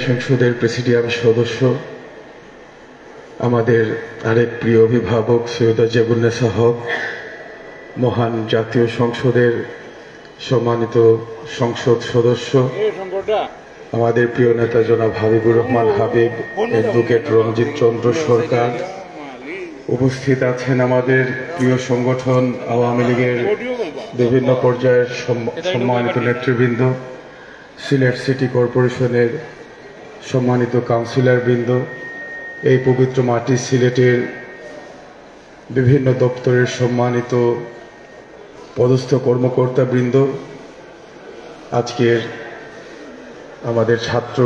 সংসদের প্রেসিডিয়াম সদস্য, আমাদের আরেক প্রিয় অভিভাবক সৈয়দা জেবুন্নেসা হক, মহান জাতীয় সংসদের সম্মানিত সংসদ সদস্য, আমাদের প্রিয় নেতা জনাব হাবিবুর রহমান হাবিব, অ্যাডভোকেট রঞ্জিত চন্দ্র সরকার, উপস্থিত আছেন আমাদের প্রিয় সংগঠন আওয়ামী লীগের বিভিন্ন পর্যায়ের সম্মানিত নেতৃবৃন্দ, সিলেট সিটি কর্পোরেশনের সম্মানিত কাউন্সিলর বৃন্দ, এই পবিত্র মাটি সিলেটের বিভিন্ন দপ্তরের সম্মানিত পদস্থ কর্মকর্তা বৃন্দ, আজকের আমাদের ছাত্র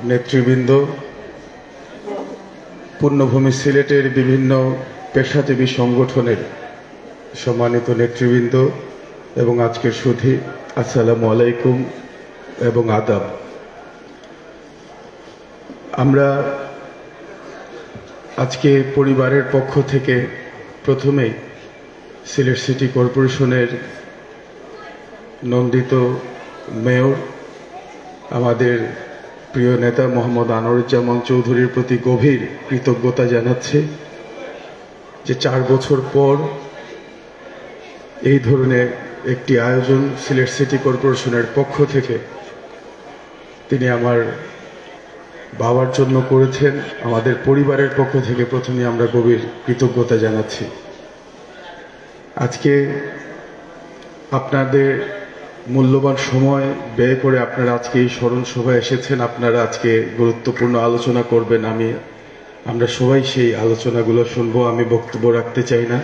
নেতৃবৃন্দ, পূর্ণভূমি সিলেটের বিভিন্ন পেশাজীবী সংগঠনের সম্মানিত নেতৃবৃন্দ এবং আজকের সুধী, আসসালামু আলাইকুম এবং আদাব। আমরা আজকে পরিবারের পক্ষ থেকে প্রথমেই সিলেট সিটি কর্পোরেশনের নন্দিত মেয়র আমাদের প্রিয় নেতা মোহাম্মদ আনোয়ারুজ্জামান চৌধুরীর প্রতি গভীর কৃতজ্ঞতা জানাচ্ছি যে 4 বছর পর এই ধরনের একটি আয়োজন সিলেট সিটি কর্পোরেশনের পক্ষ থেকে তিনি আমার বাবার জন্য করেছেন। আমাদের পরিবারের পক্ষ থেকে প্রথমে আমরা গভীর কৃতজ্ঞতা জানাচ্ছি। আজকে আপনাদের মূল্যবান সময় ব্যয় করে আপনারা আজকে এই স্মরণ সভায় এসেছেন, আপনারা আজকে গুরুত্বপূর্ণ আলোচনা করবেন। আমরা সবাই সেই আলোচনাগুলো শুনবো, আমি বক্তব্য রাখতে চাই না।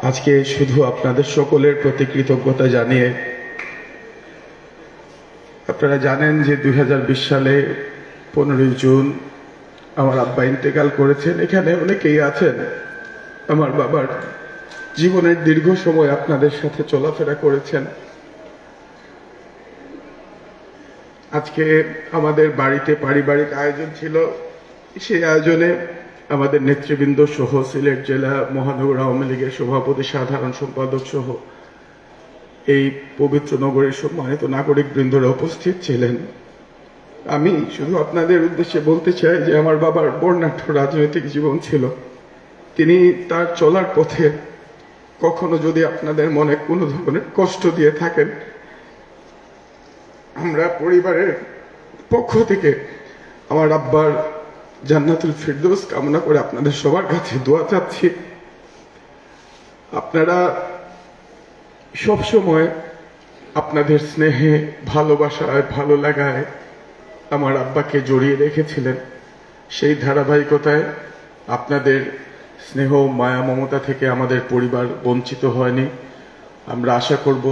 আজকে শুধু আপনাদের সকলের প্রতি কৃতজ্ঞতা জানিয়ে, আপনারা জানেন যে 2020 সালে 15 জুন আমার আব্বা ইন্তেকাল করেছেন। এখানে অনেকেই আছেন, আমার বাবার জীবনের দীর্ঘ সময় আপনাদের সাথে চলাফেরা করেছেন। আজকে আমাদের বাড়িতে পারিবারিক আয়োজন ছিল, সেই আয়োজনে আমাদের নেতৃবৃন্দ সহ সিলেট জেলা মহানগর আওয়ামী লীগের সভাপতি, সাধারণ সম্পাদক সহ এই পবিত্র নগরীর সম্মানিত নাগরিক বৃন্দরা উপস্থিত ছিলেন। আমি শুধু আপনাদের উদ্দেশ্যে বলতে চাই যে আমার বাবার বর্ণাঢ্য রাজনৈতিক জীবন ছিল। তিনি তার চলার পথে কখনো যদি আপনাদের মনে কোনো ধরনের কষ্ট দিয়ে থাকেন, আমরা পরিবারের পক্ষ থেকে আমার আব্বার জান্নাতুল ফিরদৌস কামনা করে আপনাদের সবার কাছে দোয়া চাচ্ছি। আপনারা সবসময় আপনাদের স্নেহে, ভালোবাসায়, ভালো লাগায় আমার আব্বাকে জড়িয়ে রেখেছিলেন। সেই ধারাবাহিকতায় আপনাদের স্নেহ, মায়া, মমতা থেকে আমাদের পরিবার বঞ্চিত হয়নি। আমরা আশা করব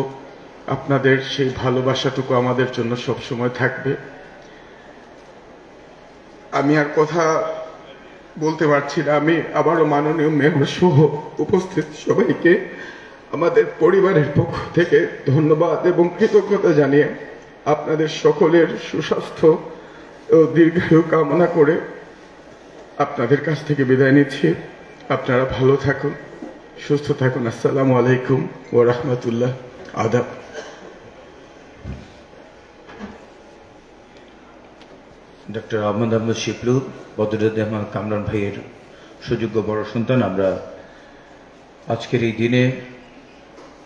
আপনাদের সেই ভালোবাসাটুকু আমাদের জন্য সবসময় থাকবে। আমি আর কথা বলতে পারছি না। আমি আবারও মাননীয় মেয়র সহ উপস্থিত সবাইকে আমাদের পরিবারের পক্ষ থেকে ধন্যবাদ এবং কৃতজ্ঞতা জানিয়ে আপনাদের সকলের সুস্বাস্থ্য ও দীর্ঘায়ু কামনা করে আপনাদের কাছ থেকে বিদায় নিচ্ছি। আপনারা ভালো থাকুন, সুস্থ থাকুন। আসসালামু আলাইকুম ওয়া রাহমাতুল্লাহ। আদাব। ডক্টর আহমদ শিপলু, বদরুদ্দোজামান কামরান ভাইয়ের সুযোগ্য বড় সন্তান। আমরা আজকের এই দিনে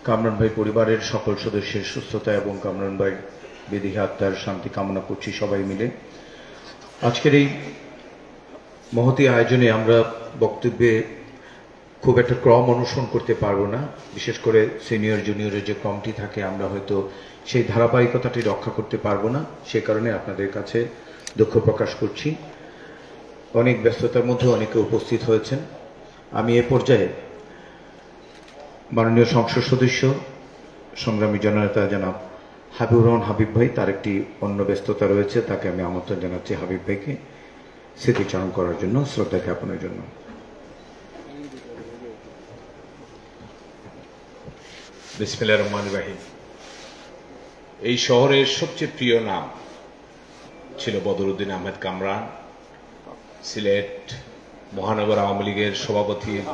কামরান ভাই পরিবারের সকল সদস্যের সুস্থতা এবং কামরান ভাই বিদেহী আত্মার শান্তি কামনা করছি সবাই মিলে। আজকের এই মহতী আয়োজনে আমরা বক্তব্যে খুব একটা ক্রম অনুসরণ করতে পারবো না। বিশেষ করে সিনিয়র জুনিয়রের যে ক্রমটি থাকে, আমরা হয়তো সেই ধারাবাহিকতাটি রক্ষা করতে পারবো না। সে কারণে আপনাদের কাছে দুঃখ প্রকাশ করছি। অনেক ব্যস্ততার মধ্যে অনেকে উপস্থিত হয়েছেন। আমি এ পর্যায়ে মাননীয় সংসদ সদস্য, সংগ্রামী জননেতা জনাব হাবিবুর রহমান হাবিব ভাই, তার একটি অন্য ব্যস্ততা রয়েছে, তাকে আমি আমন্ত্রণ জানাচ্ছি হাবিব ভাইকে স্মৃতিচারণ করার জন্য, শ্রদ্ধা জ্ঞাপনের জন্য। বিসমিল্লাহির রহমানির রহিম। এই শহরের সবচেয়ে প্রিয় নাম ছিল বদরুদ্দিন আহমেদ কামরান। সিলেট মহানগর আওয়ামী লীগের সভাপতির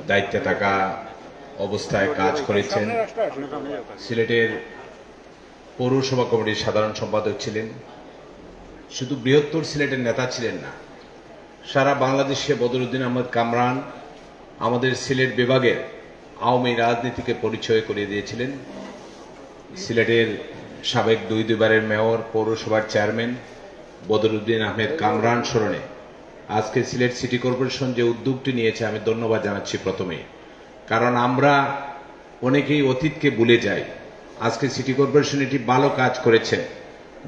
দায়িত্বে থাকা অবস্থায় কাজ করেছেন। সিলেটের পৌরসভা কমিটির সাধারণ সম্পাদক ছিলেন। শুধু বৃহত্তর সিলেটের নেতা ছিলেন না, সারা বাংলাদেশে বদরুদ্দিন আহমেদ কামরান আমাদের সিলেট বিভাগের আওয়ামী রাজনীতিকে পরিচয় করিয়ে দিয়েছিলেন। সিলেটের সাবেক দুইবারের মেয়র, পৌরসভার চেয়ারম্যান বদরুদ্দিন আহমেদ কামরান স্মরণে আজকে সিলেট সিটি কর্পোরেশন যে উদ্যোগটি নিয়েছে আমি ধন্যবাদ জানাচ্ছি প্রথমেই। কারণ আমরা অনেকেই অতীতকে ভুলে যাই। আজকে সিটি কর্পোরেশন এটি ভালো কাজ করেছেন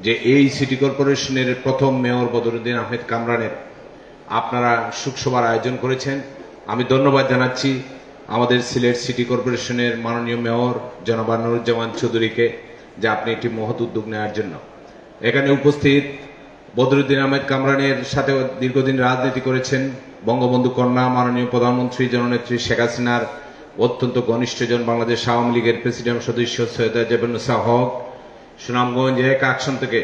যে এই সিটি কর্পোরেশনের প্রথম মেয়র বদরুদ্দিন আহমেদ কামরানের আপনারা শোকসভার আয়োজন করেছেন। আমি ধন্যবাদ জানাচ্ছি আমাদের সিলেট সিটি কর্পোরেশনের মাননীয় মেয়র জনাব নুরুজ্জামান চৌধুরীকে যে আপনি একটি মহৎ উদ্যোগ নেওয়ার জন্য। এখানে উপস্থিত বদরুদ্দিন আহমেদ কামরানের সাথে দীর্ঘদিন রাজনীতি করেছেন বঙ্গবন্ধু কন্যা মাননীয় প্রধানমন্ত্রী জননেত্রী শেখ হাসিনার অত্যন্ত ঘনিষ্ঠজন, বাংলাদেশ আওয়ামী লীগের প্রেসিডেন্ট সদস্য সৈয়দা জেবেনুসা হক, সুনামগঞ্জ এক আসন থেকে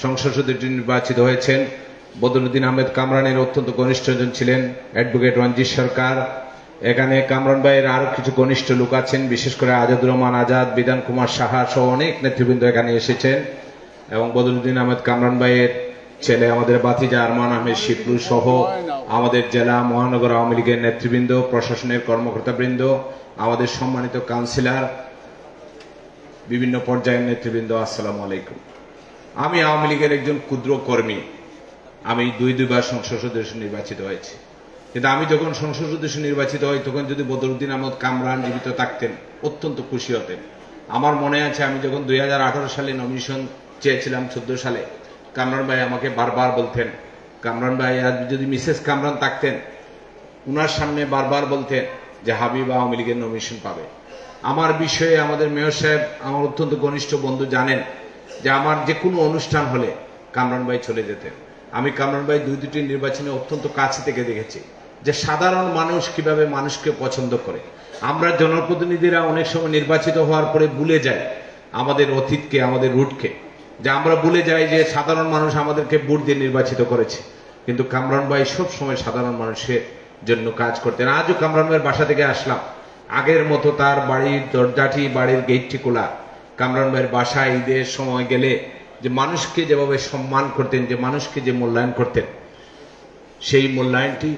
সংসদ সদস্য নির্বাচিত হয়েছেন। বদরুদ্দিন আহমেদ কামরানের অত্যন্ত ঘনিষ্ঠজন ছিলেন অ্যাডভোকেট রঞ্জিত সরকার। এখানে কামরান ভাইয়ের আরো কিছু ঘনিষ্ঠ লোক আছেন, বিশেষ করে আজাদুর রহমান আজাদ, বিধান কুমার সাহা সহ অনেক নেতৃবৃন্দ এখানে এসেছেন। এবং বদরুদ্দিন আহমেদ কামরান ভাইয়ের ছেলে আমাদের বাতিজা আরমান আহমেদ শিবলু সহ আমাদের জেলা মহানগর আওয়ামী লীগের নেতৃবৃন্দ, প্রশাসনের কর্মকর্তাবৃন্দ, আমাদের সম্মানিত কাউন্সিলর, বিভিন্ন পর্যায়ের নেতৃবৃন্দ, আসসালামু আলাইকুম। আমি আওয়ামী লীগের একজন ক্ষুদ্র কর্মী। আমি দুইবার সংসদ সদস্য নির্বাচিত হয়েছি, কিন্তু আমি যখন সংসদ সদস্য নির্বাচিত হই তখন যদি বদরুদ্দিন আহমেদ কামরান জীবিত থাকতেন অত্যন্ত খুশি হতেন। আমার মনে আছে আমি যখন 2018 সালে নমিনেশন চেয়েছিলাম 14 সালে, কামরান ভাই আমাকে বারবার বলতেন, কামরান ভাই আর যদি মিসেস কামরান থাকতেন উনার সামনে বারবার বলতেন যে হাবিব আওয়ামী লীগের নমিনেশন পাবে। আমার বিষয়ে আমাদের মেয়র সাহেব আমার অত্যন্ত ঘনিষ্ঠ বন্ধু জানেন যে আমার যে কোনো অনুষ্ঠান হলে কামরান ভাই চলে যেতেন। আমি কামরান ভাই দুটি নির্বাচনে অত্যন্ত কাছে থেকে দেখেছি যে সাধারণ মানুষ কিভাবে মানুষকে পছন্দ করে। আমরা জনপ্রতিনিধিরা অনেক সময় নির্বাচিত হওয়ার পরে ভুলে যাই আমাদের অতীতকে, আমাদের রুটকে, যে আমরা ভুলে যাই যে সাধারণ মানুষ আমাদেরকে ভোট দিয়ে নির্বাচিত করেছে। কিন্তু কামরান ভাই সব সময় সাধারণ মানুষের জন্য কাজ করতেন। আজও কামরান ভাইয়ের বাসা থেকে আসলাম, আগের মতো তার বাড়ির দরজাটি, বাড়ির গেটটি খোলা। কামরান ভাইয়ের বাসায় ঈদের সময় গেলে যে মানুষকে যেভাবে সম্মান করতেন, যে মানুষকে যে মূল্যায়ন করতেন, সেই মূল্যায়নটি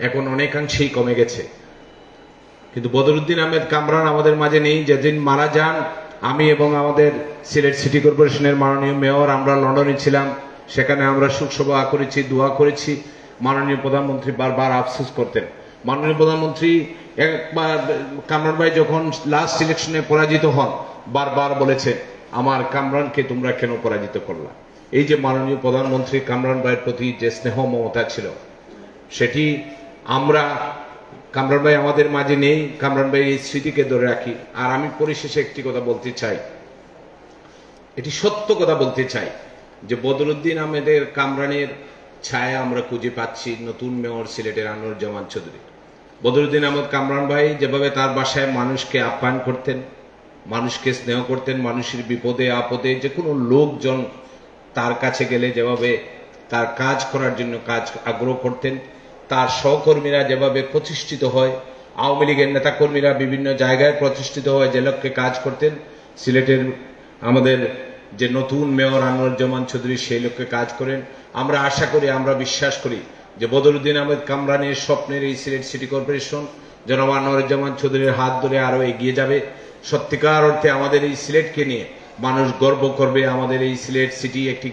এখন অনেকাংশেই কমে গেছে। কিন্তু বদরুদ্দিন আহমেদ কামরান আমাদের মাঝে নেই। যেদিন মারা যান আমি এবং আমাদের সিলেট সিটি কর্পোরেশনের মাননীয় মেয়র আমরা লন্ডনে ছিলাম, সেখানে আমরা শোকসভা করেছি, দোয়া করেছি। মাননীয় প্রধানমন্ত্রী বারবার আফসোস করতেন। মাননীয় প্রধানমন্ত্রী একবার কামরান ভাই যখন লাস্ট ইলেকশনে পরাজিত হন বারবার বলেছেন, আমার কামরানকে তোমরা কেন পরাজিত করলা। এই যে মাননীয় প্রধানমন্ত্রী কামরান ভাইয়ের প্রতি যে স্নেহ মমতা ছিল সেটি আমরা, কামরান ভাই আমাদের মাঝে নেই, কামরান ভাই এই স্মৃতিকে ধরে রাখি। আর আমি পরিশেষে একটি কথা বলতে চাই, এটি সত্য কথা বলতে চাই যে বদরুদ্দিন আহমেদের কামরানের ছায়া আমরা খুঁজে পাচ্ছি নতুন মেয়র সিলেটের নুরুজ্জামান চৌধুরী। বদরুদ্দিন আহমেদ কামরান ভাই যেভাবে তার বাসায় মানুষকে আপ্যায়ন করতেন, মানুষকে স্নেহ করতেন, মানুষের বিপদে আপদে যে কোনো লোকজন তার কাছে গেলে যেভাবে তার কাজ করার জন্য আগ্রহ করতেন, তার সহকর্মীরা যেভাবে প্রতিষ্ঠিত হয়, আওয়ামী লীগের নেতাকর্মীরা বিভিন্ন জায়গায় প্রতিষ্ঠিত হয় যে লক্ষ্যে কাজ করতেন, সিলেটের আমাদের যে নতুন মেয়র নুরুজ্জামান চৌধুরী সেই লক্ষ্যে কাজ করেন। আমরা আশা করি, আমরা বিশ্বাস করি যে বদরুদ্দিন আহমেদ কামরানের স্বপ্নের এই সিলেট সিটি কর্পোরেশন জনাব নুরুজ্জামান চৌধুরীর হাত ধরে আরো এগিয়ে যাবে। সত্যিকার অর্থে আমাদের এই সিলেটকে নিয়ে মানুষ গর্ব করবে। আমাদের এই সিলেট সিটি একটি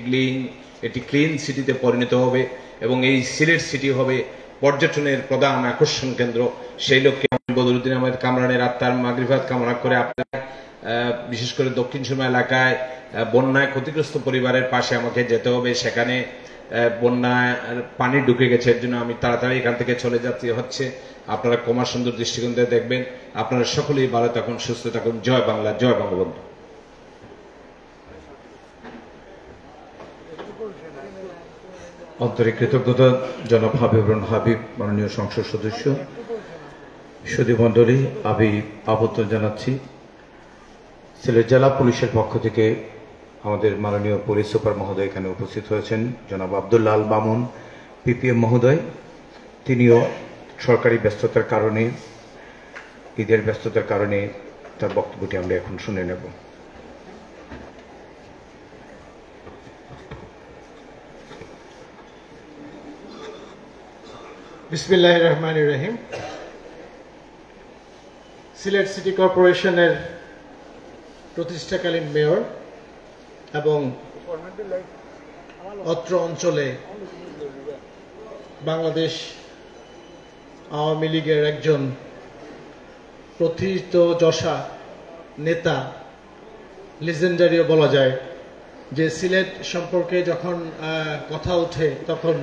ক্লিন সিটিতে পরিণত হবে এবং এই সিলেট সিটি হবে পর্যটনের প্রধান আকর্ষণ কেন্দ্র। সেই লক্ষ্যে বদরুদ্দিন আহমেদ কামরানের আত্মার মাগরিফাত কামনা করে আপনার বিশেষ করে দক্ষিণ সুরমা এলাকায় বন্যায় ক্ষতিগ্রস্ত পরিবারের পাশে আমাকে যেতে হবে। সেখানে বন্যায় পানি ঢুকে গেছে, এর জন্য আমি তাড়াতাড়ি এখান থেকে চলে যেতে হচ্ছে। আপনারা ক্ষমা সুন্দর দৃষ্টিকোণ দিয়ে দেখবেন। আপনারা সকলেই ভালো থাকুন, সুস্থ থাকুন। জয় বাংলা, জয় বঙ্গবন্ধু। আন্তরিক কৃতজ্ঞতা জনাব হাবিবুর হাবিব, মাননীয় সংসদ সদস্য। সুধী মণ্ডলী, আমি আবর্তন জানাচ্ছি সিলেট জেলা পুলিশের পক্ষ থেকে আমাদের মাননীয় পুলিশ সুপার মহোদয় এখানে উপস্থিত হয়েছেন, জনাব আব্দুল্লাহ আল মামুন পিপিএম মহোদয়। তিনিও সরকারি ব্যস্ততার কারণে, ঈদের ব্যস্ততার কারণে তার বক্তব্যটি আমরা এখন শুনে নেব। বিসমিল্লাহির রহমানির রহিম। সিলেট সিটি কর্পোরেশনের প্রতিষ্ঠাকালীন মেয়র এবং অত্র অঞ্চলে বাংলাদেশ আওয়ামী লীগের একজন প্রথিতযশা নেতা, লিজেন্ডারিও বলা যায়, যে সিলেট সম্পর্কে যখন কথা ওঠে তখন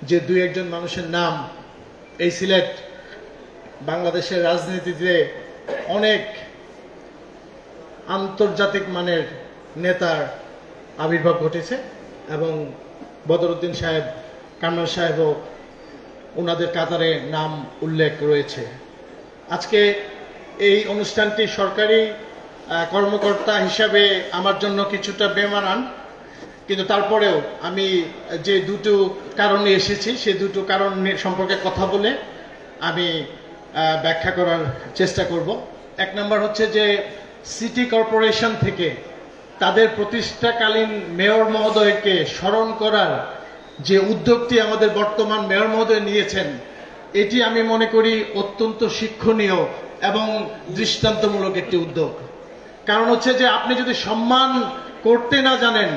যে দুই একজন মানুষের নাম এই সিলেট বাংলাদেশের রাজনীতিতে অনেক আন্তর্জাতিক মানের নেতার আবির্ভাব ঘটেছে এবং বদরুদ্দিন সাহেব, কামরান সাহেবও ওনাদের কাতারে নাম উল্লেখ রয়েছে। আজকে এই অনুষ্ঠানটি সরকারি কর্মকর্তা হিসাবে আমার জন্য কিছুটা বেমানান, কিন্তু তারপরেও আমি যে দুটো কারণে এসেছি সেই দুটো কারণ সম্পর্কে কথা বলে আমি ব্যাখ্যা করার চেষ্টা করব। এক নম্বর হচ্ছে যে সিটি কর্পোরেশন থেকে তাদের প্রতিষ্ঠাকালীন মেয়র মহোদয়কে স্মরণ করার যে উদ্যোগটি আমাদের বর্তমান মেয়র মহোদয় নিয়েছেন, এটি আমি মনে করি অত্যন্ত শিক্ষণীয় এবং দৃষ্টান্তমূলক একটি উদ্যোগ। কারণ হচ্ছে যে আপনি যদি সম্মান করতে না জানেন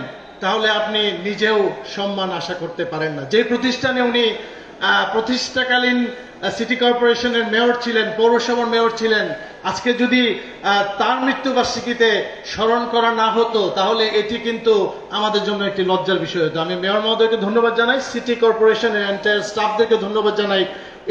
তাহলে আপনি নিজেও সম্মান আশা করতে পারেন না। যে প্রতিষ্ঠানে উনি প্রতিষ্ঠাকালীন সিটি কর্পোরেশনের মেয়র ছিলেন, পৌরসভার মেয়র ছিলেন, আজকে যদি তার মৃত্যুবার্ষিকীতে স্মরণ করা না হতো তাহলে এটি কিন্তু আমাদের জন্য একটি লজ্জার বিষয় হতো। আমি মেয়র মহোদয়কে ধন্যবাদ জানাই, সিটি কর্পোরেশনের এন্টায়ার স্টাফদেরকে ধন্যবাদ জানাই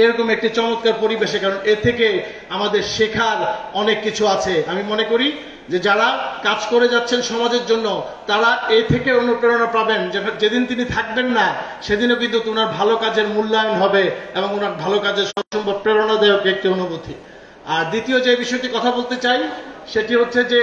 এরকম একটি চমৎকার পরিবেশে, কারণ এ থেকে আমাদের শেখার অনেক কিছু আছে। আমি মনে করি যে যারা কাজ করে যাচ্ছেন সমাজের জন্য তারা এ থেকে অনুপ্রেরণা পাবেন, যেদিন তিনি থাকবেন না সেদিনও কিন্তু ওনার ভালো কাজের মূল্যায়ন হবে এবং ওনার ভালো কাজের সবসময় প্রেরণাদায়ক একটি অনুভূতি। আর দ্বিতীয় যে বিষয়টি কথা বলতে চাই সেটি হচ্ছে যে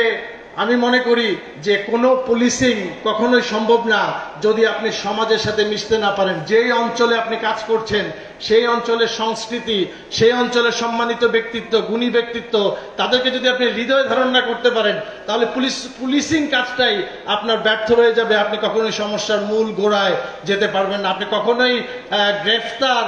আমি মনে করি যে কোনো পুলিশিং কখনোই সম্ভব না যদি আপনি সমাজের সাথে মিশতে না পারেন। যেই অঞ্চলে আপনি কাজ করছেন সেই অঞ্চলের সংস্কৃতি, সেই অঞ্চলের সম্মানিত ব্যক্তিত্ব, গুণী ব্যক্তিত্ব, তাদেরকে যদি আপনি হৃদয়ে ধারণ না করতে পারেন তাহলে পুলিশিং কাজটাই আপনার ব্যর্থ হয়ে যাবে। আপনি কখনোই সমস্যার মূল গোড়ায় যেতে পারবেন না। আপনি কখনোই গ্রেফতার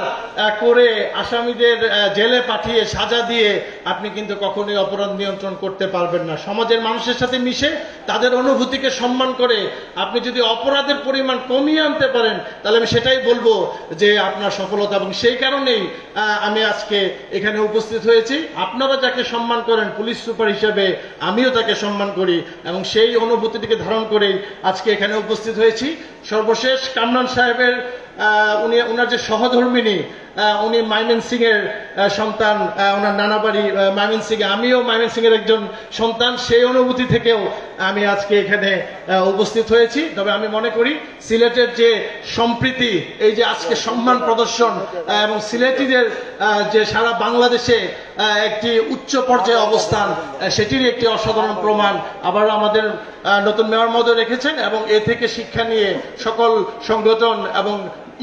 করে আসামিদের জেলে পাঠিয়ে সাজা দিয়ে আপনি কিন্তু কখনোই অপরাধ নিয়ন্ত্রণ করতে পারবেন না। সমাজের মানুষের সাথে মিশে তাদের অনুভূতিকে সম্মান করে আপনি যদি অপরাধের পরিমাণ কমিয়ে আনতে পারেন তাহলে আমি সেটাই বলবো যে আপনার সফলতা। এবং সেই কারণেই আমি আজকে এখানে উপস্থিত হয়েছি। আপনারা যাকে সম্মান করেন পুলিশ সুপার হিসেবে আমিও তাকে সম্মান করি এবং সেই অনুভূতিটিকে ধারণ করেই আজকে এখানে উপস্থিত হয়েছি। সর্বশেষ কামরান সাহেবের উনার যে সহধর্মিনী, উনি ময়মনসিং এর সন্তান, ওনার নানা বাড়ি ময়মনসিং, আমিও ময়মনসিং এর একজন সন্তান, সেই অনুভূতি থেকেও আমি আজকে এখানে উপস্থিত হয়েছি। তবে আমি মনে করি সিলেটের যে সম্প্রীতি, এই যে আজকে সম্মান প্রদর্শন এবং সিলেটিদের যে সারা বাংলাদেশে একটি উচ্চ পর্যায়ে অবস্থান, সেটির একটি অসাধারণ প্রমাণ আবার আমাদের নতুন মেয়র মহোদয় রেখেছেন। এবং এ থেকে শিক্ষা নিয়ে সকল সংগঠন এবং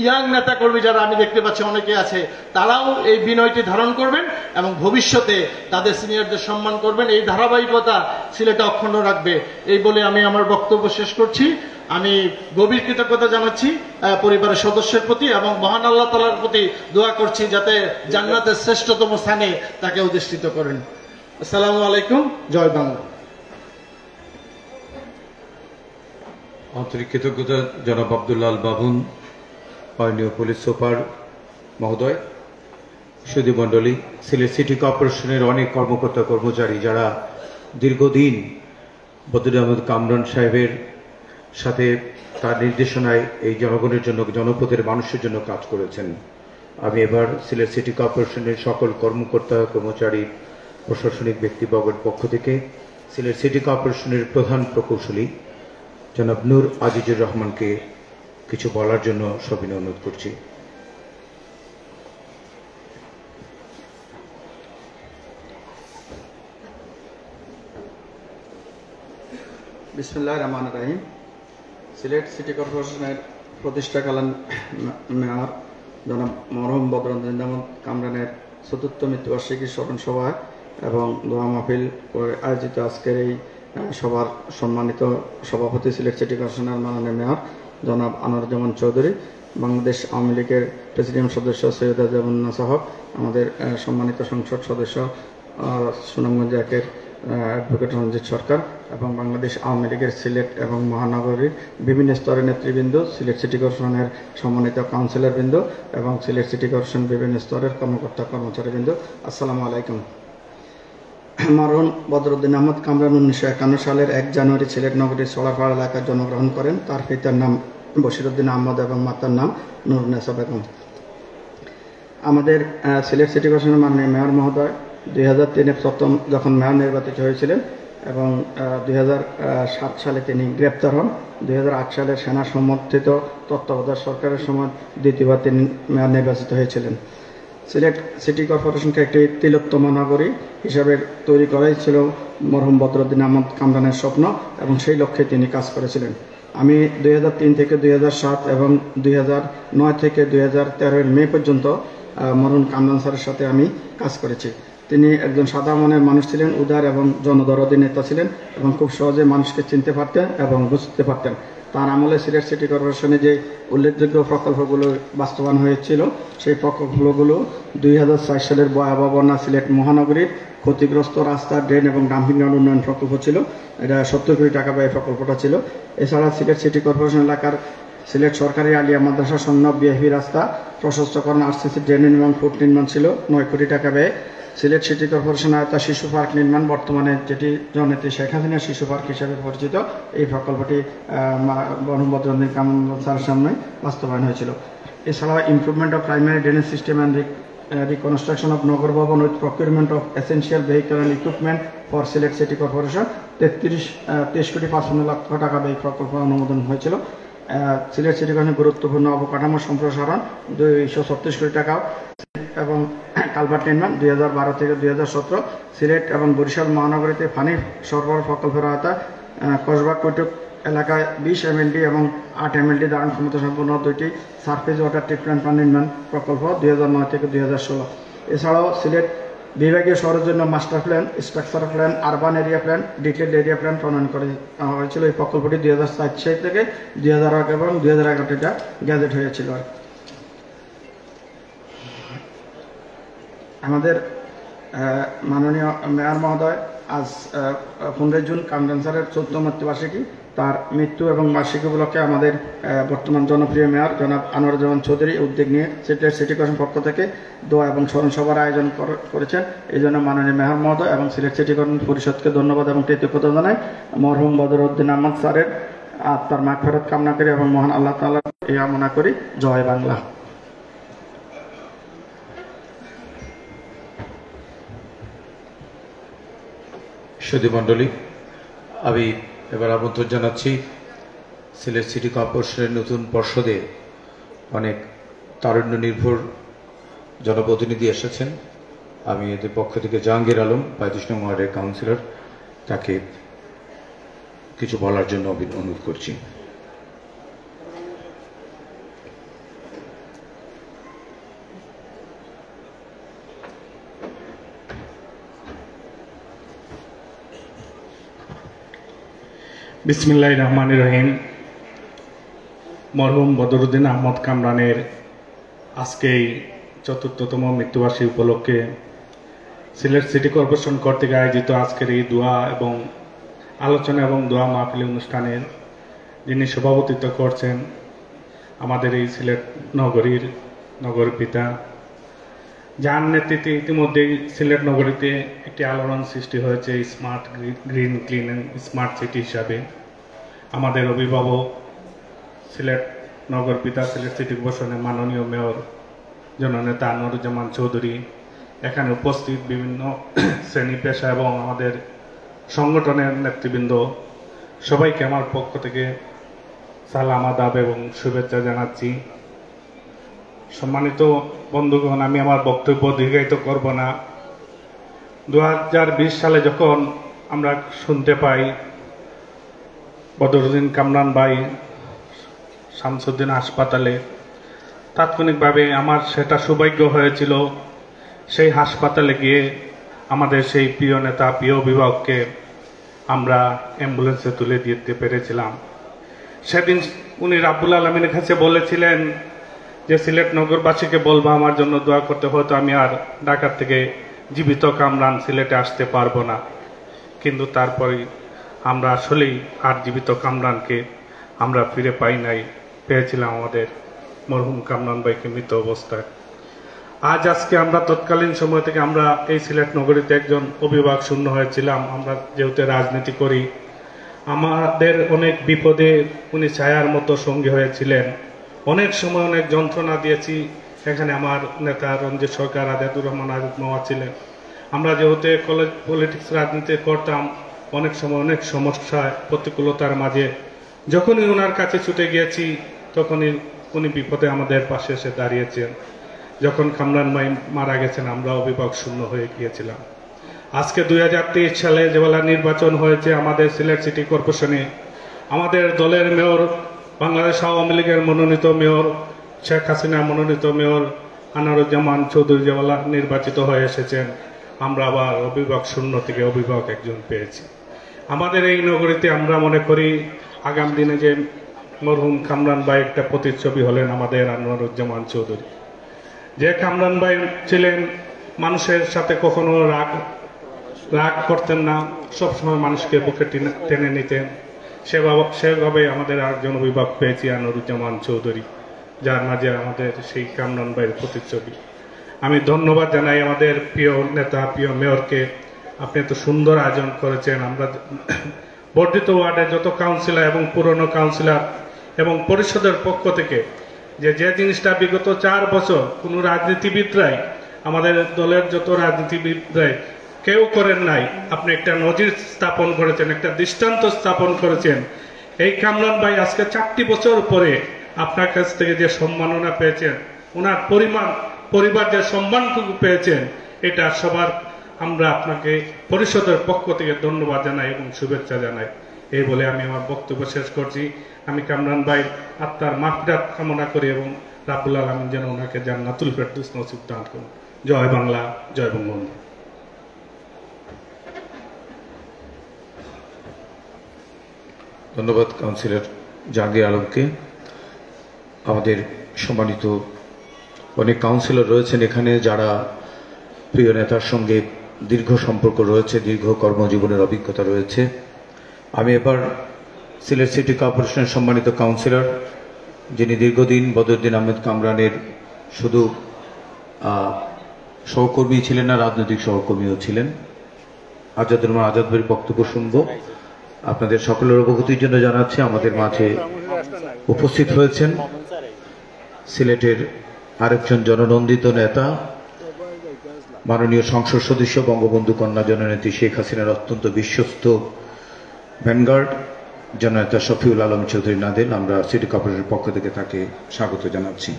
ইয়াং নেতা কর্মী যারা আমি দেখতে পাচ্ছি অনেকে আছে, তারাও এই বিনয়টি ধারণ করবেন এবং ভবিষ্যতে তাদের সিনিয়রদের সম্মান করবেন। এই ধারাবাহিকতা সিলেটে অক্ষুণ্ণ রাখবে, এই বলে আমি আমার বক্তব্য শেষ করছি। আমি গভীর কৃতজ্ঞতা জানাচ্ছি পরিবারের সদস্যের প্রতি এবং মহান আল্লাহ তাআলার প্রতি দোয়া করছি যাতে জান্নাতের শ্রেষ্ঠতম স্থানে তাকে অধিষ্ঠিত করেন। আসসালামু আলাইকুম, জয় বাংলা। আন্তরিক কৃতজ্ঞতা জনাব আব্দুল্লাহ আল বাবুন, মাননীয় পুলিশ সুপার মহোদয়, সুধী মণ্ডলী, সিলেট সিটি কর্পোরেশনের অনেক কর্মকর্তা কর্মচারী যারা দীর্ঘদিন বদরুদ্দিন আহমদ কামরান সাহেবের সাথে তার নির্দেশনায় এই জনগণের জন্য, জনপদের মানুষের জন্য কাজ করেছেন। আমি এবার সিলেট সিটি কর্পোরেশনের সকল কর্মকর্তা কর্মচারী, প্রশাসনিক ব্যক্তিবর্গের পক্ষ থেকে সিলেট সিটি কর্পোরেশনের প্রধান প্রকৌশলী জনাব নূর আজিজুর রহমানকে কিছু বলার জন্য সবিনয় অনুরোধ করছি। বিসমিল্লাহির রহমানির রহিম। সিলেট সিটি কর্পোরেশনের প্রতিষ্ঠাকালীন মেয়র জনাব মরহুম বদরুদ্দিন আহমদ কামরানের চতুর্থ মৃত্যুবার্ষিকী স্মরণ সভায় এবং দোয়া মাহফিল করে আয়োজিত আজকের এই সভার সম্মানিত সভাপতি সিলেট সিটি কর্পোরেশনের মাননীয় মেয়র জনাব আনোয়ারুজ্জামান চৌধুরী বাংলাদেশ আওয়ামী লীগের প্রেসিডিয়াম সদস্য সৈয়দ আজহারুন্না সহ আমাদের সম্মানিত সংসদ সদস্য সুনামগঞ্জ একের অ্যাডভোকেট রঞ্জিত সরকার এবং বাংলাদেশ আওয়ামী লীগের সিলেট এবং মহানগরীর বিভিন্ন স্তরের নেতৃবৃন্দ, সিলেট সিটি কর্পোরেশনের সম্মানিত কাউন্সিলরবৃন্দ এবং সিলেট সিটি কর্পোরেশন বিভিন্ন স্তরের কর্মকর্তা কর্মচারীবৃন্দ, আসসালামু আলাইকুম। মরহুম বদরুদ্দিন আহমদ কামরান 1951 সালের 1 জানুয়ারি সিলেট নগরীর সোলাপাড়া এলাকায় জন্মগ্রহণ করেন। তার পিতার নাম বশিরউদ্দিন আহমদ এবং মাতার নাম নূরুন্নেসা বেগম। আমাদের সিলেট সিটি কর্পোরেশনের মাননীয় মেয়র মহোদয় 2003-এ প্রথম যখন মেয়র নির্বাচিত হয়েছিলেন এবং 2007 সালে তিনি গ্রেপ্তার হন। 2008 সালে সেনা সমর্থিত তত্ত্বাবধায়ক সরকারের সময় দ্বিতীয়বার তিনি মেয়র নির্বাচিত হয়েছিলেন। সিলেট সিটি কর্পোরেশনকে একটি তিলোত্তমা নগরী হিসাবে তৈরি করাই ছিল মরহুম বদরুদ্দিন আহমদ কামরানের স্বপ্ন এবং সেই লক্ষ্যে তিনি কাজ করেছিলেন। আমি 2003 থেকে 2007 এবং 2009 থেকে 2013-এর মে পর্যন্ত মরহুম কামরান স্যারের সাথে আমি কাজ করেছি। তিনি একজন সাদা মনের মানুষ ছিলেন, উদার এবং জনদরদী নেতা ছিলেন এবং খুব সহজে মানুষকে চিনতে পারতেন এবং বুঝতে পারতেন। তার আমলে সিলেট সিটি কর্পোরেশনে যে উল্লেখযোগ্য প্রকল্পগুলো বাস্তবায়ন হয়েছিল সেই প্রকল্পগুলো 2004 সালের ভয়াবহ বন্যা সিলেট মহানগরীর ক্ষতিগ্রস্ত রাস্তা, ড্রেন এবং ডাম্পিং গ্রাউন্ড উন্নয়ন প্রকল্প ছিল। এটা 70 কোটি টাকা ব্যয় প্রকল্পটা ছিল। এছাড়া সিলেট সিটি কর্পোরেশন এলাকার সিলেট সরকারি আলিয়া মাদ্রাসা সন্ন্যাস বিএফি রাস্তা প্রশস্তকরণ, আরসিসি ড্রেন নির্মাণ, ফুট নির্মাণ ছিল 9 কোটি টাকা ব্যয়। সিলেট সিটি কর্পোরেশন আয়তা শিশু পার্ক নির্মাণ, বর্তমানে যেটি জননেত্রী শেখ হাসিনা শিশু পার্ক হিসেবে পরিচিত, এই প্রকল্পটি মরহুম বদরুদ্দিন কামরান স্যারের সামনে বাস্তবায়ন হয়েছিল। এছাড়াও improvement of primary drainage system and reconstruction of Nagar Bhaban with procurement of essential vehicle and equipment for Sylhet city corporation 23,55 কোটি টাকা ব্যয় প্রকল্প অনুমোদন হয়েছিল। সিলেট সিটি কর্পোরেশনের গুরুত্বপূর্ণ অবকাঠামো সম্প্রসারণ 236 কোটি টাকা এবং কালভার্ট নির্মাণ 2012 থেকে 2017। সিলেট এবং বরিশাল মহানগরীতে পানি সরবরাহ প্রকল্পের আওতায় কসবা কৈটুক এলাকায় 20 MLD এবং 8 MLD ধারণ ক্ষমতা সম্পন্ন 2টি সারফেস ওয়াটার ট্রিটমেন্ট প্ল্যান্ট নির্মাণ প্রকল্প 2009 থেকে 2016। এছাড়াও সিলেট বিভাগীয় শহরের জন্য master plan, structure plan, urban area plan, detailed area plan প্রণয়ন করে হয়েছিল। এই প্রকল্পটি 2004 থেকে 2001 এবং 2011 গ্যাজেট হয়েছিল। আমাদের মাননীয় মেয়র মহোদয় আজ 15 জুন কামরান স্যারের 14 মৃত্যুবার্ষিকী। তার মৃত্যু এবং বার্ষিকী উপলক্ষে আমাদের বর্তমান জনপ্রিয় মেয়র জনাব আনোয়ারুজ্জামান চৌধুরী উদ্যোগ নিয়ে সিলেট সিটি কর্পোরেশন পক্ষ থেকে দোয়া এবং স্মরণ সভার আয়োজন করেছেন। এই জন্য মাননীয় মেয়র মহোদয় এবং সিলেট সিটি কর্পোরেশন পরিষদকে ধন্যবাদ এবং কৃতজ্ঞতা জানাই। মরহুম বদরুদ্দিন আহমদ স্যারের আত্মার মাগফিরাত কামনা করি এবং মহান আল্লাহ তাআলা এই কামনা করি। জয় বাংলা। সুধী মণ্ডলী, আমি এবার আমন্ত্রণ জানাচ্ছি সিলেট সিটি কর্পোরেশনের নতুন পর্ষদে অনেক তারুণ্য নির্ভর জনপ্রতিনিধি এসেছেন। আমি এদের পক্ষ থেকে জাহাঙ্গীর আলম 35 নং ওয়ার্ডের কাউন্সিলর, তাকে কিছু বলার জন্য অনুরোধ করছি। বিসমিল্লাহির রহমানির রহিম। মরহুম বদরুদ্দিন আহমদ কামরানের আজকে এই ৪৪তম মৃত্যুবার্ষিকী উপলক্ষে সিলেট সিটি কর্পোরেশন কর্তৃক আয়োজিত আজকের এই দোয়া এবং আলোচনা এবং দোয়া মাহফিল অনুষ্ঠানের যিনি সভাপতিত্ব করছেন আমাদের এই সিলেট নগরীর নগর পিতা, যার নেতৃত্বে ইতিমধ্যেই সিলেট নগরীতে একটি আলোড়ন সৃষ্টি হয়েছে smart green clean smart city হিসাবে। আমাদের অভিভাবক সিলেট নগর পিতা সিলেট সিটি কর্পোরেশনের মাননীয় মেয়র জননেতা আনোয়ারুজ্জামান চৌধুরী, এখানে উপস্থিত বিভিন্ন শ্রেণী পেশা এবং আমাদের সংগঠনের নেতৃবৃন্দ, সবাইকে আমার পক্ষ থেকে সালাম আদাব এবং শুভেচ্ছা জানাচ্ছি। সম্মানিত বন্ধুগণ, আমি আমার বক্তব্য দীর্ঘায়িত করব না। 2020 সালে যখন আমরা শুনতে পাই বদরুদ্দিন কামরান ভাই শামসুদ্দিন হাসপাতালে, তাৎক্ষণিকভাবে আমার সেটা সৌভাগ্য হয়েছিল সেই হাসপাতালে গিয়ে আমাদের সেই প্রিয় নেতা, প্রিয় অভিভাবককে আমরা অ্যাম্বুলেন্সে তুলে দিতে পেরেছিলাম। সেদিন উনি রাব্বুল আলামিনের কাছে বলেছিলেন যে সিলেট নগরবাসীকে বলবো আমার জন্য দোয়া করতে, হয়তো আমি আর ঢাকা থেকে জীবিত কামরান সিলেটে আসতে পারবো না, কিন্তু তারপরে আমরা আসলেই আর জীবিত কামরানকে আমরা ফিরে পাই নাই, পেয়েছিলাম আমাদের মরহুম কামরান ভাইকে মৃত অবস্থায়। আজকে আমরা তৎকালীন সময় থেকে আমরা এই সিলেট নগরীতে একজন অভিভাবক শূন্য হয়েছিলাম। আমরা যেহেতু রাজনীতি করি, আমাদের অনেক বিপদে উনি ছায়ার মতো সঙ্গী হয়েছিলেন। অনেক সময় অনেক যন্ত্রণা দিয়েছি। এখানে আমার নেতা রঞ্জিত সরকার, আজাদুর রহমান আজাদ মামা ছিলেন। আমরা যেহেতু কলেজ পলিটিক্স রাজনীতি করতাম, অনেক সময় অনেক সমস্যায় প্রতিকূলতার মাঝে যখনই ওনার কাছে ছুটে গিয়েছি তখনই উনি বিপদে আমাদের পাশে এসে দাঁড়িয়েছেন। যখন কামরান ভাই মারা গেছেন আমরা অভিভাবক শূন্য হয়ে গিয়েছিলাম। আজকে 2023 সালে যেবেলা নির্বাচন হয়েছে আমাদের সিলেট সিটি কর্পোরেশনে, আমাদের দলের মেয়র, বাংলাদেশ আওয়ামী লীগের মনোনীত মেয়র, শেখ হাসিনা মনোনীত মেয়র আনারুজ্জামান চৌধুরী যেবেলা নির্বাচিত হয়ে এসেছেন, আমরা আবার অভিভাবক শূন্য থেকে অভিভাবক একজন পেয়েছি। আমাদের এই নগরীতে আমরা মনে করি আগামী দিনে যে মরহুম কামরান ভাই একটা প্রতিচ্ছবি হলেন আমাদের আনারুজ্জামান চৌধুরী। যে কামরান ভাই ছিলেন মানুষের সাথে কখনো রাগ করতেন না, সবসময় মানুষকে বুকে টেনে নিতেন। সেভাবে আমাদের আরেকজন অভিভাবক পেয়েছি আনারুজ্জামান চৌধুরী, যার মাঝে আমাদের সেই কামরান ভাইয়ের প্রতিচ্ছবি। আমি ধন্যবাদ জানাই আমাদের প্রিয় নেতা, প্রিয় মেয়রকে। আপনি এত সুন্দর আয়োজন করেছেন। আমরা বর্ধিত ওয়ার্ডে যত কাউন্সিলর এবং পুরনো কাউন্সিলর এবং পরিষদের পক্ষ থেকে যে জিনিসটা বিগত 4 বছর কোনো রাজনীতিবিদরাই, আমাদের দলের যত রাজনীতিবিদরাই কেউ করেন নাই, আপনি একটা নজির স্থাপন করেছেন, একটা দৃষ্টান্ত স্থাপন করেছেন। এই কামরান ভাই আজকে 4টি বছর পরে আপনার কাছ থেকে যে সম্মাননা পেয়েছেন, ওনার পরিবার যে সম্মানটুকু পেয়েছেন, এটা সবার আমরা আপনাকে পরিষদের পক্ষ থেকে ধন্যবাদ জানাই এবং শুভেচ্ছা জানাই। এই বলে আমি আমার বক্তব্য শেষ করছি। আমি কামরান ভাই আত্মার মাগফিরাত কামনা করি এবং রাব্বুল আলামিন যেন ওনাকে জান্নাতুল ফেরদৌস নসিব দান করুন। জয় বাংলা, জয় বঙ্গবন্ধু। ধন্যবাদ কাউন্সিলর জাহাঙ্গীর আলমকে। আমাদের সম্মানিত অনেক কাউন্সিলর রয়েছেন এখানে যারা প্রিয় নেতার সঙ্গে দীর্ঘ সম্পর্ক রয়েছে, দীর্ঘ কর্মজীবনের অভিজ্ঞতা রয়েছে। আমি এবার সিলেট সিটি কর্পোরেশনের সম্মানিত কাউন্সিলর, যিনি দীর্ঘদিন বদরুদ্দিন আহমেদ কামরানের শুধু সহকর্মী ছিলেন না, রাজনৈতিক সহকর্মীও ছিলেন, আজাদুর রহমান আজাদ ভাইয়ের বক্তব্য শুনব। আপনাদের সকলের অবগতির জন্য জানাচ্ছি আমাদের মাঝে উপস্থিত হয়েছেন সিলেটের আরেকজন জননন্দিত নেতা, মাননীয় সংসদ সদস্য, বঙ্গবন্ধু কন্যা জননেত্রী শেখ হাসিনার অত্যন্ত বিশ্বস্ত ভ্যানগার্ড জননেতা শফিউল আলম চৌধুরী নাদেল। আমরা সিটি কর্পোরেশনের পক্ষ থেকে তাকে স্বাগত জানাচ্ছি।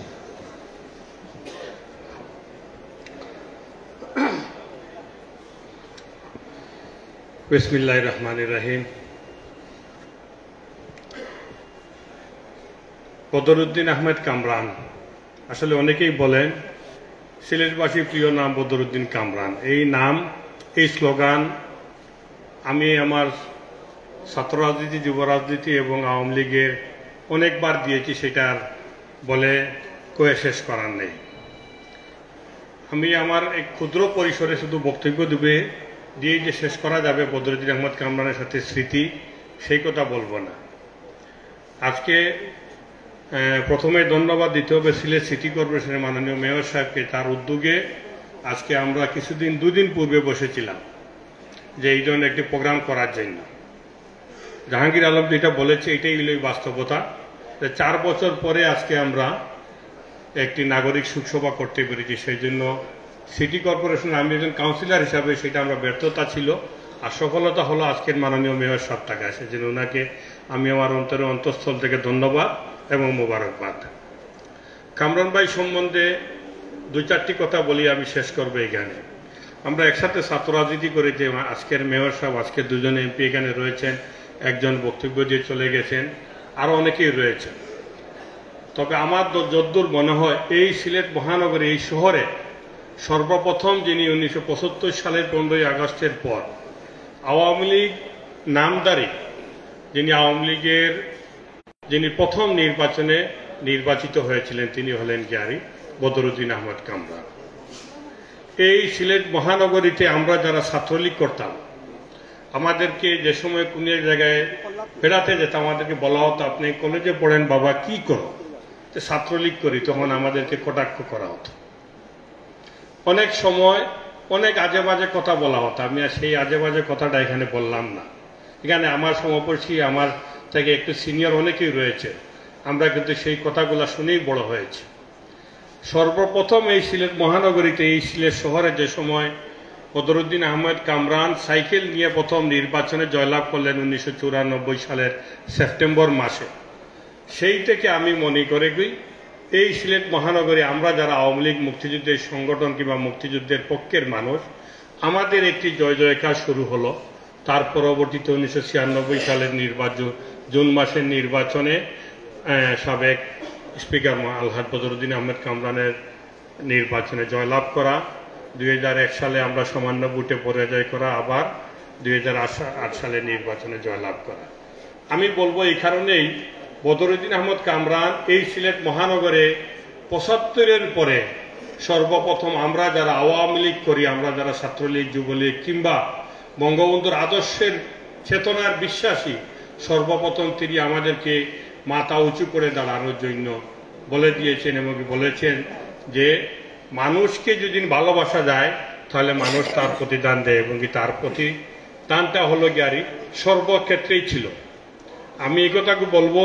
বিসমিল্লাহির রহমানির রহিম। বদরুদ্দিন আহমেদ কামরান, আসলে অনেকেই বলেন সিলেটবাসীর প্রিয় নাম বদরুদ্দিন কামরান। এই নাম, এই স্লোগান আমি আমার ছাত্র রাজনীতি, যুব রাজনীতি এবং আওয়ামী লীগের অনেকবার দিয়েছি, সেটার বলে কয়ে শেষ করার নেই। আমি আমার এক ক্ষুদ্র পরিসরে শুধু বক্তব্য দিয়ে যে শেষ করা যাবে বদরুদ্দিন আহমেদ কামরানের সাথে স্মৃতি, সেই কথা বলবো না। আজকে প্রথমে ধন্যবাদ দিতে হবে সিলেট সিটি কর্পোরেশনের মাননীয় মেয়র সাহেবকে। তার উদ্যোগে আজকে আমরা দুদিন পূর্বে বসেছিলাম যে এই ধরনের একটি প্রোগ্রাম করার জন্য। জাহাঙ্গীর আলম যেটা বলেছে এটাই হলো বাস্তবতা, যে 4 বছর পরে আজকে আমরা একটি নাগরিক শোকসভা করতে পেরেছি। সেই জন্য সিটি কর্পোরেশন, আমি একজন কাউন্সিলর হিসাবে সেটা আমরা ব্যর্থতা ছিল, আর সফলতা হলো আজকের মাননীয় মেয়র সাহেব টাকা। সেজন্য ওনাকে আমি আমার অন্তঃস্থল থেকে ধন্যবাদ এবং মোবারকবাদ। কামরান ভাই সম্বন্ধে 2-4টি কথা বলি, আমি শেষ করবো এখানে। আমরা একসাথে ছাত্র রাজনীতি করে যে আজকের মেয়র সাহেব, আজকে 2জন এমপি এখানে রয়েছেন, একজন বক্তব্য দিয়ে চলে গেছেন, আরো অনেকেই রয়েছেন। তবে আমার যদ্দূর মনে হয় এই সিলেট মহানগরে, এই শহরে সর্বপ্রথম যিনি 1975 সালের 15ই আগস্টের পর আওয়ামী লীগ নামদারি, যিনি আওয়ামী লীগের যিনি প্রথম নির্বাচনে নির্বাচিত হয়েছিলেন তিনি হলেন গ্যারি বদরুদ্দিন আহমদ কামরান। এই সিলেট মহানগরীতে আমরা যারা ছাত্রলীগ করতাম, আমাদেরকে যে সময় কোন জায়গায় বেড়াতে যেতাম আমাদেরকে বলা হতো আপনি কলেজে পড়েন বাবা, কি করো? ছাত্রলীগ করি। তখন আমাদেরকে কটাক্ষ করা হতো। অনেক সময় অনেক আজে বাজে কথা বলা হতো। আমি আর সেই আজে বাজে কথাটা এখানে বললাম না। এখানে আমার সমবয়সী, আমার থেকে একটু সিনিয়র অনেকেই রয়েছে, আমরা কিন্তু সেই কথাগুলো শুনেই বড় হয়েছে। সর্বপ্রথম এই সিলেট মহানগরীতে, এই সিলেট শহরে যে সময় বদরুদ্দিন আহমদ কামরান সাইকেল নিয়ে প্রথম নির্বাচনে জয়লাভ করলেন 1994 সালের সেপ্টেম্বর মাসে, সেই থেকে আমি মনে করি এই সিলেট মহানগরী আমরা যারা আওয়ামী লীগ মুক্তিযুদ্ধের সংগঠন কিংবা মুক্তিযুদ্ধের পক্ষের মানুষ, আমাদের একটি জয় জয়কার শুরু হলো। তার পরবর্তীতে 1996 সালের নির্বাচন, জুন মাসের নির্বাচনে সাবেক স্পিকার আলহাজ বদরুদ্দিন আহমদ কামরানের নির্বাচনে জয়লাভ করা, 2001 সালে আমরা সামান্য ভোটে পরাজয় করা, আবার 2008 সালে নির্বাচনে জয়লাভ করা। আমি বলবো এই কারণেই বদরুদ্দিন আহমদ কামরান এই সিলেট মহানগরে 75-এর পরে সর্বপ্রথম আমরা যারা আওয়ামী লীগ করি, আমরা যারা ছাত্রলীগ, যুবলীগ কিংবা বঙ্গবন্ধুর আদর্শের চেতনার বিশ্বাসী, সর্বপ্রথম তিনি আমাদেরকে মাথা উঁচু করে দাঁড়ানোর জন্য বলে দিয়েছেন এবং বলেছেন যে মানুষকে যদি ভালোবাসা যায় তাহলে মানুষ তার প্রতিদান দেয়, এবং তার প্রতিদানটা হলো গ্যারি সর্বক্ষেত্রেই ছিল। আমি এই কথাকে বলবো,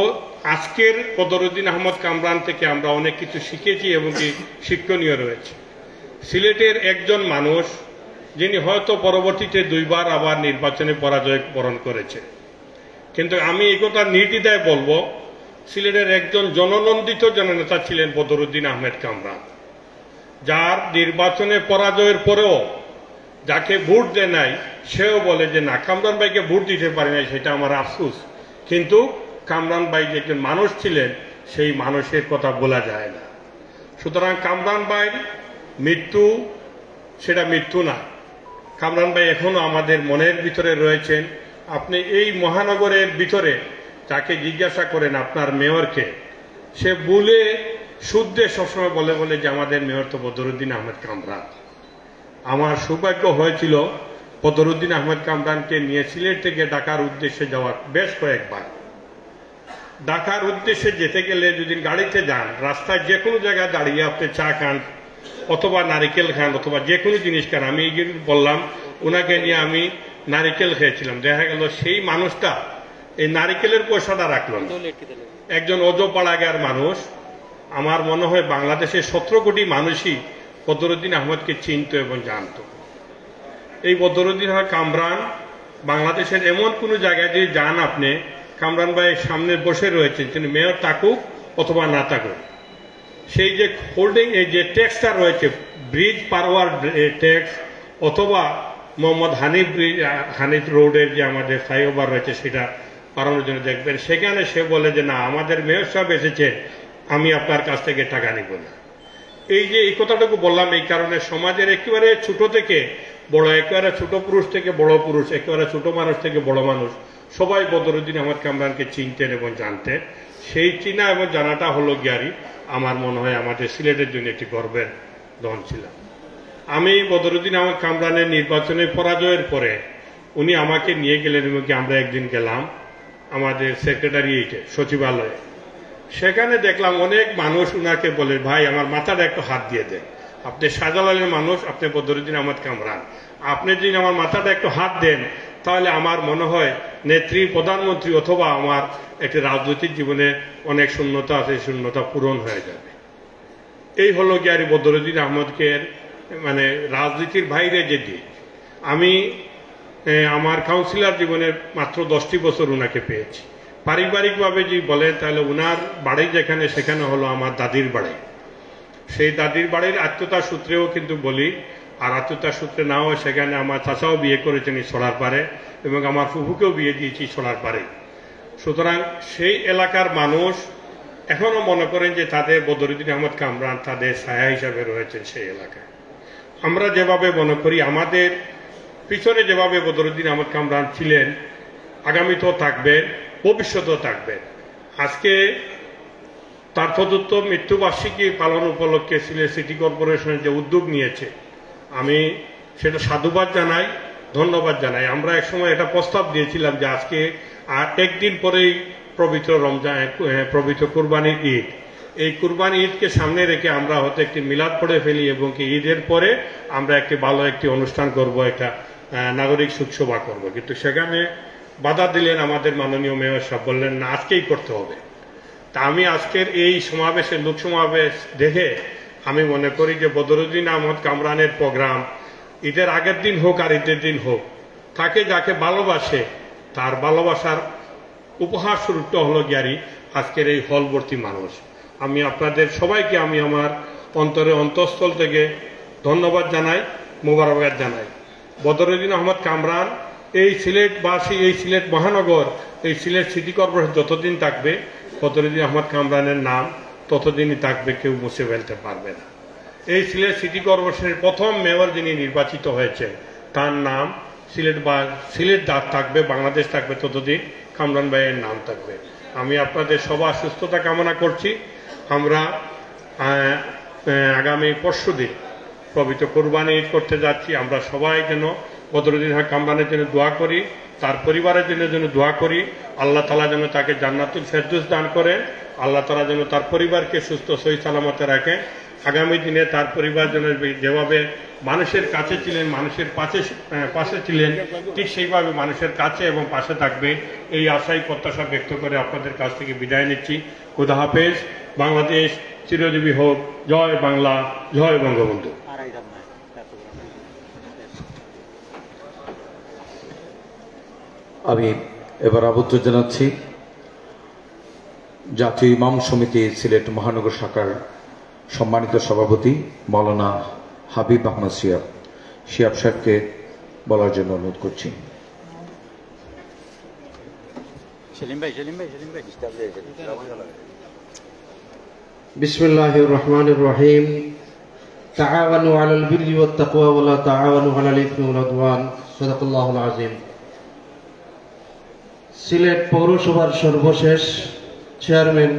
আজকের বদরুদ্দিন আহমদ কামরান থেকে আমরা অনেক কিছু শিখেছি এবং কি শিক্ষণীয় রয়েছে। সিলেটের একজন মানুষ যিনি হয়তো পরবর্তীতে 2বার আবার নির্বাচনে পরাজয় বরণ করেছে, কিন্তু আমি এই কথা নির্দ্বিধায় বলবো সিলেটের একজন জননন্দিত জননেতা ছিলেন বদরুদ্দিন আহমদ কামরান, যার নির্বাচনে পরাজয়ের পরেও যাকে ভোট দেয় নাই সেও বলে যে না, কামরান ভাইকে ভোট দিতে পারি নাই, সেটা আমার আফসোস। কিন্তু কামরান ভাই যে একজন মানুষ ছিলেন সেই মানুষের কথা বলা যায় না। সুতরাং কামরান ভাইয়ের মৃত্যু সেটা মৃত্যু না, কামরান ভাই এখনো আমাদের মনের ভিতরে রয়েছেন। আপনি এই মহানগরের ভিতরে তাকে জিজ্ঞাসা করেন আপনার মেয়রকে, সে বলে শুদ্ধে সবসময় বলে যে আমাদের মেয়র তো বদরুদ্দিন আহমদ কামরান। আমার সৌভাগ্য হয়েছিল বদরুদ্দিন আহমদ কামরানকে নিয়ে সিলেট থেকে ঢাকার উদ্দেশ্যে যাওয়ার বেশ কয়েকবার। ঢাকার উদ্দেশ্যে যেতে গেলে যদি গাড়িতে যান, রাস্তায় যে কোনো জায়গায় দাঁড়িয়ে আপনি চা খান অথবা নারিকেল খান অথবা যে কোনো জিনিস খান, আমি এই বললাম ওনাকে নিয়ে আমি নারিকেল খেয়েছিলাম, দেখা গেল সেই মানুষটা এই নারিকেলের পয়সাটা রাখল না। একজন অজপাড়াগার মানুষ, আমার মনে হয় বাংলাদেশের 17 কোটি মানুষই বদরুদ্দিন আহমদকে চিনত এবং জানত। এই বদরুদ্দিন আহমদ কামরান বাংলাদেশের এমন কোনো জায়গায় যদি যান আপনি, কামরান ভাই সামনে বসে রয়েছেন, তিনি মেয়র থাকুক অথবা না থাকুক, সেই যে হোল্ডিং এই যে ট্যাক্সটা রয়েছে, ব্রিজ পারওয়ার ট্যাক্স অথবা মোহাম্মদ হানিফ রোডের যে আমাদের ফ্লাইওভার রয়েছে সেটা পারানোর জন্য দেখবেন, সেখানে সে বলে যে না, আমাদের মেয়র সাহেব এসেছে, আমি আপনার কাছ থেকে টাকা নিব না। এই যে এই কথাটুকু বললাম এই কারণে, সমাজের একেবারে ছোট থেকে বড়, একেবারে ছোট পুরুষ থেকে বড় পুরুষ, একেবারে ছোট মানুষ থেকে বড় মানুষ, সবাই বদরুদ্দিন আহমদ কামরানকে চিনতেন এবং জানতেন। সেই চিনা এবং জানাটা হলো গ্যারি আমার মনে হয় আমাদের সিলেটের জন্য একটি গর্বের ধন ছিল। আমি বদরুদ্দিন আহমদ কামরানের নির্বাচনে পরাজয়ের পরে উনি আমাকে নিয়ে গেলেন এবং আমরা একদিন গেলাম আমাদের সেক্রেটারিয়েটে, সচিবালয়ে। সেখানে দেখলাম অনেক মানুষ উনাকে বলে, ভাই আমার মাথাটা একটু হাত দিয়ে দেন, আপনি শাহজালালের মানুষ, আপনি বদরুদ্দিন আহমদ কামরান, আপনি যদি আমার মাথাটা একটু হাত দেন তাহলে আমার মনে হয় নেত্রী, প্রধানমন্ত্রী অথবা আমার একটি রাজনৈতিক জীবনে অনেক শূন্যতা আছে, শূন্যতা পূরণ হয়ে যাবে। এই হলো গ্যারি বদরুদ্দিন আহমদকে মানে রাজনীতির বাইরে যে দিক। আমি আমার কাউন্সিলর জীবনের মাত্র 10টি বছর উনাকে পেয়েছি। পারিবারিকভাবে যদি বলেন তাহলে উনার বাড়ি যেখানে, সেখানে হলো আমার দাদির বাড়ি। সেই দাদির বাড়ির আত্মীয়তার সূত্রেও কিন্তু বলি, আর আত্মীয়তার সূত্রে না হয় সেখানে আমার চাচাও বিয়ে করেছেন ছড়ার পারে এবং আমার ফুফুকেও বিয়ে দিয়েছি ছড়ার পারে। সুতরাং সেই এলাকার মানুষ এখনো মনে করেন যে তাদের বদরুদ্দিন আহমদ কামরান তাদের ছায়া হিসাবে রয়েছেন সেই এলাকায়। আমরা যেভাবে মনে করি আমাদের পিছনে যেভাবে বদরুদ্দিন আহমদ কামরান ছিলেন, আগামীতেও থাকবেন, ভবিষ্যতেও থাকবেন। আজকে তার ৭৪ মৃত্যুবার্ষিকী পালন উপলক্ষে সিলেট সিটি কর্পোরেশনের যে উদ্যোগ নিয়েছে, আমি সেটা সাধুবাদ জানাই, ধন্যবাদ জানাই। আমরা একসময় এটা প্রস্তাব দিয়েছিলাম যে আজকে একদিন পরেই পবিত্র পবিত্র কুরবানির ঈদ, এই কুরবানি ঈদকে সামনে রেখে আমরা হয়তো একটি মিলাদ পড়ে ফেলি এবং কি ঈদের পরে আমরা একটি ভালো একটি অনুষ্ঠান করব, একটা নাগরিক শোকসভা করব। কিন্তু সেখানে বাধা দিলেন আমাদের মাননীয় মেয়র সাহেব, বললেন না আজকেই করতে হবে। তা আমি আজকের এই সমাবেশে লোক সমাবেশ দেখে আমি মনে করি যে বদরুদ্দিন আহমদ কামরানের প্রোগ্রাম ঈদের আগের দিন হোক আর ঈদের দিন হোক, তাকে যাকে ভালোবাসে তার ভালোবাসার উপহার স্বরূপটা হলো গিয়ারি আজকের এই হলবর্তী মানুষ। আমি আপনাদের সবাইকে আমি আমার অন্তঃস্থল থেকে ধন্যবাদ জানাই, মোবারকবাদ জানাই। বদরুদ্দিন আহমদ কামরান এই সিলেটবাসী, এই সিলেট মহানগর, এই সিলেট সিটি কর্পোরেশন যতদিন থাকবে বদরুদ্দিন আহমদ কামরানের নাম ততদিনই থাকবে, কেউ মুছে ফেলতে পারবে না। এই সিলেট সিটি কর্পোরেশনের প্রথম মেয়র যিনি নির্বাচিত হয়েছেন তার নাম সিলেট থাকবে, বাংলাদেশ থাকবে, ততদিন কামরান ভাইয়ের নাম থাকবে। আমি আপনাদের সবার সুস্থতা কামনা করছি। আমরা আগামী পরশুদিন পবিত্র কুরবানি ঈদ করতে যাচ্ছি। আমরা সবাই যেন বদরুদ্দিন কামরানের জন্য দোয়া করি, তার পরিবারের জন্য দোয়া করি। আল্লাহ তাআলা যেন তাকে জান্নাতুল ফেরদৌস দান করেন, আল্লাহ তাআলা যেন তার পরিবারকে সুস্থ সহি সালামতে রাখেন। আগামী দিনে তার পরিবার যেন যেভাবে মানুষের কাছে ছিলেন, মানুষের পাশে ছিলেন, ঠিক সেইভাবে মানুষের কাছে এবং পাশে থাকবে, এই আশাই প্রত্যাশা ব্যক্ত করে আপনাদের কাছ থেকে বিদায় নিচ্ছি। খুদা হাফেজ। বাংলাদেশ চিরজীবী হোক। জয় বাংলা, জয় বঙ্গবন্ধু। আমি এবার আবদ্ধ জানাচ্ছি জাতীয় ইমাম সমিতি সিলেট মহানগর শাখার সম্মানিত সভাপতি মাওলানা হাবিব আহমদ শিয়াব সাহেবকে বলার জন্য অনুরোধ করছি। বিসমিল্লাহির রহমানির রহিম। তাআওয়ানু আলাল বিররি ওয়াত তাকওয়া ওয়া লা তাআওয়ানু আলাল ইসমি ওয়াল উদওয়ান। সাদাকাল্লাহুল আযীম। সিলেট পৌরসভার সর্বশেষ চেয়ারম্যান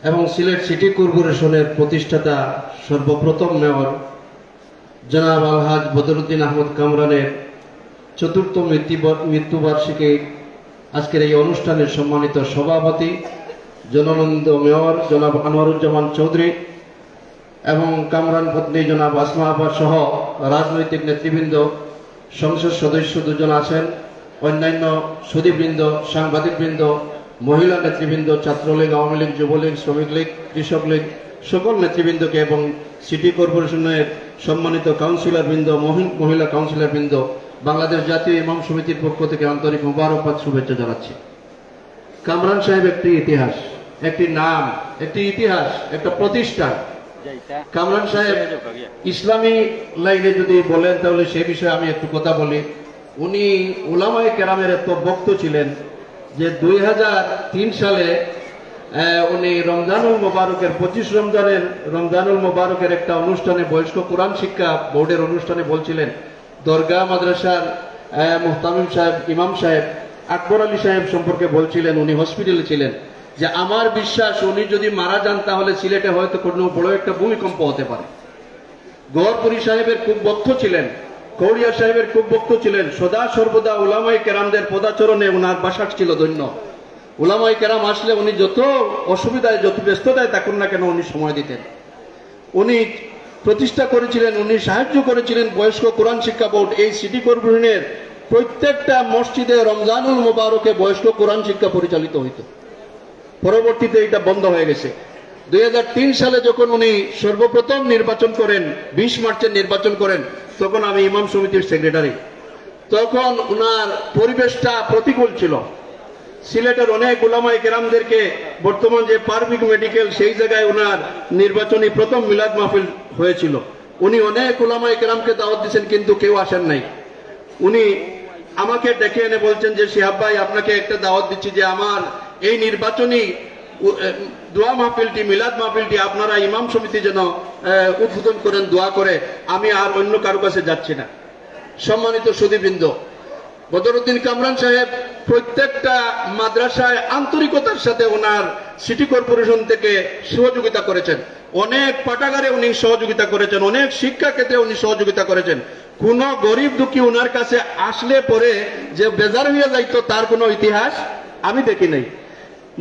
এবং সিলেট সিটি কর্পোরেশনের প্রতিষ্ঠাতা সর্বপ্রথম মেয়র জনাব আলহাজ বদরুদ্দিন আহমদ কামরানের ৪র্থ মৃত্যুবার্ষিকী আজকের এই অনুষ্ঠানের সম্মানিত সভাপতি জননন্দ মেয়র জনাব আনোয়ারুজ্জামান চৌধুরী এবং কামরান পত্নী জনাব আসমা আপার সহ রাজনৈতিক নেতৃবৃন্দ, সংসদ সদস্য দুজন আছেন, অন্যান্য সুধীবৃন্দ, সাংবাদিকবৃন্দ, মহিলা নেতৃবৃন্দ, ছাত্রলীগ, আওয়ামী লীগ, যুবলীগ, শ্রমিক লীগ, কৃষক লীগ, সকল নেতৃবৃন্দকে এবং সিটি কর্পোরেশনের সম্মানিত কাউন্সিলরবৃন্দ, মহিলা কাউন্সিলরবৃন্দ, বাংলাদেশ জাতীয় ইমাম সমিতির পক্ষ থেকে আন্তরিক মোবারকবাদ, শুভেচ্ছা জানাচ্ছি। কামরান সাহেব একটি ইতিহাস, একটি নাম, একটি ইতিহাস, একটা প্রতিষ্ঠান। কামরান সাহেব ইসলামী লাইনে যদি বলেন তাহলে সে বিষয়ে আমি একটু কথা বলি। উনি উলামায়ে কেরামের এত ভক্ত ছিলেন যে 2003 সালে উনি রমজানুল মোবারকের 25 রমজানুল মোবারকের একটা অনুষ্ঠানে, বয়স্ক কোরআন শিক্ষা বোর্ডের অনুষ্ঠানে বলছিলেন, দরগা মাদ্রাসার মুহতামিম সাহেব, ইমাম সাহেব আকবর আলী সাহেব সম্পর্কে বলছিলেন, উনি হসপিটালে ছিলেন, যে আমার বিশ্বাস উনি যদি মারা যান তাহলে সিলেটে হয়তো কোনো বড় একটা ভূমিকম্প হতে পারে। গওহরপুরী সাহেবের খুব ভক্ত ছিলেন, কৌড়িয়া সাহেবের খুব ভক্ত ছিলেন। সদা সর্বদা উলামায়ে কেরামদের পদাচরণে ওনার বাসাট ছিল ধন্য। উলামায়ে কেরাম আসলে উনি যত অসুবিধায়, যত ব্যস্ততায় থাকুন না কেন উনি সময় দিতেন। উনি প্রতিষ্ঠা করেছিলেন, উনি সাহায্য করেছিলেন বয়স্ক কোরআন শিক্ষা বোর্ড। এই সিটি কর্পোরেশনের প্রত্যেকটা মসজিদে রমজানুল মোবারকে বয়স্ক কোরআন শিক্ষা পরিচালিত হইত। পরবর্তীতে এটা বন্ধ হয়ে গেছে। 2003 সালে যখন উনি সর্বপ্রথম নির্বাচন করেন, 20 মার্চের নির্বাচন করেন, তখন আমি ইমাম সমিতির সেক্রেটারি। তখন উনার পরিবেশটা প্রতিকূল ছিল। সিলেটের অনেক উলামায়ে কেরামদেরকে, বর্তমান যে পারভিক মেডিকেল, সেই জায়গায় উনার নির্বাচনী প্রথম মিলাদ মাহফিল হয়েছিল। উনি অনেক উলামায়ে কেরামকে দাওয়াত দিয়েছেন, কিন্তু কেউ আসেন নাই। উনি আমাকে ডেকে এনে বলছেন যে শিহাব ভাই, আপনাকে একটা দাওয়াত দিচ্ছি যে আমার এই নির্বাচনী দোয়া মাহফিলটি, মিলাদ মাহফিলটি আপনারা ইমাম সমিতি যেন উদ্বোধন করেন, দোয়া করে। আমি আর অন্য কারো কাছে যাচ্ছি না। সম্মানিত সুধীবৃন্দ, বদরুদ্দিন কামরান সাহেব প্রত্যেকটা মাদ্রাসায় আন্তরিকতার সাথে ওনার সিটি কর্পোরেশন থেকে সহযোগিতা করেছেন, অনেক পাঠাগারে উনি সহযোগিতা করেছেন, অনেক শিক্ষা ক্ষেত্রে উনি সহযোগিতা করেছেন। কোন গরিব দুঃখী ওনার কাছে আসলে পরে যে বেজার হয়ে যাইতো তার কোনো ইতিহাস আমি দেখি নাই।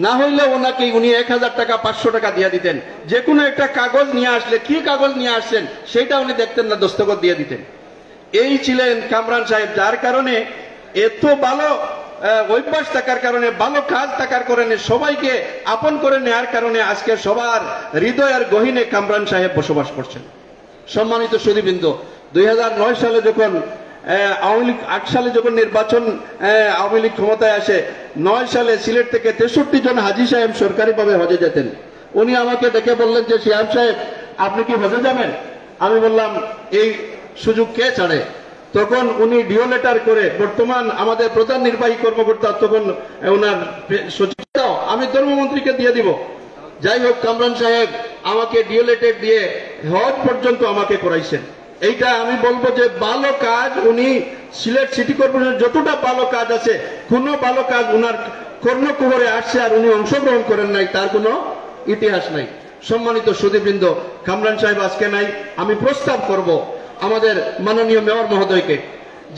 না হইলে ওনাকে উনি 1000 টাকা 500 টাকা দিয়ে দিতেন। যে কোনো একটা কাগজ নিয়ে আসলে কি কাগজ নিয়ে আসছেন সেটা উনি দেখতেন না, দস্তখত দিয়ে দিতেন। এই ছিলেন কামরান সাহেব, যার কারণে এত ভালো অভ্যাস থাকার কারণে, ভালো কাজ থাকার কারণে, সবাইকে আপন করে নেওয়ার কারণে আজকে সবার হৃদয়ের গহীনে কামরান সাহেব বসবাস করছেন। সম্মানিত সুধীবৃন্দ, 2009 সালে যখন আওয়ামী লীগ 8 সালে যখন নির্বাচন আওয়ামী লীগ ক্ষমতায় আসে, 9 সালে সিলেট থেকে 63 জন হাজী সাহেব সরকারিভাবে হজে যেতেন। উনি আমাকে ডেকে বললেন যে শিহাব সাহেব আপনি কি হজে যাবেন? আমি বললাম এই সুযোগ কে ছাড়ে। তখন উনি ডিও লেটার করে, বর্তমান আমাদের প্রধান নির্বাহী কর্মকর্তা তখন ওনার সচিব, আমি ধর্মমন্ত্রীকে দিয়ে দিব। যাই হোক, কামরান সাহেব আমাকে ডিও লেটার দিয়ে হজ পর্যন্ত আমাকে করাইছেন। এইটা আমি বলবো যে ভালো কাজ উনি সিলেট সিটি কর্পোরেশনের যতটা ভালো কাজ আছে, কোনো ভালো কাজ উনার কর্ণকুহরে আসছে আর উনি অংশগ্রহণ করেন নাই তার কোনো ইতিহাস নাই। সম্মানিত সুধীবৃন্দ, কামরান সাহেব আজকে নাই। আমি প্রস্তাব করব আমাদের মাননীয় মেয়র মহোদয়কে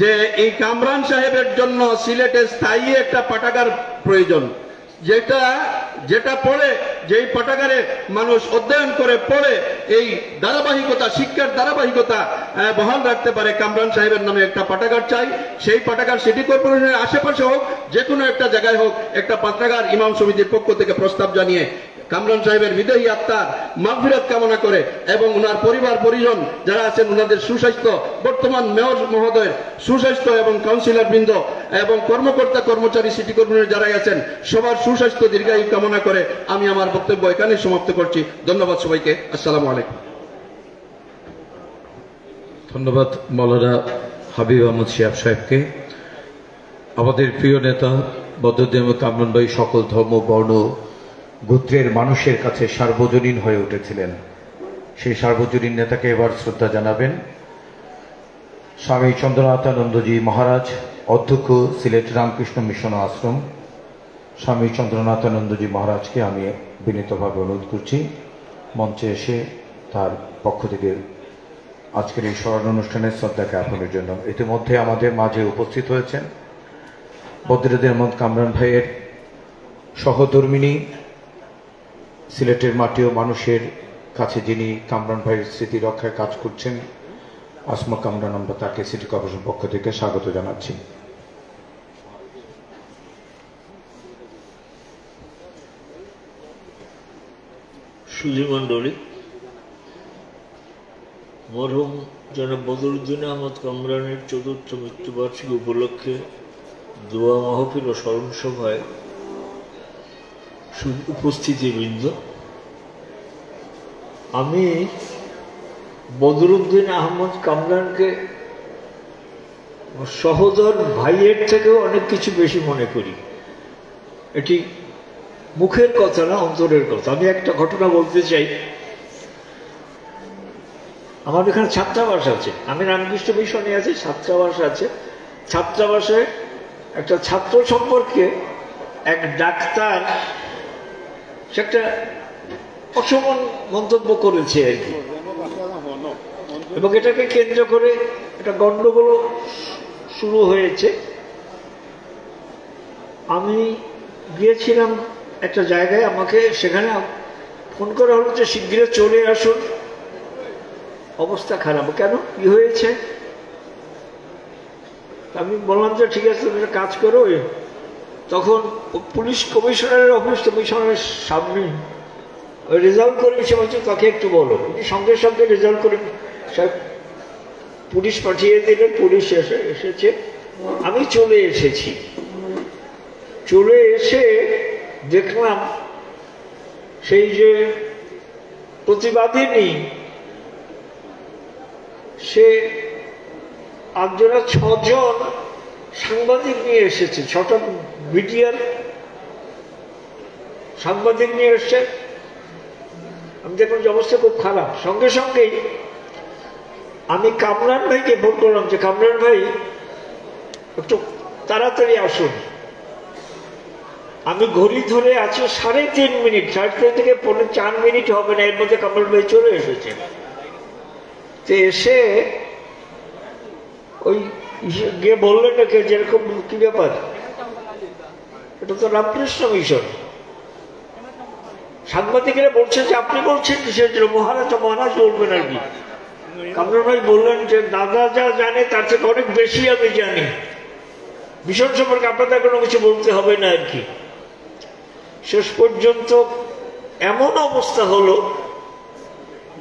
যে এই কামরান সাহেবের জন্য সিলেটে স্থায়ী একটা পাঠাগার প্রয়োজন, যেটা পড়ে, যেই পাঠাগারে মানুষ অধ্যয়ন করে পড়ে এই ধারাবাহিকতা, শিক্ষার ধারাবাহিকতা বহাল রাখতে পারে। কামরান সাহেবের নামে একটা পাঠাগার চাই। সেই পাঠাগার সিটি কর্পোরেশনের আশেপাশে হোক, যে কোনো একটা জায়গায় হোক, একটা পাঠাগার ইমাম সমিতির পক্ষ থেকে প্রস্তাব জানিয়ে কামরান সাহেবের বিদেহী আত্মার মাগফিরাত কামনা করে এবং ওনার পরিবার পরিজন যারা আছেন ওনাদের সুস্বাস্থ্য, বর্তমান মেয়র মহোদয়ের সুস্বাস্থ্য এবং কাউন্সিলর বৃন্দ এবং কর্মকর্তা কর্মচারী সিটি কর্পোরেশনের যারা আছেন সবার সুস্বাস্থ্য দীর্ঘায়ু কামনা করে আমি আমার বক্তব্য এখানে সমাপ্ত করছি। ধন্যবাদ সবাইকে। আসসালামু আলাইকুম। ধন্যবাদ মৌলানা হাবিব আহমদ শিহাব সাহেবকে। আমাদের প্রিয় নেতা বদরুদ্দিন কামরান ভাই সকল ধর্ম বর্ণ গোত্রের মানুষের কাছে সার্বজনীন হয়ে উঠেছিলেন। সেই সার্বজনীন নেতাকে এবার শ্রদ্ধা জানাবেন স্বামী চন্দ্রনাথানন্দজি মহারাজ, অধ্যক্ষ সিলেট রামকৃষ্ণ মিশন আশ্রম। স্বামী চন্দ্রনাথানন্দজি মহারাজকে আমি বিনীতভাবে অনুরোধ করছি মঞ্চে এসে তার পক্ষ থেকে আজকের এই স্মরণ অনুষ্ঠানে শ্রদ্ধা জ্ঞাপনের জন্য। ইতিমধ্যে আমাদের মাঝে উপস্থিত হয়েছেন বদরুদ্দিন আহমদ কামরান ভাইয়ের সহধর্মিণী, সিলেটের মাটি ও মানুষের কাছে যিনি কামরান ভাইয়ের স্মৃতি রক্ষায় কাজ করছেন, আসমা কামরান। আমরা তাকে সিটি কর্পোরেশন পক্ষ থেকে স্বাগত জানাচ্ছি। সুধীমণ্ডলী, মরহুম জনাব বদরুদ্দিন আহমদ কামরানের ৪র্থ মৃত্যুবার্ষিকী উপলক্ষে দোয়া মাহফিল ও স্মরণ সভায় উপস্থিতিবৃন্দ, আমি বদরুদ্দিন আহমদ কামরানকে সহোদর ভাইয়ের থেকেও অনেক কিছু বেশি মনে করি। এটি মুখের কথা না, অন্তরের কথা। আমি একটা ঘটনা বলতে চাই। আমার এখানে ছাত্রাবাস আছে, আমি রামকৃষ্ণ মিশনে আছি, ছাত্রাবাস আছে। ছাত্রাবাসে একটা ছাত্র সম্পর্কে এক ডাক্তার সে একটা অসমান মন্তব্য করেছে আর কি, এবং এটাকে কেন্দ্র করে একটা গন্ডগোল শুরু হয়েছে। আমি গিয়েছিলাম একটা জায়গায়, আমাকে সেখানে ফোন করা হলো যে শিগগির চলে আসুন, অবস্থা খারাপ। কেন, কি হয়েছে? আমি বললাম যে ঠিক আছে, তুমি কাজ করো। তখন পুলিশ কমিশনারের অফিস, কমিশনারের সামনে রেজাল্ট করে এসে বলছে তাকে একটু বলো। সঙ্গে সঙ্গে রেজাল্ট করে সব পুলিশ পাঠিয়ে দিলেন। পুলিশ এসেছে, আমি চলে এসেছি। চলে এসে দেখলাম সেই যে প্রতিবাদিনী, সে 6জন সাংবাদিক নিয়ে এসেছে, 6টা মিডিয়ার সাংবাদিক নিয়ে এসছে। আমি দেখলাম যে অবস্থা খুব খারাপ। সঙ্গে সঙ্গেই আমি কামরান ভাইকে ফোন করলাম যে কামরান ভাই একটু তাড়াতাড়ি আসুন। আমি ঘড়ি ধরে আছি 3.5 মিনিট, 3.5 থেকে 4 মিনিট হবে না, এর মধ্যে কামরুল ভাই চলে এসেছেন। তো এসে ওই গিয়ে বললেন নাকি যেরকম কি ব্যাপার, এটা তো রামকৃষ্ণ মিশন। সাংবাদিকেরা বলছে যে আপনি বলছেন কিসের জন্য, মহারাজ বলবেন আর কি। কামরুল ভাই বললেন যে দাদা যা জানে তার থেকে অনেক বেশি আমি জানি, মিশন সম্পর্কে আপনাদের কোনো কিছু বলতে হবে না আর কি। শেষ পর্যন্ত এমন অবস্থা হলো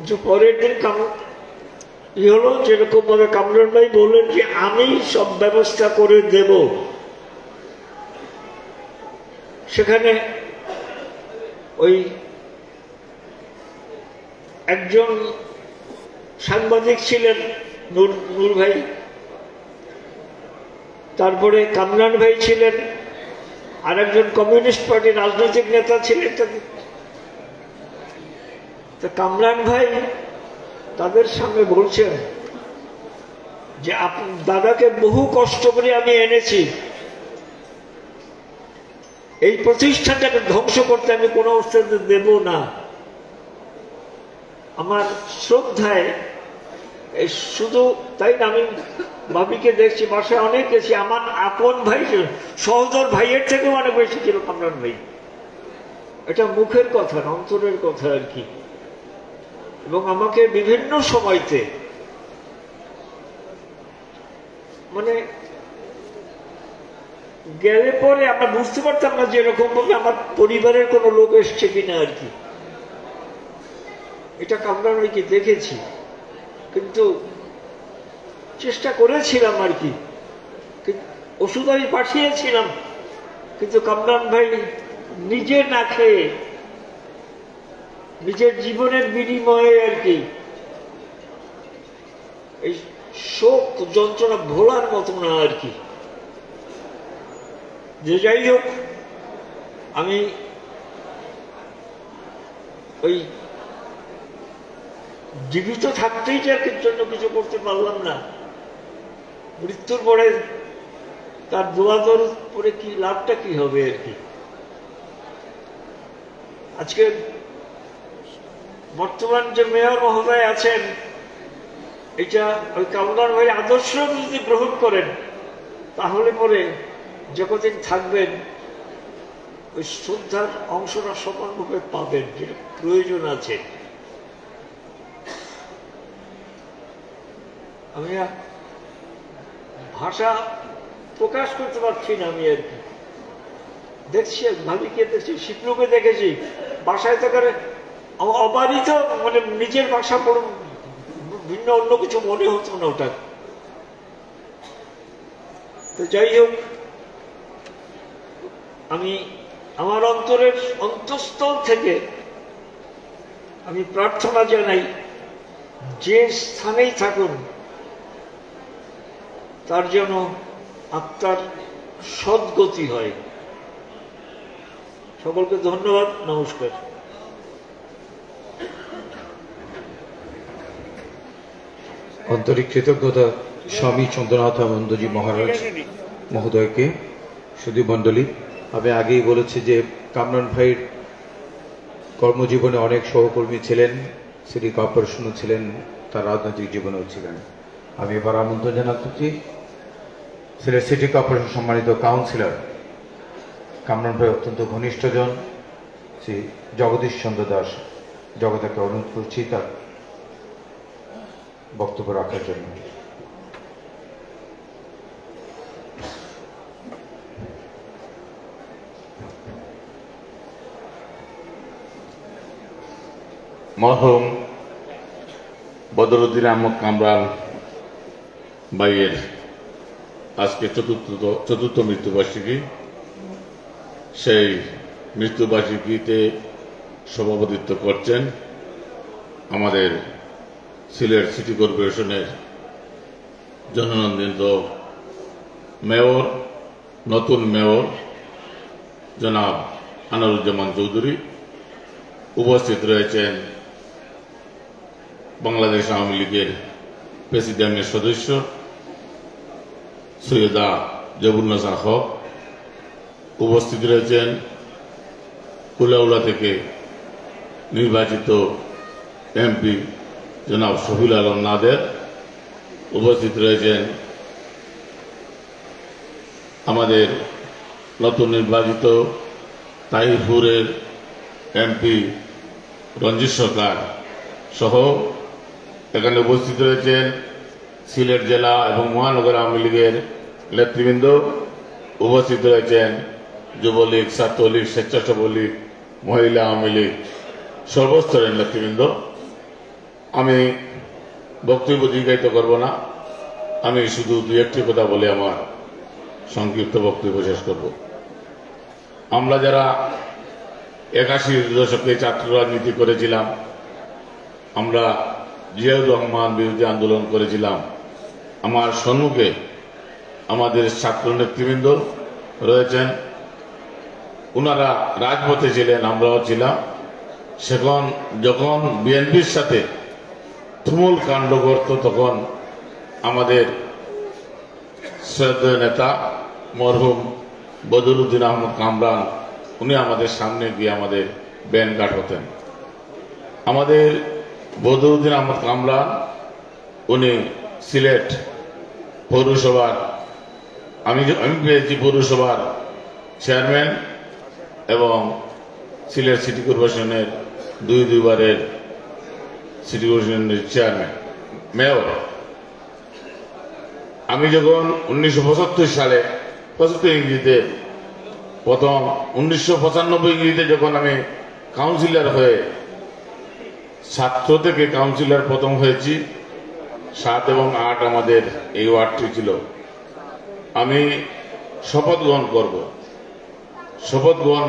যে পরের দিন হলো যেরকম ভাবে কামরুল ভাই বললেন যে আমি সব ব্যবস্থা করে দেব। সেখানে ওই একজন সাংবাদিক ছিলেন নূর ভাই, তারপরে কামরান ভাই ছিলেন, আর একজন কমিউনিস্ট পার্টির রাজনৈতিক নেতা ছিলেন। তো কামরান ভাই তাদের সামনে বলছেন যে দাদাকে বহু কষ্ট করে আমি এনেছি, এই প্রতিষ্ঠানটাকে ধ্বংস করতে আমি কোনো অবস্থাতে দেব না। আমার শ্রদ্ধায় শুধু তাই না, আমি ভাবিকে দেখছি, বাসায় অনেক গেছি, আমার আপন ভাই সহোদর ভাইয়ের থেকেও অনেক বেশি ছিল কামরান ভাই। এটা মুখের কথা না, অন্তরের কথা আর কি। এবং আমাকে বিভিন্ন সময়তে মানে গেলে পরে আমরা বুঝতে পারতাম না যে এরকম ভাবে আমার পরিবারের কোনো লোক এসছে কিনা আর কি। এটা কামরান ভাইকে দেখেছি, কিন্তু চেষ্টা করেছিলাম আর কি, ওষুধ আমি পাঠিয়েছিলাম, কিন্তু কামরান ভাই নিজে না খেয়ে নিজের জীবনের বিনিময়ে আর কি এই শোক যন্ত্রণা ভোলার মতো না আর কি। যে যাই হোক, আমি ওই জীবিত থাকতেই যে জন্য কিছু করতে পারলাম না, মৃত্যুর পরে তার দোয়া দরুদ পরে কি লাভটা কি হবে আর কি। আজকে বর্তমান যে মেয়র মহোদয় আছেন, এটা ওই কামরান ভাই আদর্শ যদি গ্রহণ করেন তাহলে পরে যতদিন থাকবেন ওই শ্রদ্ধার অংশটা সমানভাবে পাবেন, যেটা প্রয়োজন আছে। আমি ভাষা প্রকাশ করতে পারছি না আমি আর কি। দেখছি ভাবিকে দেখছি, শিবলুকে দেখেছি, বাসায় থাকার অবারিত মানে নিজের ভাষা পড়ে ভিন্ন অন্য কিছু মনে হতো না ওটা। তো যাই হোক, আমি আমার অন্তরের অন্তঃস্থল থেকে আমি প্রার্থনা জানাই, যে স্থানেই থাকুন তার যেন আত্মার সদ্গতি হয়। সকলকে ধন্যবাদ, নমস্কার। আন্তরিক কৃতজ্ঞতা স্বামী চন্দ্রনাথানন্দজি মহারাজ মহোদয়কে। সুধী মণ্ডলী, আমি আগেই বলেছি যে কামরান ভাইয়ের কর্মজীবনে অনেক সহকর্মী ছিলেন, সিটি কর্পোরেশনও ছিলেন, তার রাজনৈতিক জীবনেও ছিলেন। আমি এবার আমন্ত্রণ জানাচ্ছি সিলেট সিটি কর্পোরেশন সম্মানিত কাউন্সিলর, কামরান ভাই অত্যন্ত ঘনিষ্ঠজন শ্রী জগদীশ চন্দ্র দাস জগদাকে অনুরোধ করছি তার বক্তব্য রাখার জন্য। মরহুম বদরুদ্দিন আহমদ কামরান ভাইয়ের আজকে চতুর্থ মৃত্যুবার্ষিকী। সেই মৃত্যুবার্ষিকীতে সভাপতিত্ব করছেন আমাদের সিলেট সিটি কর্পোরেশনের জননন্দিত মেয়র, নতুন মেয়র জনাব আনারুজ্জামান চৌধুরী। উপস্থিত রয়েছেন বাংলাদেশ আওয়ামী লীগের প্রেসিডিয়ামের সদস্য সৈয়দা জবুন্নাসা হক, উপস্থিত রয়েছেন কুলাউলা থেকে নির্বাচিত এমপি জনাব শফিউল আলম নাদের, উপস্থিত রয়েছেন আমাদের নতুন নির্বাচিত তাহিরপুরের এমপি রঞ্জিত সরকার সহ এখানে উপস্থিত রয়েছেন সিলেট জেলা এবং মহানগর আওয়ামী লীগের নেতৃবৃন্দ, উপস্থিত রয়েছেন যুবলীগ, ছাত্রলীগ, স্বেচ্ছাসেবক লীগ, মহিলা আওয়ামী লীগ, সর্বস্তরের নেতৃবৃন্দ। আমি বক্তব্য দীর্ঘায়িত করব না, আমি শুধু দুই একটি কথা বলে আমার সংক্ষিপ্ত বক্তব্য শেষ করব। আমরা যারা 81 দশকে ছাত্র রাজনীতি করেছিলাম, আমরা জিয়াউর রহমান বিরোধী আন্দোলন করেছিলাম, আমার সম্মুখে আমাদের ছাত্র নেতৃবৃন্দ রয়েছেন, ওনারা রাজপথে ছিলেন, আমরাও ছিলাম। সেখন যখন বিএনপির সাথে তুমুল কাণ্ড করত, তখন আমাদের শ্রদ্ধেয় নেতা মরহুম বদরুদ্দিন আহমদ কামরান উনি আমাদের সামনে গিয়ে আমাদের ব্যান্ড গার্ড হতেন। আমাদের বদরুদ্দিন আহমদ কামরান উনি সিলেট পৌরসভার, আমি পেয়েছি পৌরসভার চেয়ারম্যান এবং সিলেট সিটি কর্পোরেশনের দুইবারের সিটি কর্পোরেশনের চেয়ারম্যান, মেয়র। আমি যখন 1975 সালে 75 ইংরেজিতে প্রথম, 1995 ইংরেজিতে যখন আমি কাউন্সিলর হয়ে ছাত্র থেকে কাউন্সিলর প্রথম হয়েছি, 7 এবং 8 আমাদের এই ওয়ার্ডটি ছিল। আমি শপথ গ্রহণ করব, শপথ গ্রহণ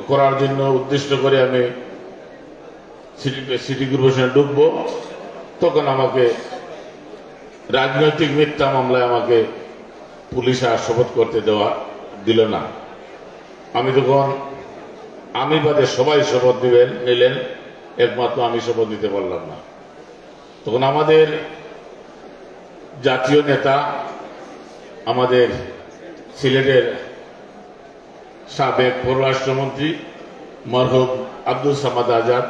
করার জন্য উদ্দেশ্য করে আমি সিটি কর্পোরেশনে ঢুকবো। তখন আমাকে রাজনৈতিক মিথ্যা মামলায় আমাকে পুলিশ আর শপথ করতে দিল না। আমি তখন, আমি বাদে সবাই শপথ নিলেন, একমাত্র আমি শপথ নিতে পারলাম না। তখন আমাদের জাতীয় নেতা, আমাদের সিলেটের সাবেক পররাষ্ট্রমন্ত্রী মরহুম আব্দুল সামাদ আজাদ,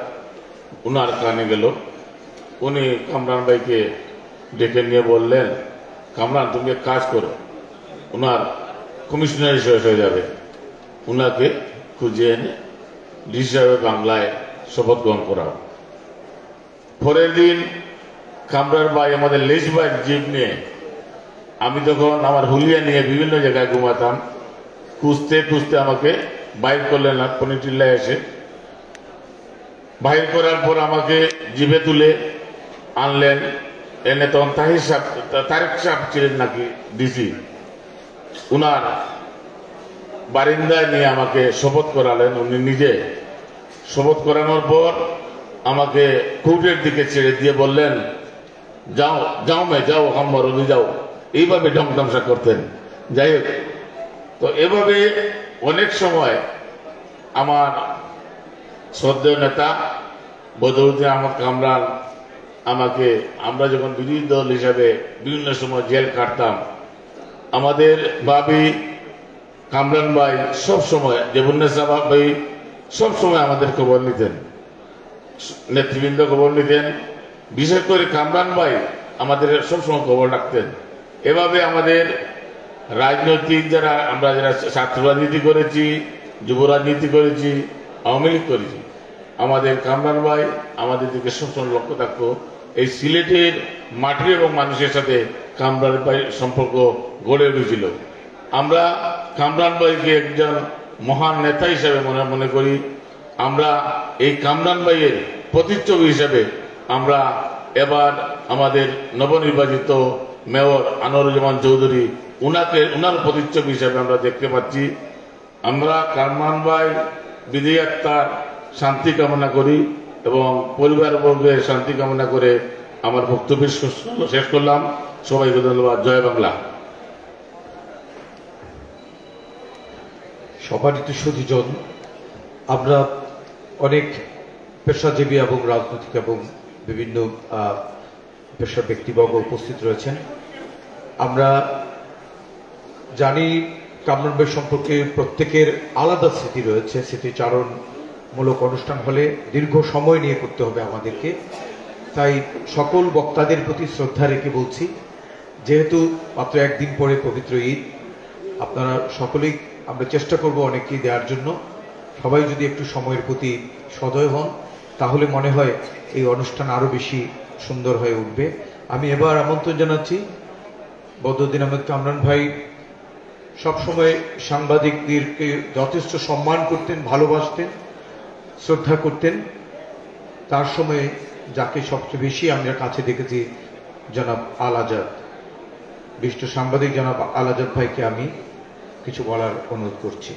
উনার কানে গেল। উনি কামরান ভাইকে ডেকে নিয়ে বললেন, কামরান তুমি কাজ করো, উনার কমিশনারি শেষ হয়ে যাবে, উনাকে খুঁজে এনে ডিসি সাহেবের বাংলায় শপথ গ্রহণ করাও। পরের দিন কামরান ভাই আমাদের লেজ বাইক জিপ নিয়ে, আমি তখন আমার হুলিয়া নিয়ে বিভিন্ন জায়গায় ঘুমাতাম, খুঁজতে খুঁজতে আমাকে বাইর করলেন পনিটিল্লায় এসে। বাইর করার পর আমাকে জিভে তুলে আনলেন, এনে তখন তারেক সাহেব ছিলেন নাকি ডিসি, উনার বারিন্দায় নিয়ে আমাকে শপথ করালেন উনি নিজে। শপথ করানোর পর আমাকে কোর্টের দিকে ছেড়ে দিয়ে বললেন, যাও যাও যাও হাম্মরলি যাও, এইভাবে ঢংঢংসা করতেন। যাই হোক, তো এভাবে অনেক সময় আমার শ্রদ্ধেয় নেতা বদরুদ্দিন আহমদ কামরান আমাকে, আমরা যখন বিরোধী দল হিসাবে বিভিন্ন সময় জেল কাটতাম, আমাদের ভাবি কামরান ভাই সব সময়, জেবুন্নেসা ভাই সব সময় আমাদের খবর নিতেন, নেতৃবৃন্দ খবর নিতেন, বিশেষ করে কামরান ভাই আমাদের সবসময় খবর রাখতেন। এভাবে আমাদের রাজনৈতিক আমরা যারা ছাত্র রাজনীতি করেছি, যুব রাজনীতি করেছি, আওয়ামী লীগ করেছি, আমাদের কামরান ভাই আমাদের দিকে সবসময় লক্ষ্য থাকতো। এই সিলেটের মাটি এবং মানুষের সাথে কামরান ভাই সম্পর্ক গড়ে উঠেছিল। আমরা কামরান ভাইকে একজন মহান নেতা হিসেবে মনে করি। আমরা এই কামরান ভাইয়ের প্রতিচ্ছবি হিসেবে আমরা এবার আমাদের নবনির্বাচিত মেয়র আনোয়ারুজ্জামান চৌধুরী উনার প্রতিচ্ছবি হিসেবে আমরা দেখতে পাচ্ছি। আমরা কামরান ভাই বিদেহী আত্মার শান্তি কামনা করি এবং পরিবারবর্গের শান্তি কামনা করে আমার বক্তব্য শেষ করলাম। সবাইকে ধন্যবাদ। জয় বাংলা। সম্মানিত সুধীজন, আমরা অনেক পেশাজীবী এবং রাজনৈতিক এবং বিভিন্ন পেশার ব্যক্তিবর্গ উপস্থিত রয়েছেন। আমরা জানি কামরান ভাই সম্পর্কে প্রত্যেকের আলাদা স্মৃতি রয়েছে। স্মৃতিচারণমূলক অনুষ্ঠান হলে দীর্ঘ সময় নিয়ে করতে হবে আমাদেরকে, তাই সকল বক্তাদের প্রতি শ্রদ্ধা রেখে বলছি, যেহেতু মাত্র একদিন পরে পবিত্র ঈদ, আপনারা সকলেই আমরা চেষ্টা করব অনেককেই দেওয়ার জন্য। সবাই যদি একটু সময়ের প্রতি সদয় হন তাহলে মনে হয় এই অনুষ্ঠান আরো বেশি সুন্দর হয়ে উঠবে। আমি এবার আমন্ত্রণ জানাচ্ছি বদরুদ্দিন আহমেদ কামরান ভাই। সবসময় সাংবাদিকদেরকে যথেষ্ট সম্মান করতেন, ভালোবাসতেন, শ্রদ্ধা করতেন। তার সময়ে যাকে সবচেয়ে বেশি আমরা কাছে দেখেছি জনাব আল আজাদ, বিশিষ্ট সাংবাদিক জনাব আল আজাদ ভাইকে আমি কিছু বলার অনুরোধ করছি।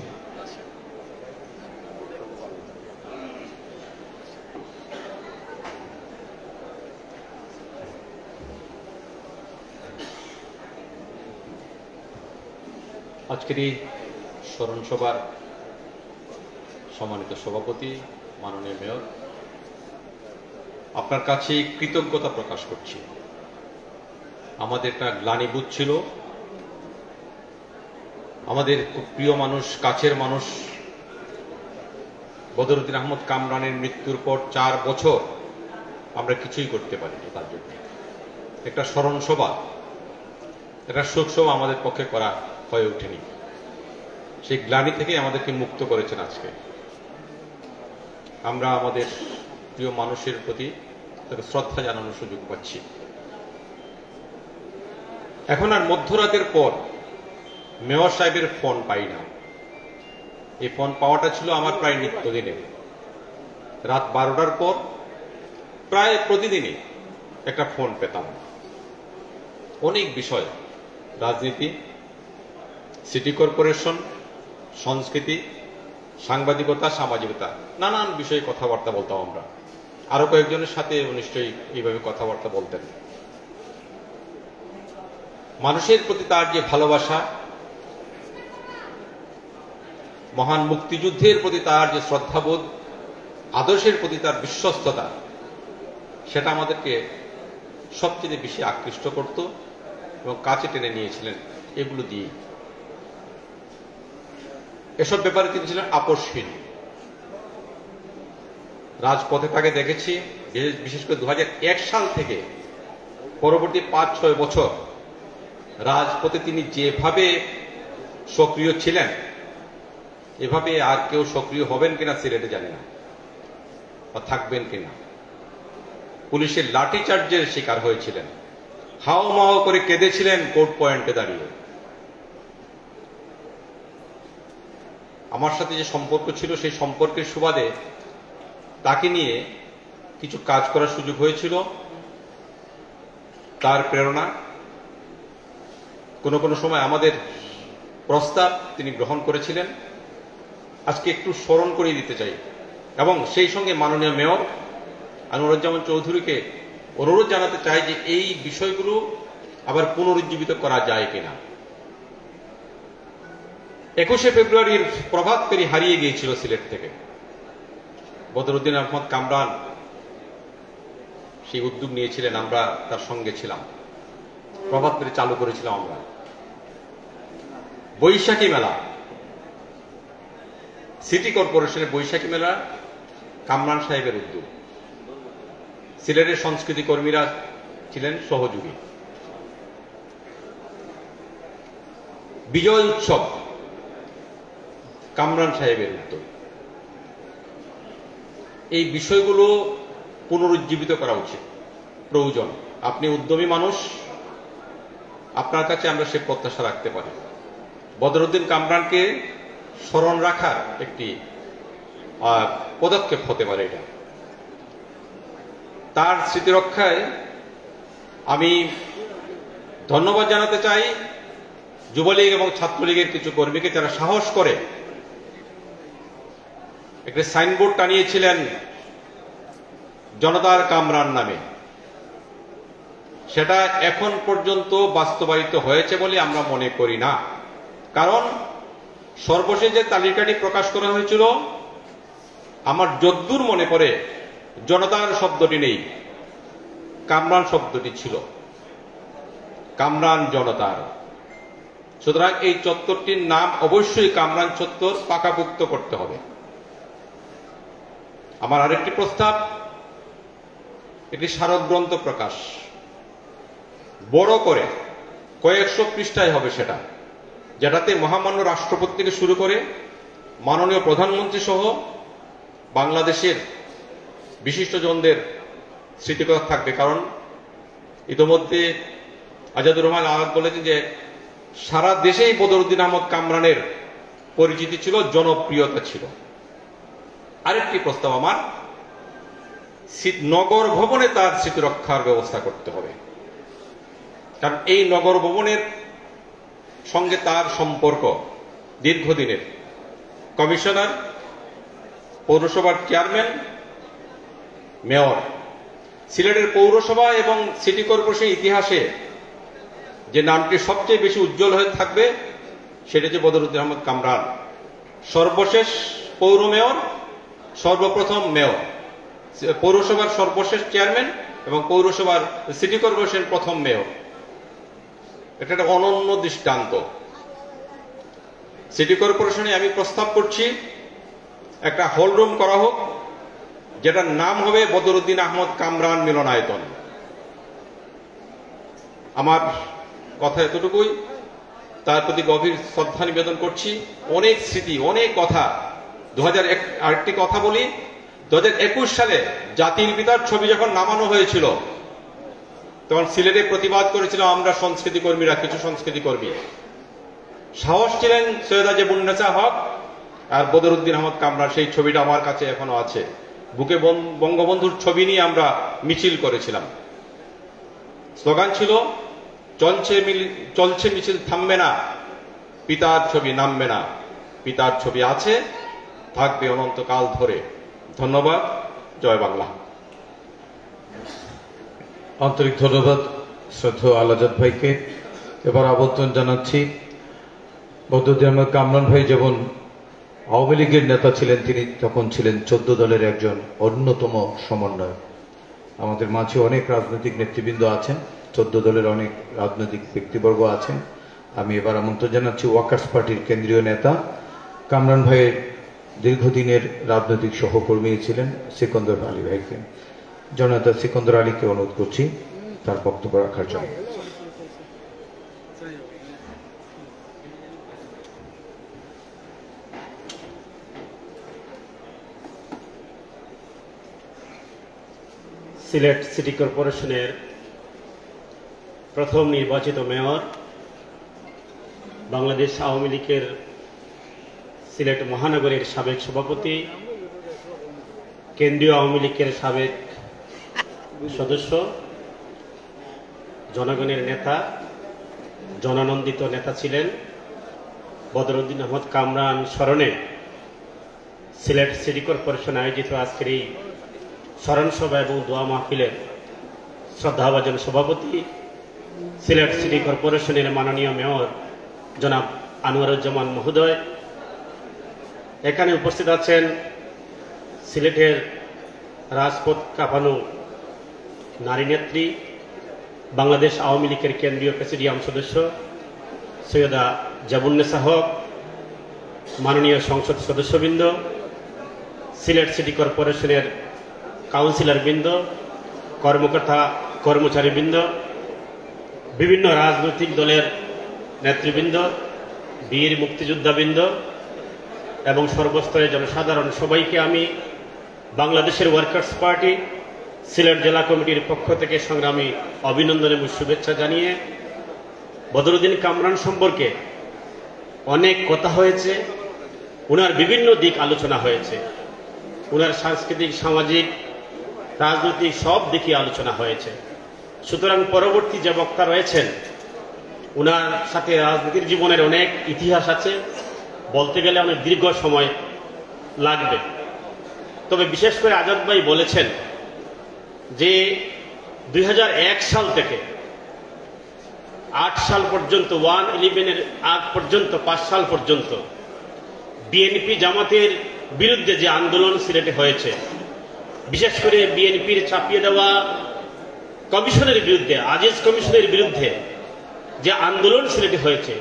আজকের এই স্মরণ সভার সম্মানিত সভাপতি, মাননীয় মেয়র, আপনার কাছে কৃতজ্ঞতা প্রকাশ করছি। আমাদের একটা গ্লানিবোধ ছিল, আমাদের খুব প্রিয় মানুষ, কাছের মানুষ বদরুদ্দিন আহমদ কামরানের মৃত্যুর পর 4 বছর আমরা কিছুই করতে পারিনি তার জন্য। একটা স্মরণ সভা, একটা শোক সভা আমাদের পক্ষে করা হয়ে ওঠেনি। সেই গ্লানি থেকে আমাদেরকে মুক্ত করেছেন আজকে। আমরা আমাদের প্রিয় মানুষের প্রতি তাকে শ্রদ্ধা জানানোর সুযোগ পাচ্ছি। এখন আর মধ্যরাতের পর মেয়র সাহেবের ফোন পাই না। এই ফোন পাওয়াটা ছিল আমার প্রায় নিত্যদিনে। রাত 12টার পর প্রায় প্রতিদিনই একটা ফোন পেতাম। অনেক বিষয়, রাজনীতি, সিটি কর্পোরেশন, সংস্কৃতি, সাংবাদিকতা, সামাজিকতা, নানান বিষয়ে কথাবার্তা বলতাম আমরা। আরো কয়েকজনের সাথে নিশ্চয়ই এইভাবে কথাবার্তা বলতেন। মানুষের প্রতি তার যে ভালোবাসা, মহান মুক্তিযুদ্ধের প্রতি তার যে শ্রদ্ধাবোধ, আদর্শের প্রতি তার বিশ্বস্ততা, সেটা আমাদেরকে সবচেয়ে বেশি আকৃষ্ট করত এবং কাছে টেনে নিয়েছিলেন এগুলো দিয়ে। এসব ব্যাপারে তিনি ছিলেন আপোষহীন। রাজপথে তাকে দেখেছি, বিশেষ করে 2001 সাল থেকে পরবর্তী 5-6 বছর রাজপথে তিনি যেভাবে সক্রিয় ছিলেন, এভাবে আর কেউ সক্রিয় হবেন কিনা সিলেটে জানি না, বা থাকবেন কিনা। পুলিশের লাঠিচার্জের শিকার হয়েছিলেন, হাও মাও করে কেঁদেছিলেন কোর্ট পয়েন্টে দাঁড়িয়ে। আমার সাথে যে সম্পর্ক ছিল, সেই সম্পর্কের সুবাদে তাকে নিয়ে কিছু কাজ করার সুযোগ হয়েছিল। তার প্রেরণা, কোনো কোনো সময় আমাদের প্রস্তাব তিনি গ্রহণ করেছিলেন। আজকে একটু স্মরণ করিয়ে দিতে চাই এবং সেই সঙ্গে মাননীয় মেয়র আনোয়ারুজ্জামান চৌধুরীকে অনুরোধ জানাতে চাই যে এই বিষয়গুলো আবার পুনরুজ্জীবিত করা যায় কিনা। 21শে ফেব্রুয়ারির প্রভাত ফেরি হারিয়ে গিয়েছিল সিলেট থেকে। বদরুদ্দিন আহমদ কামরান সেই উদ্যোগ নিয়েছিলেন, আমরা তার সঙ্গে ছিলাম, প্রভাত ফেরি চালু করেছিলাম আমরা। বৈশাখী মেলা, সিটি কর্পোরেশনের বৈশাখী মেলা কামরান সাহেবের উদ্যোগ। সিলেটের সংস্কৃতি কর্মীরা ছিলেন সহযোগী। বিজয় উৎসব কামরান সাহেবের উদ্যোগ। এই বিষয়গুলো পুনরুজ্জীবিত করা উচিত, প্রয়োজন। আপনি উদ্যমী মানুষ, আপনার কাছে আমরা সে প্রত্যাশা রাখতে পারি। বদরুদ্দিন কামরানকে স্মরণ রাখার একটি পদক্ষেপ হতে পারে এটা। তার স্মৃতি রক্ষায় আমি ধন্যবাদ জানাতে চাই যুবলীগ এবং ছাত্রলীগের কিছু কর্মীকে, যারা সাহস করে একটি সাইনবোর্ড টানিয়েছিলেন জনতার কামরান নামে। সেটা এখন পর্যন্ত বাস্তবায়িত হয়েছে বলে আমরা মনে করি না, কারণ সর্বশেষ যে তালিকাটি প্রকাশ করা হয়েছিল, আমার যদ্দূর মনে পড়ে জনতার শব্দটি নেই, কামরান শব্দটি ছিল। কামরান জনতার, সুতরাং এই চত্বরটির নাম অবশ্যই কামরান চত্বর পাকাপুক্ত করতে হবে। আমার আরেকটি প্রস্তাব, একটি স্মারকগ্রন্থ প্রকাশ বড় করে কয়েকশো পৃষ্ঠায় হবে সেটা, যেটাতে মহামান্য রাষ্ট্রপতি থেকে শুরু করে মাননীয় প্রধানমন্ত্রী সহ বাংলাদেশের বিশিষ্টজনদের স্মৃতিকথা থাকবে। কারণ ইতোমধ্যে আজাদুর রহমান আজাদ বলেছেন যে সারা দেশেই বদরুদ্দিন আহমদ কামরানের পরিচিতি ছিল, জনপ্রিয়তা ছিল। আরেকটি প্রস্তাব আমার, নগর ভবনে তার স্মৃতি রক্ষার ব্যবস্থা করতে হবে। কারণ এই নগর ভবনের সঙ্গে তার সম্পর্ক দীর্ঘদিনের। কমিশনার, পৌরসভার চেয়ারম্যান, মেয়র, সিলেটের পৌরসভা এবং সিটি কর্পোরেশনের ইতিহাসে যে নামটি সবচেয়ে বেশি উজ্জ্বল হয়ে থাকবে সেটা হচ্ছে বদরুদ্দিন আহমদ কামরান। সর্বশেষ পৌর মেয়র, সর্বপ্রথম মেয়র, পৌরসভার সর্বশেষ চেয়ারম্যান এবং পৌরসভার সিটি কর্পোরেশন প্রথম মেয়র। এটা একটা অনন্য দৃষ্টান্ত। সিটি কর্পোরেশনে আমি প্রস্তাব করছি একটা হলরুম করা হোক, যেটার নাম হবে বদরুদ্দিন আহমদ কামরান মিলনায়তন। আমার কথা এতটুকুই, তার প্রতি গভীর শ্রদ্ধা নিবেদন করছি। অনেক স্মৃতি, অনেক কথা। আরেকটি কথা বলি, 2021 সালে জাতির পিতার ছবি যখন নামানো হয়েছিল তখন সিলেটে প্রতিবাদ করেছিল আমরা সংস্কৃতি কর্মীরা, কিছু সংস্কৃতি কর্মী। সাহস ছিলেন সৈয়দা জেবুন্নেসা হক আর বদরুদ্দিন আহমদ কামরান। সেই ছবিটা আমার কাছে এখনো আছে। বুকে বঙ্গবন্ধুর ছবি নিয়ে আমরা মিছিল করেছিলাম। স্লোগান ছিল চলছে মিছিল থামবে না, পিতার ছবি নামবে না, পিতার ছবি আছে, থাকবে অনন্তকাল ধরে। ধন্যবাদ। জয় বাংলা। আন্তরিক ধন্যবাদ শ্রদ্ধেয় আলাজাদ ভাইকে। এবার আবর্তন জানাচ্ছি বদরুদ্দিন আহমদ কামরান ভাই যেমন আওয়ামী লীগের নেতা ছিলেন, তিনি তখন ছিলেন 14 দলের একজন অন্যতম সমন্বয়ক। আমাদের মাঝে অনেক রাজনৈতিক নেতৃবৃন্দ আছেন, 14 দলের অনেক রাজনৈতিক ব্যক্তিবর্গ আছেন। আমি এবার আমন্ত্রণ জানাচ্ছি ওয়াকার্স পার্টির কেন্দ্রীয় নেতা, কামরান ভাইয়ের দীর্ঘদিনের রাজনৈতিক সহকর্মী ছিলেন সিকন্দর আলী ভাইকে। জননেতা সিকন্দর আলীকে অনুরোধ করছি তার বক্তব্য রাখার জন্য। সিলেট সিটি কর্পোরেশনের প্রথম নির্বাচিত মেয়র, বাংলাদেশ আওয়ামী লীগের সিলেট মহানগরের সাবেক সভাপতি, কেন্দ্রীয় আওয়ামী লীগের সাবেক সদস্য, জনগণের নেতা, জনানন্দিত নেতা ছিলেন বদরুদ্দিন আহমদ কামরান স্মরণে সিলেট সিটি কর্পোরেশন আয়োজিত আজকের এই স্মরণ সভা এবং দোয়া মাহফিলের শ্রদ্ধাভাজন সভাপতি, সিলেট সিটি কর্পোরেশনের মাননীয় মেয়র জনাব আনোয়ারুজ্জামান মহোদয়, এখানে উপস্থিত আছেন সিলেটের রাজপথ কাঁপানো নারী নেত্রী, বাংলাদেশ আওয়ামী লীগের কেন্দ্রীয় প্রেসিডিয়াম সদস্য সৈয়দা জেবুন্নেসা হক, মাননীয় সংসদ সদস্যবৃন্দ, সিলেট সিটি কর্পোরেশনের কাউন্সিলরবৃন্দ, কর্মকর্তা কর্মচারীবৃন্দ, বিভিন্ন রাজনৈতিক দলের নেতৃবৃন্দ, বীর মুক্তিযোদ্ধাবৃন্দ এবং সর্বস্তরের জনসাধারণ সবাইকে আমি বাংলাদেশের ওয়ার্কার্স পার্টি সিলেট জেলা কমিটির পক্ষ থেকে সংগ্রামী অভিনন্দন এবং শুভেচ্ছা জানিয়ে, বদরুদ্দিন কামরান সম্পর্কে অনেক কথা হয়েছে, ওনার বিভিন্ন দিক আলোচনা হয়েছে, ওনার সাংস্কৃতিক, সামাজিক, রাজনৈতিক সব দিকে আলোচনা হয়েছে। সুতরাং পরবর্তী যে বক্তা রয়েছেন ওনার সাথে রাজনীতির জীবনের অনেক ইতিহাস আছে, বলতে গেলে অনেক দীর্ঘ সময় লাগবে। তবে বিশেষ করে আজাদ ভাই বলেছেন যে 2001 সাল থেকে 8 সাল পর্যন্ত, 1/11 আগ পর্যন্ত, 5 সাল পর্যন্ত বিএনপি জামাতের বিরুদ্ধে যে আন্দোলন সিলেটে হয়েছে, বিশেষ করে বিএনপির চাপিয়ে দেওয়া কমিশনের বিরুদ্ধে, আজিজ কমিশনের বিরুদ্ধে যে আন্দোলন সিলেটে হয়েছে,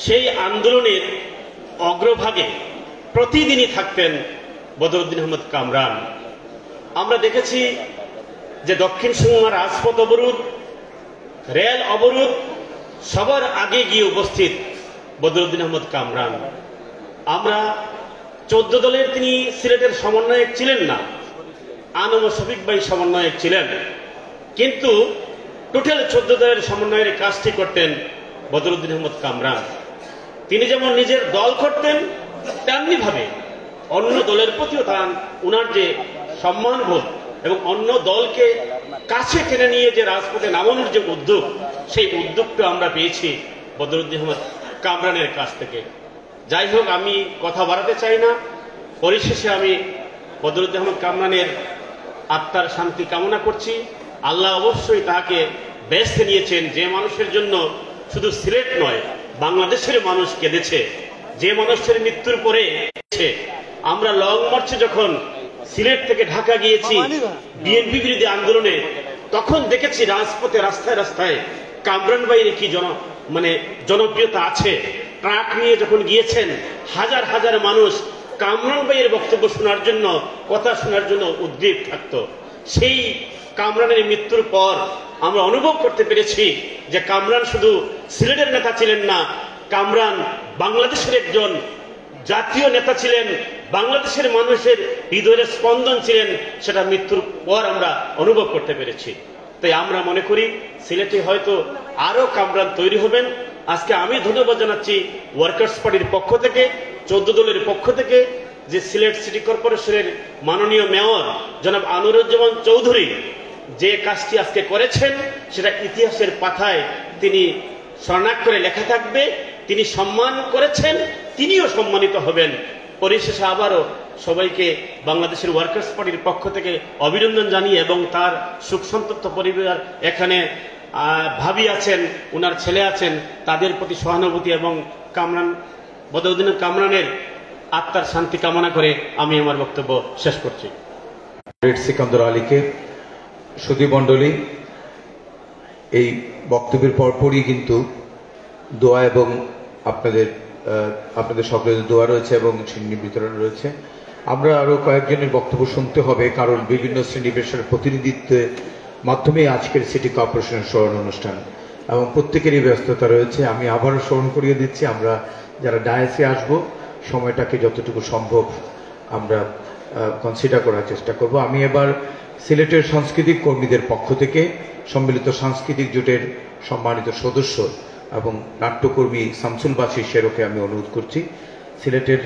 সেই আন্দোলনের অগ্রভাগে প্রতিদিনই থাকতেন বদরুদ্দিন আহমদ কামরান। আমরা দেখেছি যে দক্ষিণ সুরমা রাজপথ অবরোধ, রেল অবরোধ, সবার আগে গিয়ে উপস্থিত বদরুদ্দিন আহমদ কামরান। আমরা 14 দলের তিনি সিলেটের সমন্বয়ক ছিলেন না, আনম শফিক ভাই সমন্বয়ক ছিলেন, কিন্তু টোটাল 14 দলের সমন্বয়ের কাজটি করতেন বদরুদ্দিন আহমদ কামরান। তিনি যেমন নিজের দল করতেন, তেমনি ভাবে অন্য দলের প্রতিও তার উনার যে সম্মানবোধ এবং অন্য দলকে কাছে টেনে নিয়ে যে রাজপথে নামানোর যে উদ্যোগ, সেই উদ্যোগটা আমরা পেয়েছি বদরুদ্দিন আহমদ কামরানের কাছ থেকে। যাই হোক, আমি কথা বাড়াতে চাই না। পরিশেষে আমি বদরুদ্দিন আহমদ কামরানের আত্মার শান্তি কামনা করছি। আল্লাহ অবশ্যই তাকে ব্যস্ত নিয়েছেন, যে মানুষের জন্য শুধু সিলেট নয় বাংলাদেশের মানুষ কেঁদেছে, যে মানুষের মৃত্যুর পরে আমরা লং মার্চে যখন সিলেট থেকে ঢাকা গিয়েছি বিএনপি বিরোধী আন্দোলনে, তখন দেখেছি রাজপথে রাস্তায় রাস্তায় কামরান ভাইয়ের কি জনপ্রিয়তা আছে। ট্রাক নিয়ে যখন গিয়েছেন, হাজার হাজার মানুষ কামরান ভাইয়ের বক্তব্য শোনার জন্য, কথা শোনার জন্য উদ্গ্রীব থাকতো। সেই কামরানের মৃত্যুর পর আমরা অনুভব করতে পেরেছি যে কামরান শুধু সিলেটের নেতা ছিলেন না, কামরান বাংলাদেশের একজন জাতীয় নেতা ছিলেন, বাংলাদেশের মানুষের হৃদয়ের স্পন্দন ছিলেন। সেটা মৃত্যুর পর আমরা অনুভব করতে পেরেছি। তাই আমরা মনে করি সিলেটে হয়তো আরো কামরান তৈরি হবেন। আজকে আমি ধন্যবাদ জানাচ্ছি ওয়ার্কার্স পার্টির পক্ষ থেকে, 14 দলের পক্ষ থেকে, যে সিলেট সিটি কর্পোরেশনের মাননীয় মেয়র জনাব আনোয়ারুজ্জামান চৌধুরী যে কাজটি আজকে করেছেন, সেটা ইতিহাসের পাতায় তিনি স্বর্ণাক্ষরে লেখা থাকবে। তিনি সম্মান করেছেন, তিনিও সম্মানিত হবেন। পরিশেষে আবারও সবাইকে বাংলাদেশের ওয়ার্কার্স পার্টির পক্ষ থেকে অভিনন্দন জানিয়ে, এবং তার সুখ সন্তপ্ত পরিবার, এখানে ভাবি আছেন, ওনার ছেলে আছেন, তাদের প্রতি সহানুভূতি এবং বদরুদ্দিন কামরানের আত্মার শান্তি কামনা করে আমি আমার বক্তব্য শেষ করছি। সিকান্দর আলীকে, সুধী মণ্ডলী, এই বক্তব্যের পরপরই কিন্তু দোয়া এবং আপনাদের সকলের দোয়া রয়েছে এবং সিন্নি বিতরণ রয়েছে। আমরা আরো কয়েকজনের বক্তব্য শুনতে হবে, কারণ বিভিন্ন শ্রেণী পেশার প্রতিনিধিত্বের মাধ্যমে আজকের সিটি কর্পোরেশনের স্মরণ অনুষ্ঠান এবং প্রত্যেকেরই ব্যস্ততা রয়েছে। আমি আবারও স্মরণ করিয়ে দিচ্ছি, আমরা যারা ডায়াসে আসব সময়টাকে যতটুকু সম্ভব আমরা কনসিডার করার চেষ্টা করব। আমি এবার সিলেটের সাংস্কৃতিক কর্মীদের পক্ষ থেকে সম্মিলিত সাংস্কৃতিক জোটের সম্মানিত সদস্য এবং নাট্যকর্মী শামসুল বাশির শেরোকে আমি অনুরোধ করছি, সিলেটের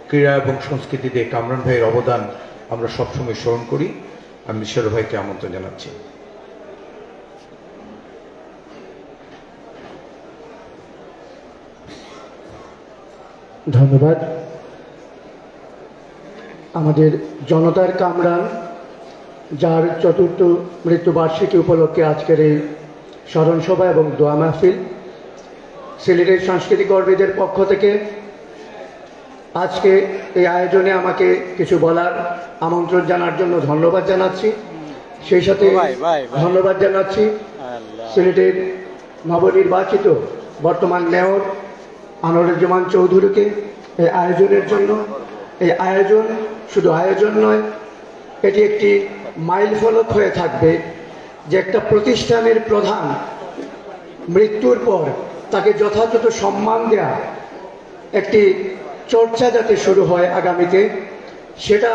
ক্রীড়া এবং সংস্কৃতিতে কামরান ভাইয়ের অবদান আমরা সবসময় স্মরণ করি। আমি শেরো ভাইকে আমন্ত্রণ জানাচ্ছি। ধন্যবাদ। আমাদের জনতার কামরান, যার ৪র্থ মৃত্যুবার্ষিকী উপলক্ষে আজকের এই স্মরণ সভা এবং দোয়া মাহফিল, সিলেটের সাংস্কৃতিক কর্মীদের পক্ষ থেকে আজকে এই আয়োজনে আমাকে কিছু বলার আমন্ত্রণ জানার জন্য ধন্যবাদ জানাচ্ছি। সেই সাথে ধন্যবাদ জানাচ্ছি সিলেটের নবনির্বাচিত বর্তমান মেয়র আনোয়ারুজ্জামান চৌধুরীকে এই আয়োজনের জন্য। এই আয়োজন শুধু আয়োজন নয়, এটি একটি মাইল ফলক হয়ে থাকবে যে একটা প্রতিষ্ঠানের প্রধান মৃত্যুর পর তাকে যথাযথ সম্মান দেয়া, একটি চর্চা যাতে শুরু হয় আগামীতে, সেটা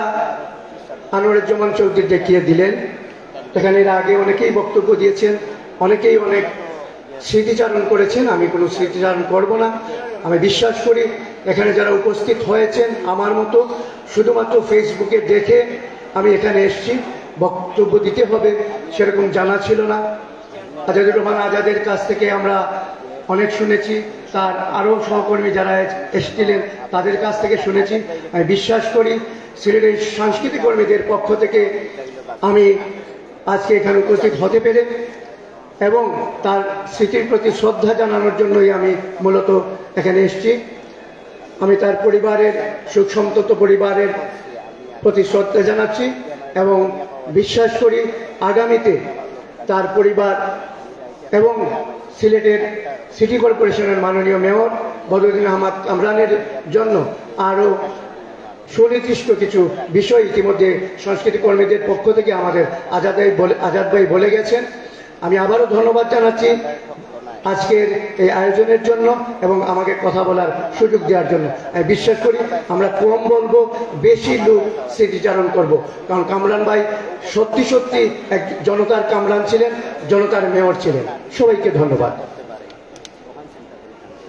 আনোয়ারুজ্জামান চৌধুরী দেখিয়ে দিলেন। এখানে এর আগে অনেকেই বক্তব্য দিয়েছেন, অনেকেই অনেক স্মৃতিচারণ করেছেন, আমি কোনো স্মৃতিচারণ করব না। আমি বিশ্বাস করি এখানে যারা উপস্থিত হয়েছেন আমার মতো শুধুমাত্র ফেসবুকে দেখে আমি এখানে এসেছি, বক্তব্য দিতে হবে সেরকম জানা ছিল না। আজাদুর রহমান আজাদের কাছ থেকে আমরা অনেক শুনেছি, তার আরও সহকর্মী যারা এসেছিলেন তাদের কাছ থেকে শুনেছি। আমি বিশ্বাস করি সিলেটের সাংস্কৃতিক কর্মীদের পক্ষ থেকে আমি আজকে এখানে উপস্থিত হতে পেরে এবং তার স্মৃতির প্রতি শ্রদ্ধা জানানোর জন্যই আমি মূলত এখানে এসেছি। আমি তার পরিবারের, সুখ সন্তপ্ত পরিবারের প্রতি শ্রদ্ধা জানাচ্ছি এবং বিশ্বাস করি আগামীতে তার পরিবার এবং সিলেটের সিটি কর্পোরেশনের মাননীয় মেয়র বদরুদ্দিন আহমদ কামরানের জন্য আরও সুনির্দিষ্ট কিছু বিষয় ইতিমধ্যে সংস্কৃতি কর্মীদের পক্ষ থেকে আমাদের আজাদ ভাই বলে গেছেন। আমি আবারও ধন্যবাদ জানাচ্ছি আজকের এই আয়োজনের জন্য এবং আমাকে কথা বলার সুযোগ দেওয়ার জন্য। আমি বিশ্বাস করি আমরা কম বলবো, বেশি লোক স্মৃতিচারণ করব, কারণ কামরান ভাই সত্যি সত্যি এক জনতার কামরান ছিলেন, জনতার মেয়র ছিলেন। সবাইকে ধন্যবাদ।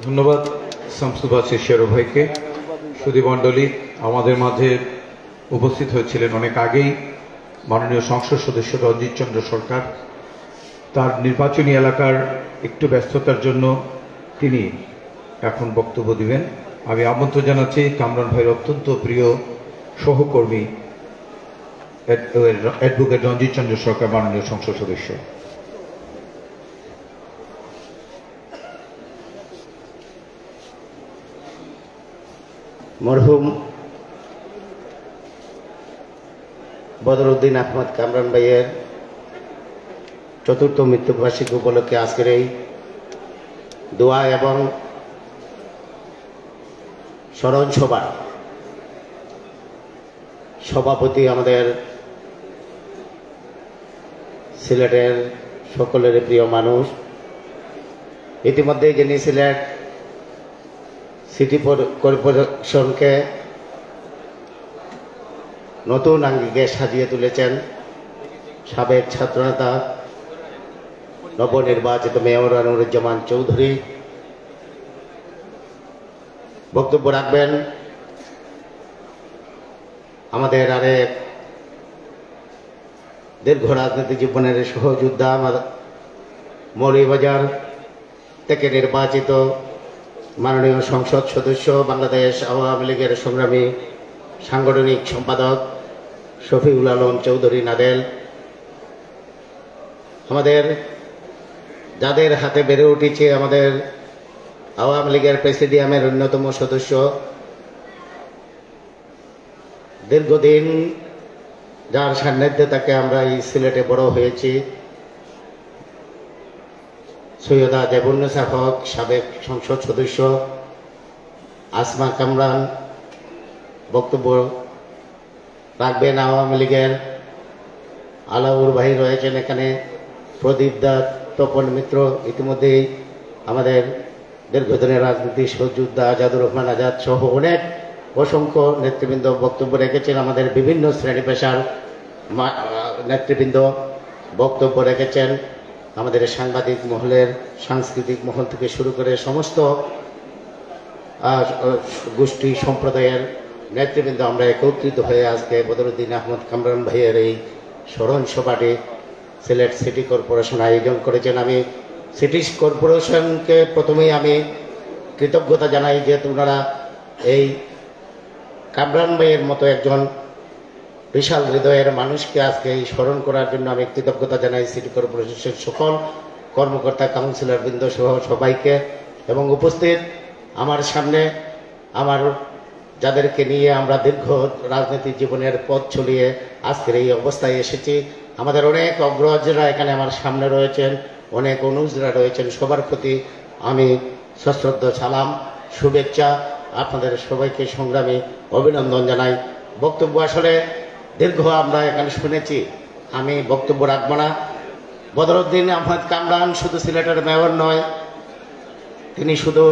ধন্যবাদ শামসুল শেরো ভাইকে। সুধীমণ্ডলী, আমাদের মাঝে উপস্থিত হয়েছিলেন অনেক আগেই মাননীয় সংসদ সদস্য রঞ্জিত চন্দ্র সরকার। তার নির্বাচনী এলাকার একটু ব্যস্ততার জন্য তিনি এখন বক্তব্য দিবেন। আমি আমন্ত্রণ জানাচ্ছি কামরান ভাইয়ের অত্যন্ত প্রিয় সহকর্মী অ্যাডভোকেট রঞ্জিত চন্দ্র সরকার, মাননীয় সংসদ সদস্য। মরহুম বদরুদ্দিন আহমদ কামরান ভাইয়ের চতুর্থ মৃত্যুবার্ষিকী উপলক্ষে আজকের এই দোয়া এবং স্মরণ সভার সভাপতি আমাদের সিলেটের সকলের প্রিয় মানুষ, ইতিমধ্যে যিনি সিলেট সিটি কর্পোরেশনকে নতুন আঙ্গিকে সাজিয়ে তুলেছেন সাবেক ছাত্রনেতা নবনির্বাচিত মেয়র আনোয়ারুজ্জামান চৌধুরী। বক্তব্য রাখবেন আমাদের আরেক দীর্ঘ রাজনীতি জীবনের সহযোদ্ধা, মৌলভীবাজার থেকে নির্বাচিত মাননীয় সংসদ সদস্য, বাংলাদেশ আওয়ামী লীগের সংগ্রামী সাংগঠনিক সম্পাদক শফিউল আলম চৌধুরী নাদেল। আমাদের যাদের হাতে বেড়ে উঠেছে আমাদের আওয়ামী লীগের প্রেসিডিয়ামের অন্যতম সদস্য, দীর্ঘদিন যার সান্নিধ্যে তাকে আমরা এই সিলেটে বড় হয়েছি, সৈয়দা দেবুন্নেসা হক, সাবেক সংসদ সদস্য আসমা কামরান। বক্তব্য রাখবেন আওয়ামী লীগের আলাউর ভাই রয়েছেন এখানে, প্রদীপ দাস, তপন মিত্র, ইতিমধ্যেই আমাদের দীর্ঘদিনের রাজনীতি সহযোদ্ধা আজাদুর রহমান আজাদ সহ অনেক অসংখ্য নেতৃবৃন্দ বক্তব্য রেখেছেন। আমাদের বিভিন্ন শ্রেণী পেশার নেতৃবৃন্দ বক্তব্য রেখেছেন। আমাদের সাংবাদিক মহলের সাংস্কৃতিক মহল থেকে শুরু করে সমস্ত গোষ্ঠী সম্প্রদায়ের নেতৃবৃন্দ আমরা একত্রিত হয়ে আজকে বদরুদ্দিন আহমদ কামরান ভাইয়ের এই স্মরণ সভাটি সিলেট সিটি কর্পোরেশন আয়োজন করেছেন। আমি সিটি কর্পোরেশনকে প্রথমেই আমি কৃতজ্ঞতা জানাই, যেহেতু ওনারা এই কামরান ভাইয়ের মতো একজন বিশাল হৃদয়ের মানুষকে আজকে এই স্মরণ করার জন্য আমি কৃতজ্ঞতা জানাই সিটি কর্পোরেশনের সকল কর্মকর্তা, কাউন্সিলর বৃন্দ সহ সবাইকে। এবং উপস্থিত আমার সামনে আমার যাদেরকে নিয়ে আমরা দীর্ঘ রাজনীতি জীবনের পথ চলিয়ে আজকের এই অবস্থায় এসেছি, আমাদের অনেক অগ্রজরা এখানে আমার সামনে রয়েছেন, অনেক অনুজরা রয়েছেন, সবার প্রতি আমি সশ্রদ্ধ সালাম, শুভেচ্ছা, আপনাদের সবাইকে সংগ্রামী অভিনন্দন জানাই। বক্তব্য আসলে দীর্ঘ আমরা এখানে শুনেছি, আমি বক্তব্য রাখবো না। বদরুদ্দিন আহমদ কামরান শুধু সিলেটের মেয়র নয়, তিনি শুধু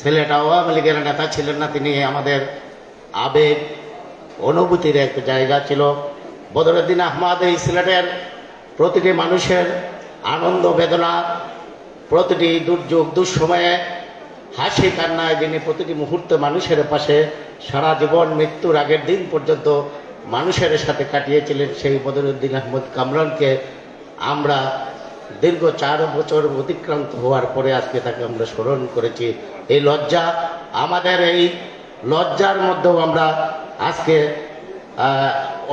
সিলেট আওয়ামী লীগের নেতা ছিলেন না, তিনি আমাদের আবেগ অনুভূতির এক জায়গা ছিল। বদরুদ্দিন আহমদ এই সিলেটের প্রতিটি মানুষের আনন্দ বেদনা, প্রতিটি দুর্যোগ দুঃসময়ে হাসি কান্নায় যিনি প্রতিটি মুহূর্তে মানুষের পাশে সারা জীবন মৃত্যুর আগের দিন পর্যন্ত মানুষের সাথে কাটিয়েছিলেন, সেই বদরুদ্দিন আহমদ কামরানকে আমরা দীর্ঘ 4 বছর অতিক্রান্ত হওয়ার পরে আজকে তাকে আমরা স্মরণ করেছি। এই লজ্জা, আমাদের এই লজ্জার মধ্যেও আমরা আজকে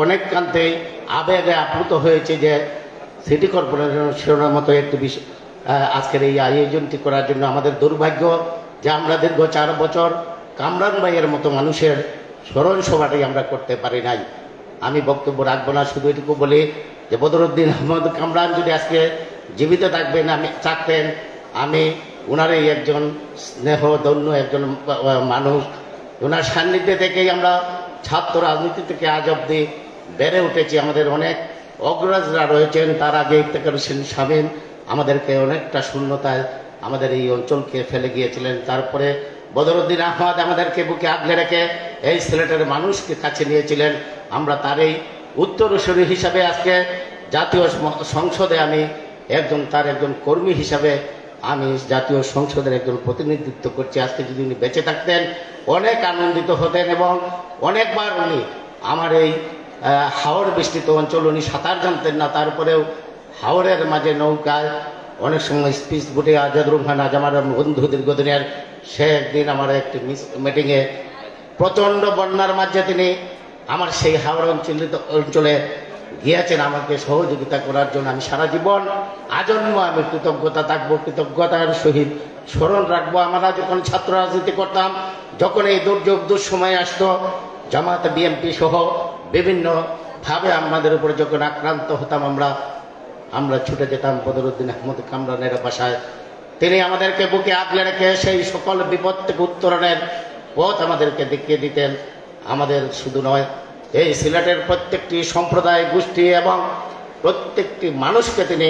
অনেক কান্তে আবেগে আপ্লুত হয়েছে যে সিটি কর্পোরেশনের মতো একটি আজকের এই আয়োজনটি করার জন্য আমাদের দুর্ভাগ্য যে আমরা দীর্ঘ 4 বছর কামরান ভাইয়ের মতো মানুষের স্মরণ সভাটি আমরা করতে পারি নাই। আমি বক্তব্য রাখবো না, শুধু এটুকু বলি যে বদরুদ্দিন আহমদ কামরান যদি আজকে জীবিত থাকতেন, আমি ওনারই একজন স্নেহধন্য একজন মানুষ। ওনার সান্নিধ্যে থেকেই আমরা ছাত্র রাজনীতি থেকে আজ অব্দি বেড়ে উঠেছি। আমাদের অনেক অগ্রজরা রয়েছেন, তার আগে ইফতেখার হোসেন শামীম আমাদেরকে অনেকটা শূন্যতায় আমাদের এই অঞ্চলকে ফেলে গিয়েছিলেন। তারপরে বদরুদ্দিন আহমদ আমাদেরকে বুকে আগলে রেখে এই সিলেটের মানুষকে কাছে নিয়েছিলেন। আমরা তার এই উত্তরসূরি হিসাবে আজকে জাতীয় সংসদে আমি তার একজন কর্মী হিসাবে আমি জাতীয় সংসদের একজন প্রতিনিধিত্ব করছি। আজকে যদি উনি বেঁচে থাকতেন অনেক আনন্দিত হতেন এবং অনেকবার উনি আমার এই হাওর বৃষ্টিত অঞ্চল, উনি সাঁতার জানতেন না, তারপরেও হাওরের মাঝে নৌকায় অনেক সময় স্পিচ বুটে আজাদ রহমান আজ আমার বন্ধু দীর্ঘদিনের, সে একদিন আমার একটি মিটিংয়ে প্রচণ্ড বন্যার মাঝে তিনি আমার সেই হাওড় অঞ্চলে গিয়েছেন আমাকে সহযোগিতা করার জন্য। আমি সারা জীবন আজন্ম আমি কৃতজ্ঞতা থাকবো, কৃতজ্ঞতার সহিত স্মরণ রাখবো। আমরা যখন ছাত্র রাজনীতি করতাম, যখন এই দুঃসময় আসতো, জামাত বিএনপি সহ বিভিন্ন ভাবে আমাদের উপরে যখন আক্রান্ত হতাম, আমরা ছুটে যেতাম বদরুদ্দিন আহমদ কামরানের বাসায়। তিনি আমাদেরকে বুকে আগলে রেখে সেই সকল বিপদ থেকে উত্তরণের পথ আমাদেরকে দেখিয়ে দিতেন। আমাদের শুধু নয়, এই সিলেটের প্রত্যেকটি সম্প্রদায় গোষ্ঠী এবং প্রত্যেকটি মানুষকে তিনি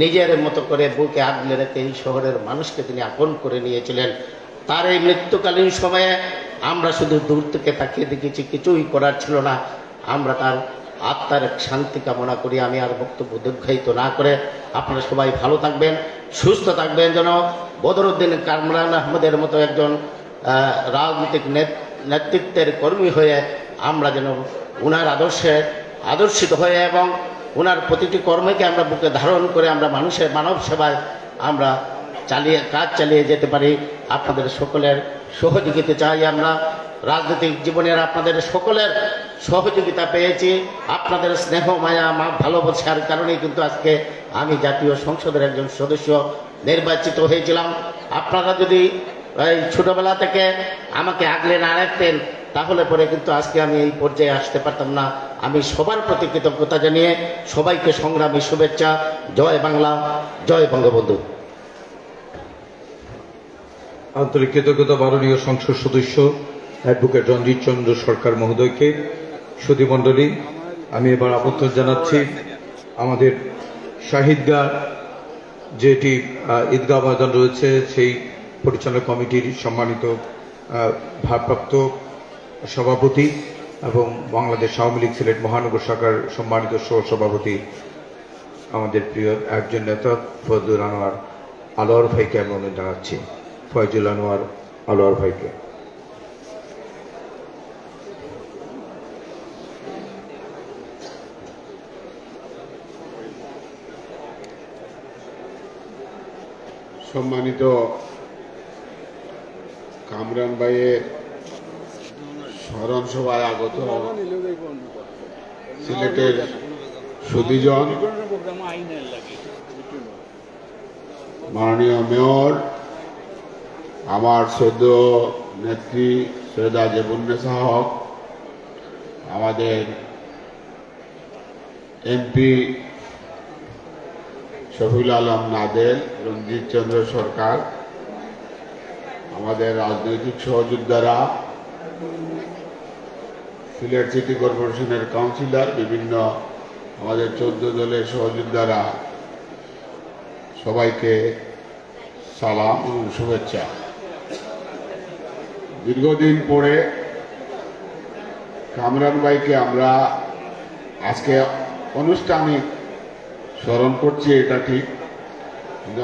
নিজের মতো করে বুকে আগলে রেখে এই শহরের মানুষকে তিনি আপন করে নিয়েছিলেন। তার এই মৃত্যুকালীন সময়ে আমরা শুধু দূর থেকে তাকিয়ে দেখেছি, কিছুই করার ছিল না। আমরা তার আত্মার শান্তি কামনা করি। আমি আর বক্তব্য দীর্ঘায়িত না করে আপনারা সবাই ভালো থাকবেন, সুস্থ থাকবেন, যেন বদরুদ্দিন কামরান আহমদের মতো একজন রাজনৈতিক নেতৃত্বের কর্মী হয়ে আমরা যেন ওনার আদর্শে আদর্শিত হয়ে এবং ওনার প্রতিটি কর্মকে আমরা বুকে ধারণ করে আমরা মানুষের মানব সেবায় আমরা কাজ চালিয়ে যেতে পারি। আপনাদের সকলের সহযোগিতা চাই। আমরা রাজনৈতিক জীবনের আপনাদের সকলের সহযোগিতা পেয়েছি। আপনাদের স্নেহ মায়া ভালোবাসার কারণেই কিন্তু আজকে আমি জাতীয় সংসদের একজন সদস্য নির্বাচিত হয়েছিলাম। আপনারা যদি এই ছোটবেলা থেকে আমাকে আগলে না রাখতেন তাহলে পরে কিন্তু আজকে আমি এই পর্যায়ে আসতে পারতাম না। আমি সবার প্রতি কৃতজ্ঞতা জানিয়ে সবাইকে সংগ্রামী শুভেচ্ছা। জয় বাংলা, জয় বঙ্গবন্ধু। আন্তরিক কৃতজ্ঞতা মাননীয় সংসদ সদস্য অ্যাডভোকেট রঞ্জিত চন্দ্র সরকার মহোদয়কে। সুধীমণ্ডলী, আমি এবার আমন্ত্রণ জানাচ্ছি আমাদের শাহিদগাহ যেটি ঈদগাহ ময়দান রয়েছে সেই পরিচালনা কমিটির সম্মানিত ভারপ্রাপ্ত সভাপতি এবং বাংলাদেশ আওয়ামী লীগ সিলেট মহানগর শাখার সম্মানিত সহসভাপতি আমাদের প্রিয় একজন নেতা ফজলুল আনোয়ার আলোয়ার ভাইকে আমি অনুরোধ জানাচ্ছি। ফয়জুল আনোয়ার আলোয়ার ভাইকে। সম্মানিত কামরান ভাইয়ের স্মরণ সভায় আগত সিলেটের সুধীজন, মাননীয় মেয়র, আমার সদ্য নেত্রী সৈয়দা জেবুন্নেসা হক, আমাদের এমপি শফিউল আলম নাদেল, রঞ্জিত চন্দ্র সরকার, আমাদের রাজনৈতিক সহযোদ্ধারা, সিলেট সিটি কর্পোরেশনের কাউন্সিলর, বিভিন্ন আমাদের 14 দলের সহযোদ্ধারা, সবাইকে সালাম এবং শুভেচ্ছা। দীর্ঘদিন পরে কামরান ভাইকে আমরা আজকে আনুষ্ঠানিক স্মরণ করছি, এটা ঠিক, কিন্তু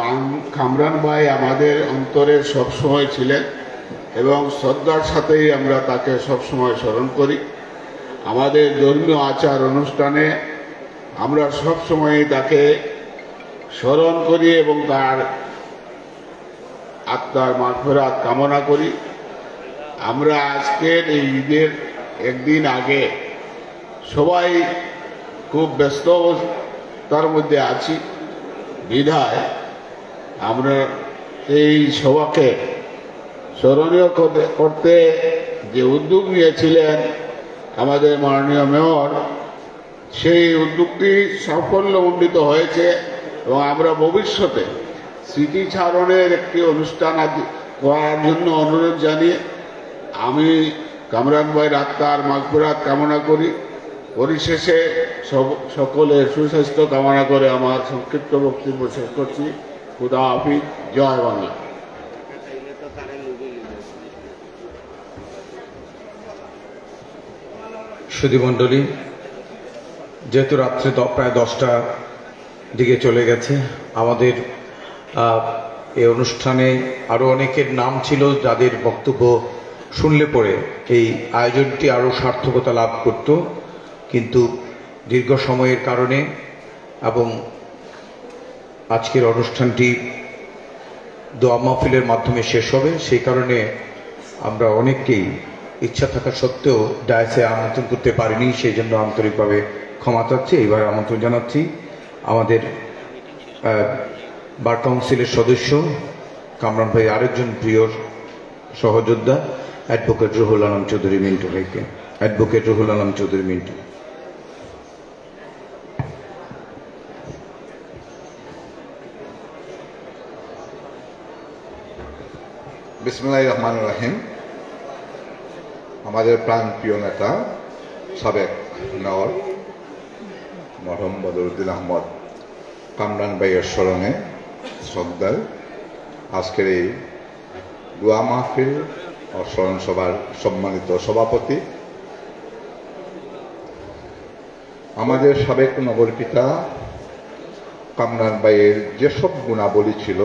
কামরান ভাই আমাদের অন্তরে সবসময় ছিলেন এবং শ্রদ্ধার সাথেই আমরা তাকে সবসময় স্মরণ করি। আমাদের ধর্মীয় আচার অনুষ্ঠানে আমরা সবসময় তাকে স্মরণ করি এবং তার আত্মার মাগফিরাত কামনা করি। আমরা আজকের এই ঈদের একদিন আগে সবাই খুব ব্যস্ততার মধ্যে আছি বিধায় আমরা এই সভাকে স্মরণীয় করতে যে উদ্যোগ নিয়েছিলেন আমাদের মাননীয় মেয়র, সেই উদ্যোগটি সাফল্যমণ্ডিত হয়েছে এবং আমরা ভবিষ্যতে স্মৃতিচারণের একটি অনুষ্ঠান করার জন্য অনুরোধ জানিয়ে আমি কামরান ভাইয়ের আত্মার মাগফিরাত কামনা করি। পরিশেষে সকলের সুস্বাস্থ্য কামনা করে আমার সংক্ষিপ্ত বক্তব্য শেষ করছি। খুদা হাফিজ, জয় বাংলা। সুধীমণ্ডলী, যেহেতু রাত্রে প্রায় 10টা দিকে চলে গেছে, আমাদের এই অনুষ্ঠানে আরো অনেকের নাম ছিল যাদের বক্তব্য শুনলে পরে এই আয়োজনটি আরো সার্থকতা লাভ করত, কিন্তু দীর্ঘ সময়ের কারণে এবং আজকের অনুষ্ঠানটি দোয়া মাহফিলের মাধ্যমে শেষ হবে, সেই কারণে আমরা অনেককেই ইচ্ছা থাকা সত্ত্বেও ডায়াসে আমন্ত্রণ করতে পারিনি। সেই জন্য আন্তরিকভাবে ক্ষমা চাচ্ছি। এইবার আমন্ত্রণ জানাচ্ছি আমাদের বার কাউন্সিলের সদস্য কামরান ভাই আরেকজন প্রিয় সহযোদ্ধা অ্যাডভোকেট রুহুল আলম চৌধুরী মিন্টু ভাইকে। অ্যাডভোকেট রুহুল আলম চৌধুরী মিন্টু। বিসমিল্লাহির রহমানির রহিম। আমাদের প্রাণ প্রিয় নেতা সাবেক মেয়র মরহুম বদরুদ্দিন আহমদ কামরান ভাইয়ের স্মরণে শ্রদ্ধায় আজকের এই দোয়া মাহফিল ও স্মরণ সভার সম্মানিত সভাপতি, আমাদের সাবেক নগরপিতা কামরান ভাইয়ের যেসব গুণাবলী ছিল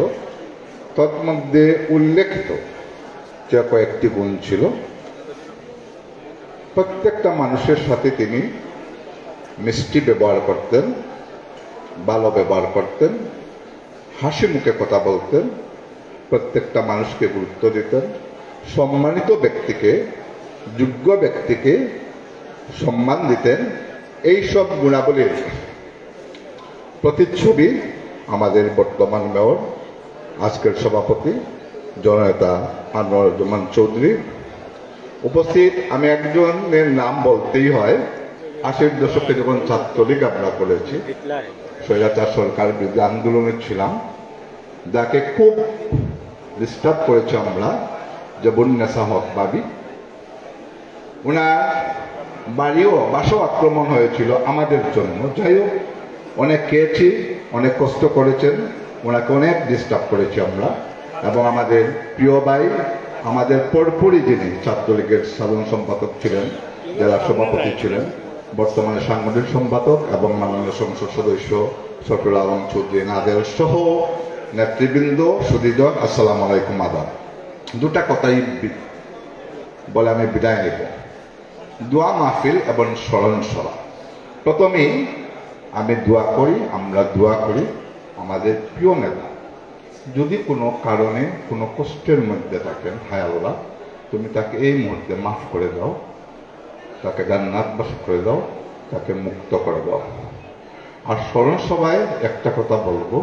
তন্মধ্যে উল্লেখিত যে কয়েকটি গুণ ছিল, প্রত্যেকটা মানুষের সাথে তিনি মিষ্টি ব্যবহার করতেন, ভালো ব্যবহার করতেন, হাসি মুখে কথা বলতেন, প্রত্যেকটা মানুষকে গুরুত্ব দিতেন, সম্মানিত ব্যক্তিকে, যোগ্য ব্যক্তিকে সম্মান দিতেন। এই সব গুণাবলীর প্রতিচ্ছবি আমাদের বর্তমান মেয়র, আজকের সভাপতি জননেতা আনোয়ারুজ্জামান চৌধুরী। উপস্থিত আমি একজনের নাম বলতেই হয়, 80-এর দশকে যখন ছাত্রলীগ আমরা করেছি, স্বৈরাচার সরকার বিরুদ্ধে আন্দোলনে ছিলাম, যাকে খুব ডিস্টার্ব করেছে আমরা, জবুন্নেসা হক বাবি। ওনার বাসাও আক্রমণ হয়েছিল আমাদের জন্য। যাই হোক, অনেক খেয়েছি, অনেক কষ্ট করেছেন, ওনাকে অনেক ডিস্টার্ব করেছি আমরা। এবং আমাদের প্রিয় ভাই, আমাদের পরপরই যিনি ছাত্রলীগের সাধারণ সম্পাদক ছিলেন, জেলা সভাপতি ছিলেন, বর্তমানে সাংগঠনিক সম্পাদক এবং মাননীয় সংসদ সদস্য শফিউল আলম চৌধুরী নাদের সহ নেতৃবৃন্দ, সুধীজন, আসসালামু আলাইকুম, আদাব। দুটা কথাই বলে আমি বিদায় নেব। দোয়া মাহফিল এবং স্মরণ সভা। প্রথমেই আমি দোয়া করি, আমরা দোয়া করি আমাদের প্রিয় নেতা যদি কোনো কারণে কোনো কষ্টের মধ্যে থাকেন, হায় আল্লাহ তুমি তাকে এই মুহূর্তে মাফ করে দাও, তাকে জান্নাতবাসী করে দাও, তাকে মুক্ত করে দাও। আর স্মরণ সভায় একটা কথা বলবো,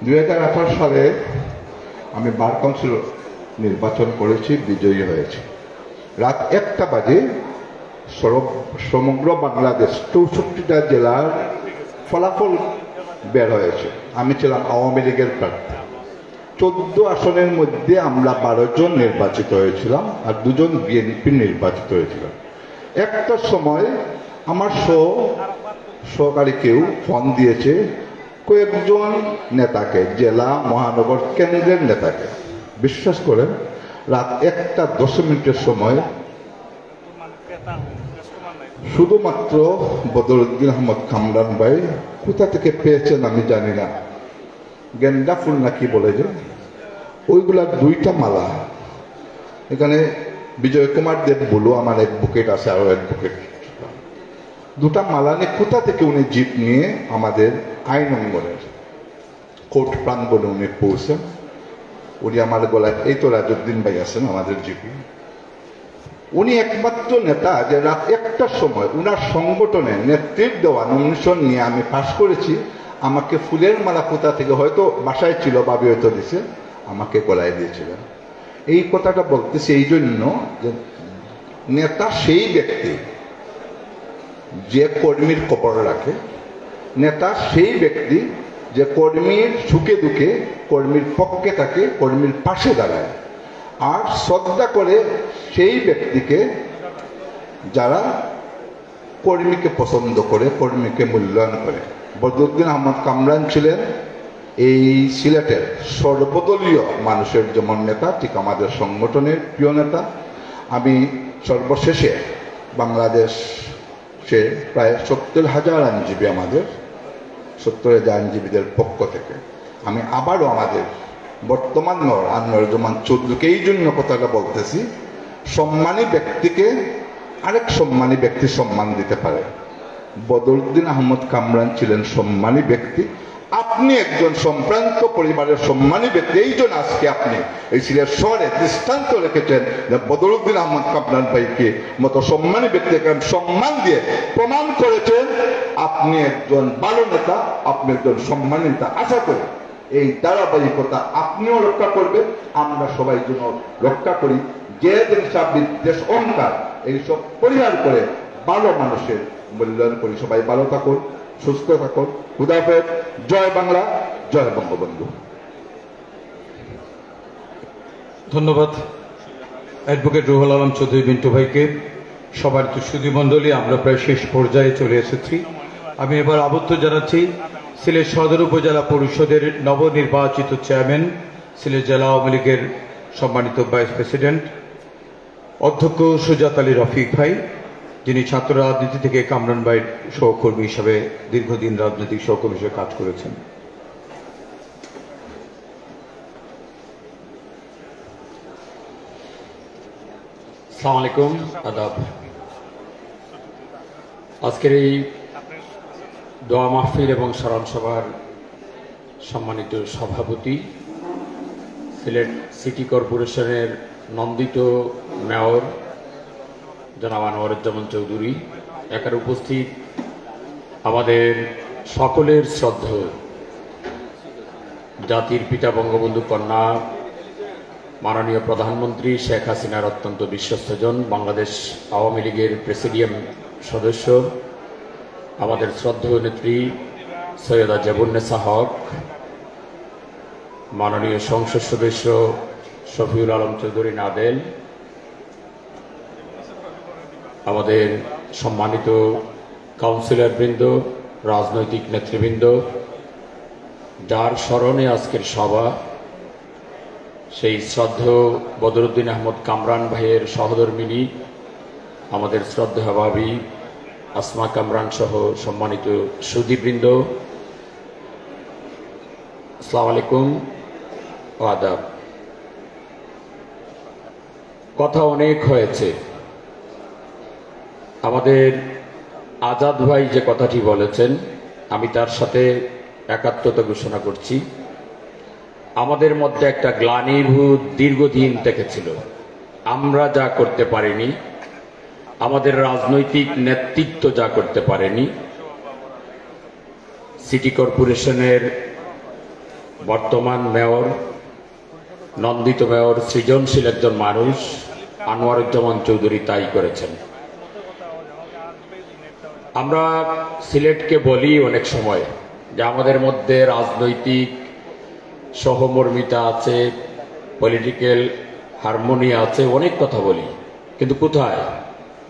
2018 সালে আমি বার কাউন্সিল নির্বাচন করেছি, বিজয়ী হয়েছি। রাত 1টা বাজে সমগ্র বাংলাদেশ 64টা জেলার ফলাফল বের হয়েছে। আমি ছিলাম আওয়ামী লীগের প্রার্থী। 14 আসনের মধ্যে আমরা 12 জন নির্বাচিত হয়েছিলাম আর 2 জন বিএনপি নির্বাচিত হয়েছিলাম। একটার সময় আমার সহকারী কেউ ফোন দিয়েছে কয়েকজন নেতাকে, জেলা মহানগর কেন্দ্রের নেতাকে। বিশ্বাস করেন, রাত 1:10 সময় শুধুমাত্র বদরুদ্দিন আহমদ কামরান ভাই কোথা থেকে পেয়েছেন আমি জানি না, গেন্দা ফুল নাকি বলে যে, ওইগুলা 2টা মালা। এখানে বিজয় কুমার দেব বলু আমার অ্যাডভোকেট আছে, আরো অ্যাডভোকেট, 2টা মালা নিয়ে কোথা থেকে উনি জিপ নিয়ে আমাদের আইন অঙ্গনের কোর্ট প্রাঙ্গণে উনি পৌঁছেন। উনি আমার গলায়, এই তো রাজউদ্দিন ভাই আছেন আমাদের জিপি, উনি একমাত্র নেতা যে রাত 1টার সময় উনার সংগঠনে নেতৃত্ব দেওয়া নমিনেশন নিয়ে আমি পাশ করেছি। আমাকে ফুলের মালা কোথা থেকে, হয়তো বাসায় ছিল, ভাবি হয়তো দিছে, আমাকে গলায় দিয়েছিলেন। এই কথাটা বলতেছি এই জন্য যে নেতা সেই ব্যক্তি যে কর্মীর কবর রাখে, নেতা সেই ব্যক্তি যে কর্মীর সুখে দুঃখে কর্মীর পক্ষে থাকে, কর্মীর পাশে দাঁড়ায়, আর শ্রদ্ধা করে সেই ব্যক্তিকে যারা কর্মীকে পছন্দ করে, কর্মীকে মূল্যায়ন করে। বদরুদ্দিন আহমদ কামরান ছিলেন এই সিলেটের সর্বদলীয় মানুষের যেমন নেতা, ঠিক আমাদের সংগঠনের প্রিয় নেতা। আমি সর্বশেষে বাংলাদেশে প্রায় 70,000 আইনজীবী, আমাদের 70,000 আইনজীবীদের পক্ষ থেকে আমি আবারও আমাদের বর্তমান মেয়র আনোয়ারুজ্জামান চৌধুরীকে এই জন্য কথাটা বলতেছি, সম্মানী ব্যক্তিকে আরেক সম্মানী ব্যক্তি সম্মান দিতে পারে। বদরুদ্দিন আহমদ কামরান ছিলেন সম্মানী ব্যক্তি, আপনি একজন সম্ভ্রান্ত পরিবারের সম্মানী ব্যক্তি, এই জন্য আজকে আপনি এই সিলেট শহরে দৃষ্টান্ত রেখেছেন যে বদরুদ্দিন আহমদ কামরান ভাইকে মতো সম্মানী ব্যক্তিকে সম্মান দিয়ে প্রমাণ করেছেন আপনি একজন ভালো নেতা, আপনি একজন সম্মানী নেতা। আশা করি এই ধারাবাহিকতা আপনিও রক্ষা করবেন, আমরা সবাই যেন রক্ষা করি, যে জিনিসটা বিদ্বেষ অহংকার এইসব পরিহার করে ভালো মানুষের মূল্যায়ন করি। সবাই ভালো থাকুন, সুস্থ থাকুন, খুদা হাফেজ, জয় বাংলা, জয় বঙ্গবন্ধু। ধন্যবাদ অ্যাডভোকেট রুহুল আলম চৌধুরী বিন্টু ভাইকে। সবার তো সুধীমণ্ডলী, আমরা প্রায় শেষ পর্যায়ে চলে এসেছি। আমি এবার আবদ্ধ জানাচ্ছি সিলেট সদর উপজেলা পরিষদের নবনির্বাচিত চেয়ারম্যান, সিলেট জেলা আওয়ামী লীগের সম্মানিত ভাইস প্রেসিডেন্ট অধ্যক্ষ সুজাত আলী রফিক ভাই, যিনি ছাত্র রাজনীতি থেকে কামরান ভাইয়ের সহকর্মী হিসাবে দীর্ঘদিন রাজনৈতিক সহকর্মী হিসেবে কাজ করেছেন। আসসালামু আলাইকুম, আদাব। আজকের এই দোয়া মাহফিল এবং স্মরণ সভার সম্মানিত সভাপতি, সিলেট সিটি কর্পোরেশনের নন্দিত মেয়র জনাব আনোয়ারুজ্জামান চৌধুরী, এখানে উপস্থিত আমাদের সকলের শ্রদ্ধেয় জাতির পিতা বঙ্গবন্ধু কন্যা মাননীয় প্রধানমন্ত্রী শেখ হাসিনার অত্যন্ত বিশ্বস্তজন, বাংলাদেশ আওয়ামী লীগের প্রেসিডিয়াম সদস্য, আমাদের শ্রদ্ধেয় নেত্রী সৈয়দা জেবুন্নেসা হক, মাননীয় সংসদ সদস্য শফিউল আলম চৌধুরী নাদেল, আমাদের সম্মানিত কাউন্সিলর বৃন্দ, রাজনৈতিক নেতৃবৃন্দ, যার স্মরণে আজকের সভা, সেই শ্রদ্ধেয় বদরুদ্দিন আহমদ কামরান ভাইয়ের সহধর্মিনী আমাদের শ্রদ্ধেয় ভাবী আসমা কামরান সহ সম্মানিত সুধীবৃন্দ, আসসালামু আলাইকুম ও আদাব। কথা অনেক হয়েছে। আমাদের আজাদ ভাই যে কথাটি বলেছেন, আমি তার সাথে একাত্মতা ঘোষণা করছি। আমাদের মধ্যে একটা গ্লানিভূত দীর্ঘদিন থেকে ছিল, আমরা যা করতে পারিনি, আমাদের রাজনৈতিক নেতৃত্ব যা করতে পারেনি। সিটি কর্পোরেশনের বর্তমান মেয়র, নন্দিত মেয়র, সৃজনশীল একজন মানুষ আনোয়ারুজ্জামান চৌধুরী তাই করেছেন। আমরা সিলেটকে বলি অনেক সময় যে আমাদের মধ্যে রাজনৈতিক সহমর্মিতা আছে, পলিটিক্যাল হারমোনি আছে, অনেক কথা বলি, কিন্তু কোথায়?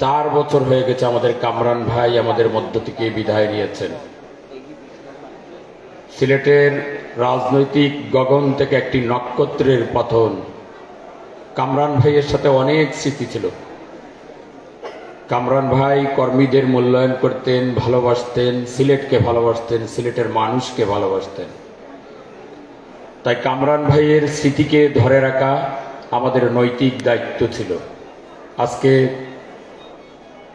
4 বছর হয়ে গেছে আমাদের কামরান ভাই আমাদের মধ্য থেকে বিদায় নিয়েছেন। সিলেটের রাজনৈতিক গগন থেকে একটি নক্ষত্রের পতন। কামরান ভাইয়ের সাথে অনেক স্মৃতি ছিল। কামরান ভাই কর্মীদের মূল্যায়ন করতেন, ভালোবাসতেন, সিলেটকে ভালোবাসতেন, সিলেটের মানুষকে ভালোবাসতেন। তাই কামরান ভাইয়ের স্মৃতিকে ধরে রাখা আমাদের নৈতিক দায়িত্ব ছিল। আজকে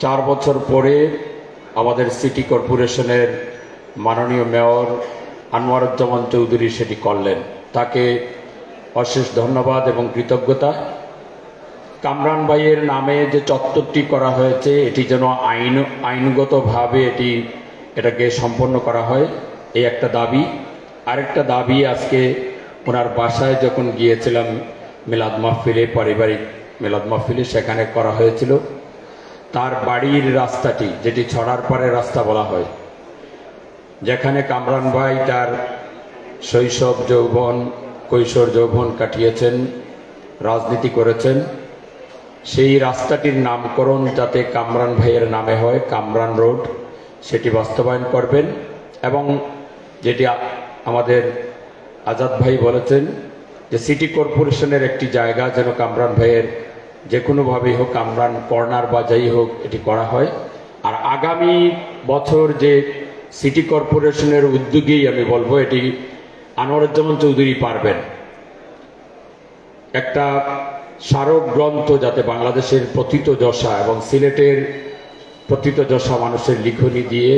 4 বছর পরে আমাদের সিটি কর্পোরেশনের মাননীয় মেয়র আনোয়ারুজ্জামান চৌধুরী সেটি করলেন, তাকে অশেষ ধন্যবাদ এবং কৃতজ্ঞতা। কামরান ভাইয়ের নামে যে চত্বরটি করা হয়েছে, এটি যেন আইনগতভাবে এটাকে সম্পন্ন করা হয়, এই একটা দাবি। আরেকটা দাবি, আজকে ওনার বাসায় যখন গিয়েছিলাম মিলাদ মাহফিলে, পারিবারিক মিলাদ মাহফিলে, সেখানে করা হয়েছিল, তার বাড়ির রাস্তাটি, যেটি ছড়ার পাড়ের রাস্তা বলা হয়, যেখানে কামরান ভাই তার শৈশব যৌবন কৈশোর যৌবন কাটিয়েছেন, রাজনীতি করেছেন। সেই রাস্তাটির নামকরণ যাতে কামরান ভাইয়ের নামে হয়, কামরান রোড, সেটি বাস্তবায়ন করবেন। এবং যেটি আমাদের আজাদ ভাই বলেছেন যে সিটি কর্পোরেশনের একটি জায়গা যেন কামরান ভাইয়ের যে কোনোভাবেই হোক, কামরান কর্নার বা যাই হোক, এটি করা হয়। আর আগামী বছর যে সিটি কর্পোরেশনের উদ্যোগেই আমি বলবো, এটি আনোয়ারুজ্জামান চৌধুরী পারবেন, একটা স্মারক গ্রন্থ যাতে বাংলাদেশের প্রথিতযশা এবং সিলেটের প্রথিতযশা মানুষের লিখনী দিয়ে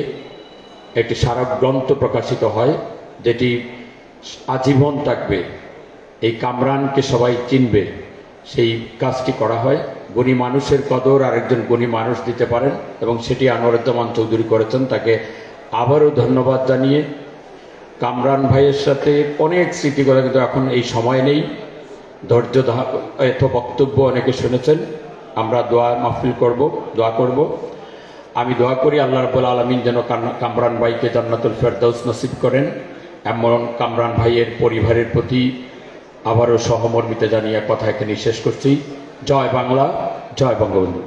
একটি স্মারক গ্রন্থ প্রকাশিত হয়, যেটি আজীবন থাকবে, এই কামরানকে সবাই চিনবে, সেই কাজটি করা হয়। গুণী মানুষের কদর আরেকজন গুণী মানুষ দিতে পারেন, এবং সেটি আনোয়ারুজ্জামান চৌধুরী করেছেন। তাকে আবারও ধন্যবাদ জানিয়ে, কামরান ভাইয়ের সাথে অনেক স্মৃতি করে, কিন্তু এখন এই সময় নেই, ধৈর্য এত বক্তব্য অনেকে শুনেছেন। আমরা দোয়া মাহফিল করব, দোয়া করব। আমি দোয়া করি আল্লাহ রাব্বুল আলামিন যেন কামরান ভাইকে জান্নাতুল ফেরদাউস নসিব করেন। এমন কামরান ভাইয়ের পরিবারের প্রতি আবারও সহমর্মিতা জানিয়ে কথা এখানে শেষ করছি। জয় বাংলা, জয় বঙ্গবন্ধু।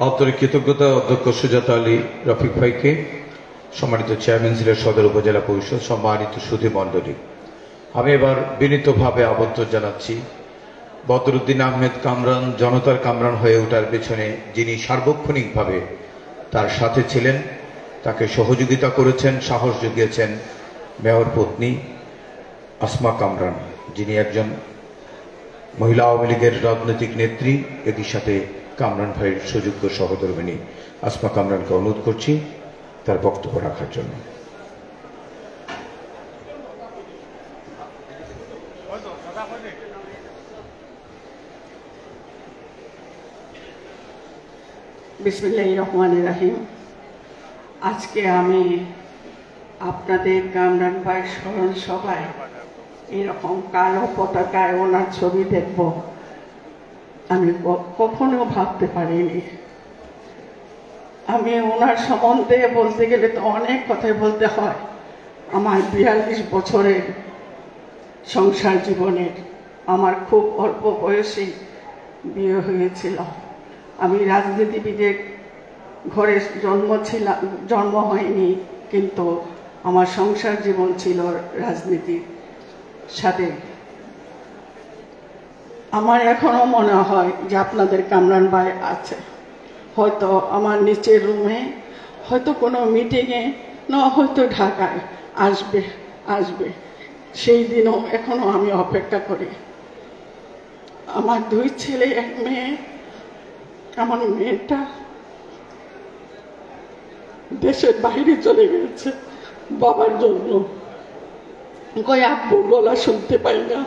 আন্তরিক কৃতজ্ঞতা অধ্যক্ষ সুজাতা আলী রফিক ভাইকে, সম্মানিত চেয়ারম্যান সিলেট সদর উপজেলা পরিষদ, সম্মানিত সুধী মণ্ডলী। আমি এবার বিনীতভাবে আমন্ত্রণ জানাচ্ছি বদরুদ্দিন আহমেদ কামরান জনতার কামরান হয়ে ওঠার পেছনে যিনি সার্বক্ষণিকভাবে তার সাথে ছিলেন, তাকে সহযোগিতা করেছেন, সাহস জুগিয়েছেন মেয়র পত্নী আসমা কামরান, যিনি একজন মহিলা আওয়ামী লীগের রাজনৈতিক নেত্রী, একই সাথে কামরান ভাইয়ের সুযোগ্য সহধর্মিণী। আসমা কামরানকে অনুরোধ করছি তার বক্তব্য রাখার জন্য। বিসমিল্লাহির রহমানির রহিম। আজকে আমি আপনাদের কামরান ভাইয়ের স্মরণ সভায় এরকম কালো পতাকায় ওনার ছবি দেখব আমি কখনো ভাবতে পারিনি। আমি ওনার সম্বন্ধে বলতে গেলে তো অনেক কথাই বলতে হয়। আমার 42 বছরের সংসার জীবনের, আমার খুব অল্প বয়সে বিয়ে হয়েছিল। আমি রাজনীতিবিদের ঘরে জন্ম হয়নি, কিন্তু আমার সংসার জীবন ছিল রাজনীতির সাথে। আমার এখনো মনে হয় যে আপনাদের কামরান ভাই আছে, হয়তো আমার নিচের রুমে, হয়তো কোনো মিটিংয়ে, না হয়তো ঢাকায় আসবে। সেই দিনও এখনো আমি অপেক্ষা করি। আমার 2 ছেলে 1 মেয়ে। আমার মেয়েটা দেশের বাইরে চলে গেছে বাবার জন্য। কই আব্বুর গলা শুনতে পাই না।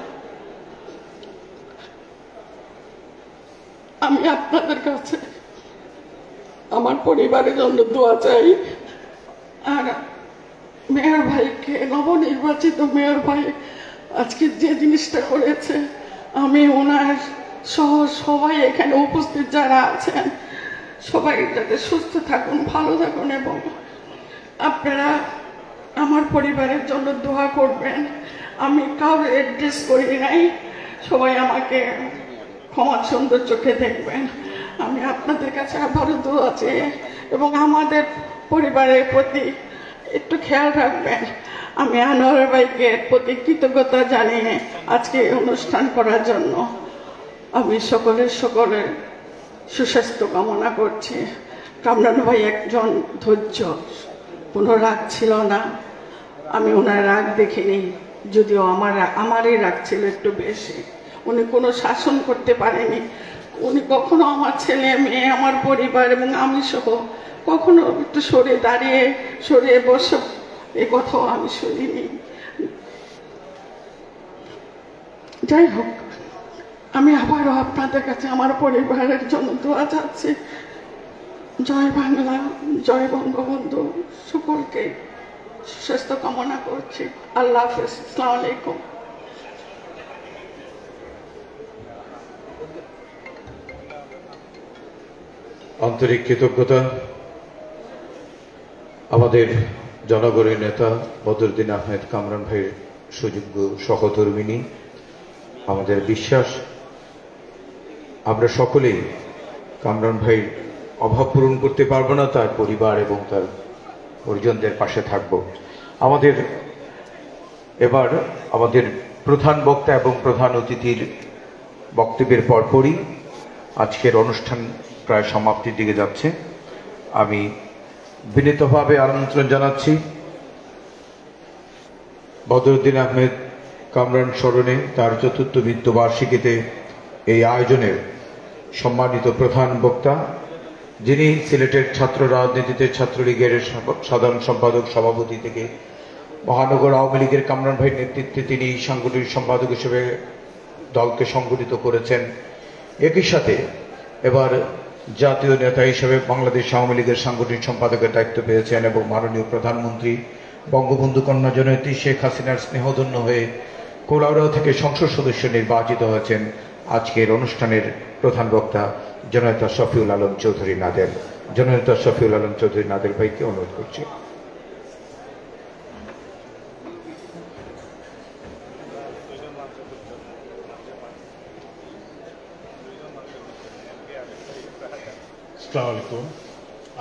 আমি আপনাদের কাছে আমার পরিবারের জন্য দোয়া চাই। আর মেয়র ভাইকে, নবনির্বাচিত মেয়র ভাই আজকে যে জিনিসটা করেছে, আমি ওনার সহ সবাই এখানে উপস্থিত যারা আছেন সবাই যাতে সুস্থ থাকুন, ভালো থাকুন, এবং আপনারা আমার পরিবারের জন্য দোয়া করবেন। আমি কাউকে অ্যাড্রেস করি নাই, সবাই আমাকে ক্ষমা সুন্দর চোখে দেখবেন। আমি আপনাদের কাছে আবারও দোয়া চাই, এবং আমাদের পরিবারের প্রতি একটু খেয়াল রাখবেন। আমি আনোয়ার ভাইকে প্রতি কৃতজ্ঞতা জানিয়ে আজকে অনুষ্ঠান করার জন্য আমি সকলের সুস্বাস্থ্য কামনা করছি। কামরান ভাই একজন ধৈর্য, কোনো রাগ ছিল না। আমি ওনার রাগ দেখিনি, যদিও আমারই রাগ ছিল একটু বেশি। উনি কোনো শাসন করতে পারেনি। উনি কখনো আমার ছেলে মেয়ে, আমার পরিবার এবং আমি সহ কখনো একটু সরে বসে এ কথাও আমি শুনিনি। যাই হোক, আমি আবারও আপনাদের কাছে আমার পরিবারের জন্য দোয়া চাচ্ছি। জয় বাংলা, জয় বঙ্গবন্ধু। সকলকে সুস্বাস্থ্য কামনা করছি। আল্লাহ হাফেজ। আসসালামু আলাইকুম। আন্তরিক কৃতজ্ঞতা আমাদের জনগণের নেতা বদরুদ্দিন আহমেদ কামরান ভাইয়ের সুযোগ্য সহধর্মিণী, আমাদের বিশ্বাস আমরা সকলেই কামরান ভাইয়ের অভাব পূরণ করতে পারবো না, তার পরিবার এবং তার পরিজনদের পাশে থাকব। এবার আমাদের প্রধান বক্তা এবং প্রধান অতিথির বক্তব্যের পরপরই আজকের অনুষ্ঠান প্রায় সমাপ্তির দিকে যাচ্ছে। আমি বিনীতভাবে আমন্ত্রণ জানাচ্ছি বদরুদ্দিন আহমেদ কামরান স্মরণে তার ৪র্থ মৃত্যুবার্ষিকীতে এই আয়োজনের সম্মানিত প্রধান বক্তা, যিনি সিলেটের ছাত্র রাজনীতিতে ছাত্রলীগের সাধারণ সম্পাদক সভাপতি থেকে মহানগর আওয়ামী লীগের কামরান ভাইয়ের নেতৃত্বে তিনি সাংগঠনিক সম্পাদক হিসেবে দলকে সংগঠিত করেছেন। একই সাথে এবার জাতীয় নেতা হিসেবে বাংলাদেশ আওয়ামী লীগের সাংগঠনিক সম্পাদকের দায়িত্ব পেয়েছেন এবং মাননীয় প্রধানমন্ত্রী বঙ্গবন্ধু কন্যা জননেত্রী শেখ হাসিনার স্নেহধন্য হয়ে কুলাউড়া থেকে সংসদ সদস্য নির্বাচিত হয়েছেন। আজকের অনুষ্ঠানের প্রধান বক্তা জননেতা শফিউল আলম চৌধুরী নাদের। জননেতা শফিউল আলম চৌধুরী নাদের ভাইকে অনুরোধ করছি। আসসালামু আলাইকুম,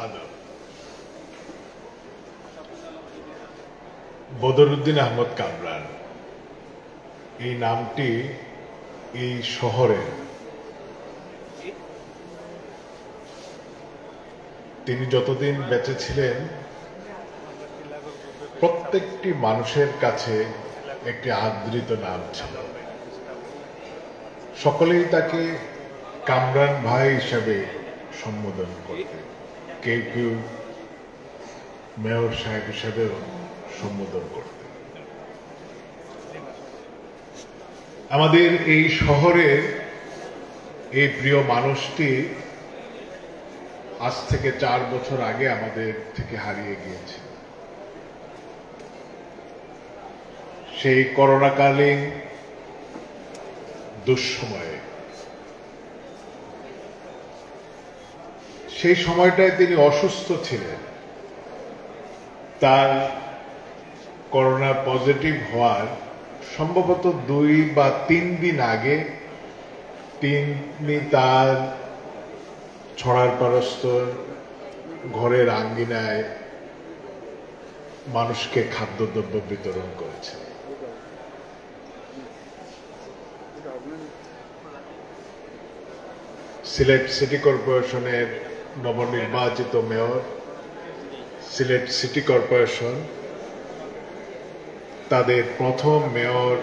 আদাব। বদরুদ্দিন আহমদ কামরান এই নামটি এই শহরে তিনি যতদিন বেঁচে ছিলেন প্রত্যেকটি মানুষের কাছে একটি আদৃত নাম ছিল। সকলেই তাকে কামরান ভাই হিসাবে সম্বোধন করতেন, কেউ কেউ মেয়র সাহেব হিসাবেও সম্বোধন করতেন। আমাদের এই শহরের এই প্রিয় মানুষটি আজ থেকে 4 বছর আগে আমাদের থেকে হারিয়ে গিয়েছে। সেই করোনাকালীন দুঃসময়ে, সেই সময়টায় তিনি অসুস্থ ছিলেন। তার করোনা পজিটিভ হওয়ার সম্ভবত 2 বা 3 দিন আগে তিনি তার ছড়ার পারস্ত ঘরের আঙ্গিনায় মানুষকে খাদ্যদ্রব্য বিতরণ করেছেন। সিলেট সিটি কর্পোরেশনের নবনির্বাচিত মেয়র, সিলেট সিটি কর্পোরেশন তাদের প্রথম মেয়র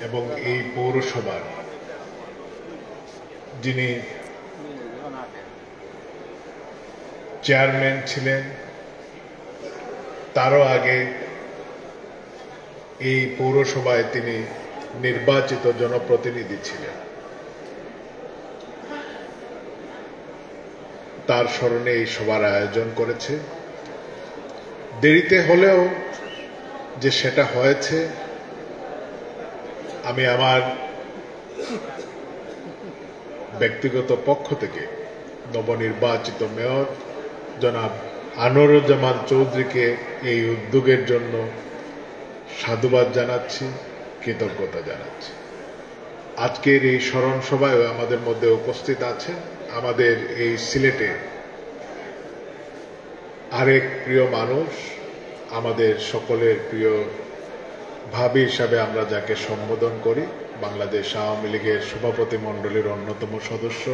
এবং এই পৌরসভার যিনি চেয়ারম্যান ছিলেন, তারও আগে এই পৌরসভায় তিনি নির্বাচিত জনপ্রতিনিধি ছিলেন। তার স্মরণে এই সভার আয়োজন করেছে। দেরিতে হলেও যে সেটা হয়েছে, আমি আমার ব্যক্তিগত পক্ষ থেকে নবনির্বাচিত মেয়র জনাব আনোয়ারুজ্জামান চৌধুরীকে এই উদ্যোগের জন্য সাধুবাদ জানাচ্ছি, কৃতজ্ঞতা জানাচ্ছি। আজকের এই স্মরণ সভায় আমাদের মধ্যে উপস্থিত আছেন আমাদের এই সিলেটের আরেক প্রিয় মানুষ, আমাদের সকলের প্রিয় ভাবি হিসাবে আমরা যাকে সম্বোধন করি, বাংলাদেশ আওয়ামী লীগের সভাপতি মণ্ডলীর অন্যতম সদস্য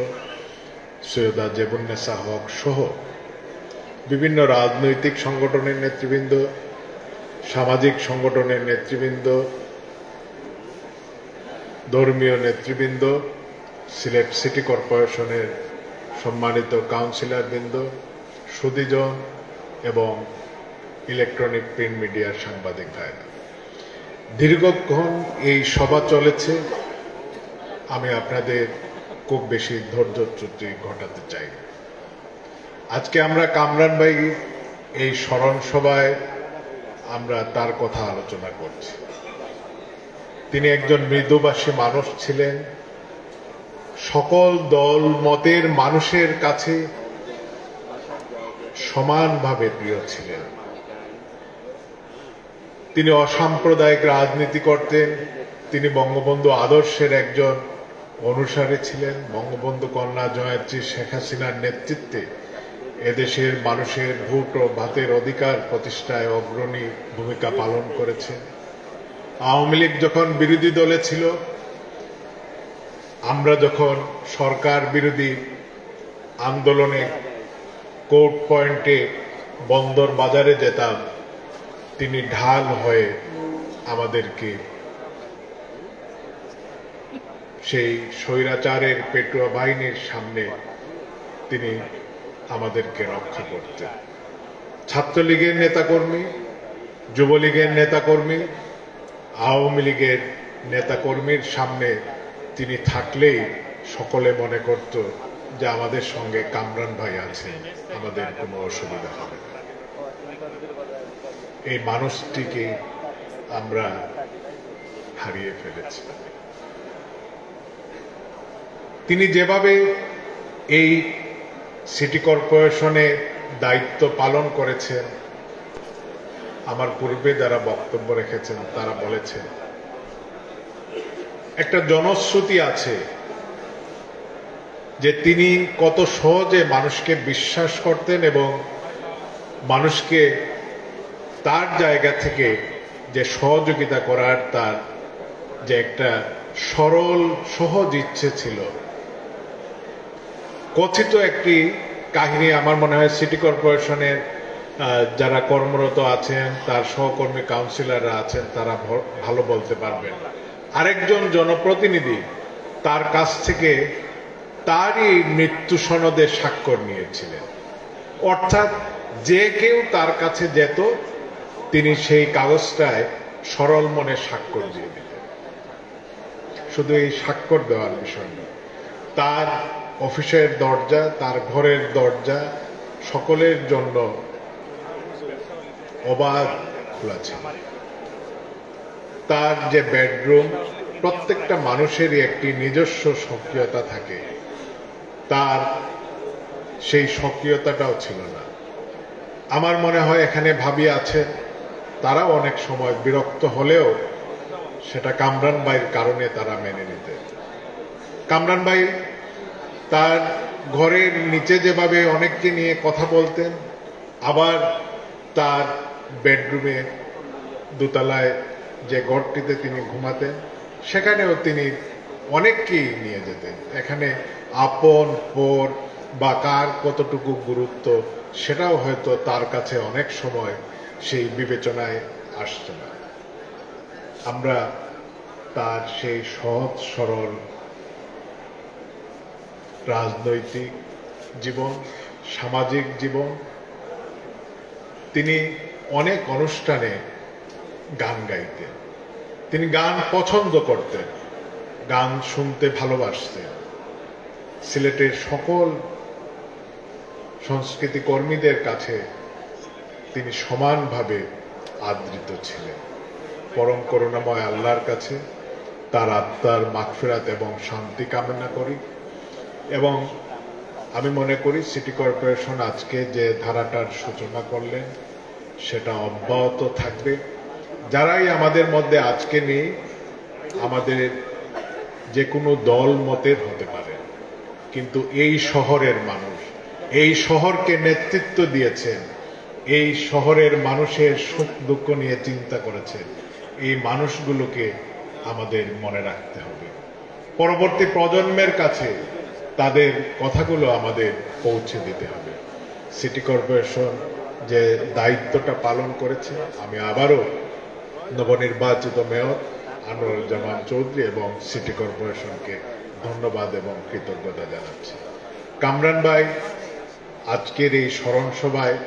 সৈয়দা জেবুন্নেসা হক সহ বিভিন্ন রাজনৈতিক সংগঠনের নেতৃবৃন্দ, সামাজিক সংগঠনের নেতৃবৃন্দ, ধর্মীয় নেতৃবৃন্দ, সিলেট সিটি কর্পোরেশনের সম্মানিত কাউন্সিলরবৃন্দ, সুধীজন এবং ইলেকট্রনিক প্রিন্ট মিডিয়ার সাংবাদিক ভাইরা, দীর্ঘক্ষণ এই সভা চলেছে। আমি আপনাদের খুব বেশি ধৈর্যচ্যুতি ঘটাতে চাই। আজকে আমরা কামরান ভাই এই স্মরণ সভায় আমরা তার কথা আলোচনা করছি। তিনি একজন মৃদুভাষী মানুষ ছিলেন, সকল দল মতের মানুষের কাছে সমানভাবে প্রিয় ছিলেন। তিনি অসাম্প্রদায়িক রাজনীতি করতেন। তিনি বঙ্গবন্ধু আদর্শের একজন অনুসারী ছিলেন। বঙ্গবন্ধু কন্যা জয়ত্রী শেখ হাসিনার নেতৃত্বে এদেশের মানুষের ভোট ও ভাতের অধিকার প্রতিষ্ঠায় অগ্রণী ভূমিকা পালন করেছেন। আওয়ামী লীগ যখন বিরোধী দলে ছিল, আমরা যখন সরকার বিরোধী আন্দোলনে কোর্ট পয়েন্টে বন্দর বাজারে যেতাম, তিনি ঢাল হয়ে আমাদেরকে সেই স্বৈরাচারের পেটুয়া বাহিনীর সামনে তিনি আমাদেরকে রক্ষা করতেন। ছাত্রলীগের নেতাকর্মী, যুবলীগের নেতাকর্মী, আওয়ামী লীগের নেতাকর্মীর সামনে তিনি থাকলেই সকলে মনে করত যে আমাদের সঙ্গে কামরান ভাই আছেন, আমাদের কোনো অসুবিধা হবে না। এই মানুষটিকে আমরা হারিয়ে ফেলেছি। তিনি যেভাবে এই সিটি কর্পোরেশনে দায়িত্ব পালন করেছেন, আমার পূর্বে যারা বক্তব্য রেখেছেন তারা বলেছেন, একটা জনশ্রুতি আছে যে তিনি কত সহজে মানুষকে বিশ্বাস করতেন এবং মানুষকে তার জায়গা থেকে যে সহযোগিতা করার তার যে একটা সরল সহজ ইচ্ছে ছিল। কথিত একটি কাহিনী আমার মনে হয় সিটি কর্পোরেশনের যারা কর্মরত আছেন, তার সহকর্মী কাউন্সিলররা আছেন, তারা ভালো বলতে পারবেন। আরেকজন জনপ্রতিনিধি তার কাছ থেকে তারই মৃত্যু সনদে স্বাক্ষর নিয়েছিলেন। অর্থাৎ যে কেউ তার কাছে যেত, তিনি সেই কাগজটায় সরল মনে স্বাক্ষর দিয়ে দিতেন। শুধু এই স্বাক্ষর দেওয়ার বিষয় নয়, তার অফিসের দরজা, তার ঘরের দরজা সকলের জন্য অবাধ খোলা ছিল। তার যে বেডরুম, প্রত্যেকটা মানুষেরই একটি নিজস্ব সক্রিয়তা থাকে, তার সেই সক্রিয়তাটাও ছিল না। আমার মনে হয় এখানে ভাবি আছেন, তারাও অনেক সময় বিরক্ত হলেও সেটা কামরান ভাইয়ের কারণে তারা মেনে নিতেন। কামরান ভাই তার ঘরের নিচে যেভাবে অনেককে নিয়ে কথা বলতেন, আবার তার বেডরুমে দোতলায় যে ঘরটিতে তিনি ঘুমাতেন, সেখানেও তিনি অনেককেই নিয়ে যেতেন। এখানে আপন পর বা কার কতটুকু গুরুত্ব, সেটাও হয়তো তার কাছে অনেক সময় সেই বিবেচনায় আসছে না। আমরা তার সেই সহজ সরল রাজনৈতিক জীবন, সামাজিক জীবন, তিনি অনেক অনুষ্ঠানে গান গাইতেন, তিনি গান পছন্দ করতেন, গান শুনতে ভালোবাসতেন। সিলেটের সকল সংস্কৃতি কর্মীদের কাছে তিনি সমানভাবে আদৃত ছিলেন। পরম করুণাময় আল্লাহর কাছে তার আত্মার মাগফিরাত এবং শান্তি কামনা করি। এবং আমি মনে করি সিটি কর্পোরেশন আজকে যে ধারাটার সূচনা করলেন, সেটা অব্যাহত থাকবে। যারাই আমাদের মধ্যে আজকে নেই, আমাদের যে কোনো দল মতের হতে পারে, কিন্তু এই শহরের মানুষ, এই শহরকে নেতৃত্ব দিয়েছেন, এই শহরের মানুষের সুখ দুঃখ নিয়ে চিন্তা করেছেন, এই মানুষগুলোকে আমাদের মনে রাখতে হবে। পরবর্তী প্রজন্মের কাছে তাদের কথাগুলো আমাদের পৌঁছে দিতে হবে। সিটি কর্পোরেশন যে দায়িত্বটা পালন করেছে, আমি আবারও নবনির্বাচিত মেয়র আনোয়ারুজ্জামান চৌধুরী এবং সিটি কর্পোরেশনকে ধন্যবাদ এবং কৃতজ্ঞতা জানাচ্ছি। কামরান ভাই, আজকের এই স্মরণ সভায়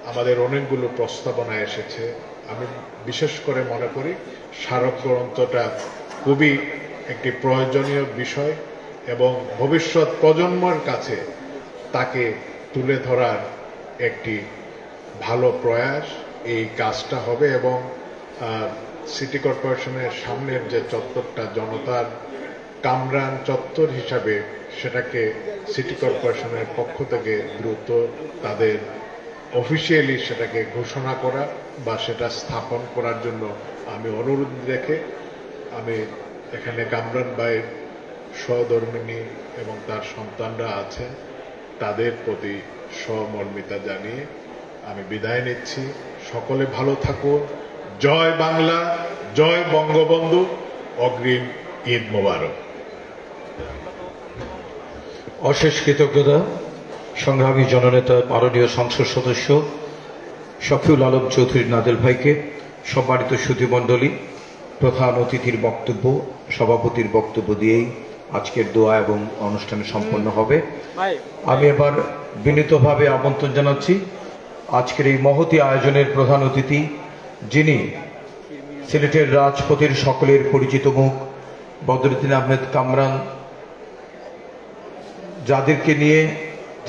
আমাদের অনেকগুলো প্রস্তাবনা এসেছে। আমি বিশেষ করে মনে করি স্মারক গ্রন্থটা খুবই একটি প্রয়োজনীয় বিষয় এবং ভবিষ্যৎ প্রজন্মের কাছে তাকে তুলে ধরার একটি ভালো প্রয়াস এই কাজটা হবে। এবং সিটি কর্পোরেশনের সামনের যে চত্বরটা জনতার কামরান চত্বর হিসাবে, সেটাকে সিটি কর্পোরেশনের পক্ষ থেকে দ্রুত তাদের অফিসিয়ালি সেটাকে ঘোষণা করা বা সেটা স্থাপন করার জন্য আমি অনুরোধ রেখে আমি এখানে কামরান ভাইয়ের সহধর্মিণী এবং তার সন্তানরা আছেন তাদের প্রতি সহমর্মিতা জানিয়ে আমি বিদায় নিচ্ছি। সকলে ভালো থাকুন। জয় বাংলা, জয় বঙ্গবন্ধু, অগ্রিম ঈদ মোবারক। অশেষ কৃতজ্ঞতা সংগ্রামী জননেতা মাননীয় সংসদ সদস্য শফিউল আলম চৌধুরী নাদেল ভাইকে। সম্মানিত সুধীমণ্ডলী, প্রধান অতিথির বক্তব্য, সভাপতির বক্তব্য দিয়েই আজকের দোয়া এবং অনুষ্ঠান সম্পন্ন হবে। আমি এবার বিনীতভাবে আমন্ত্রণ জানাচ্ছি আজকের এই মহতী আয়োজনের প্রধান অতিথি, যিনি সিলেটের রাজপথের সকলের পরিচিত মুখ বদরুদ্দিন আহমেদ কামরান, যাদেরকে নিয়ে,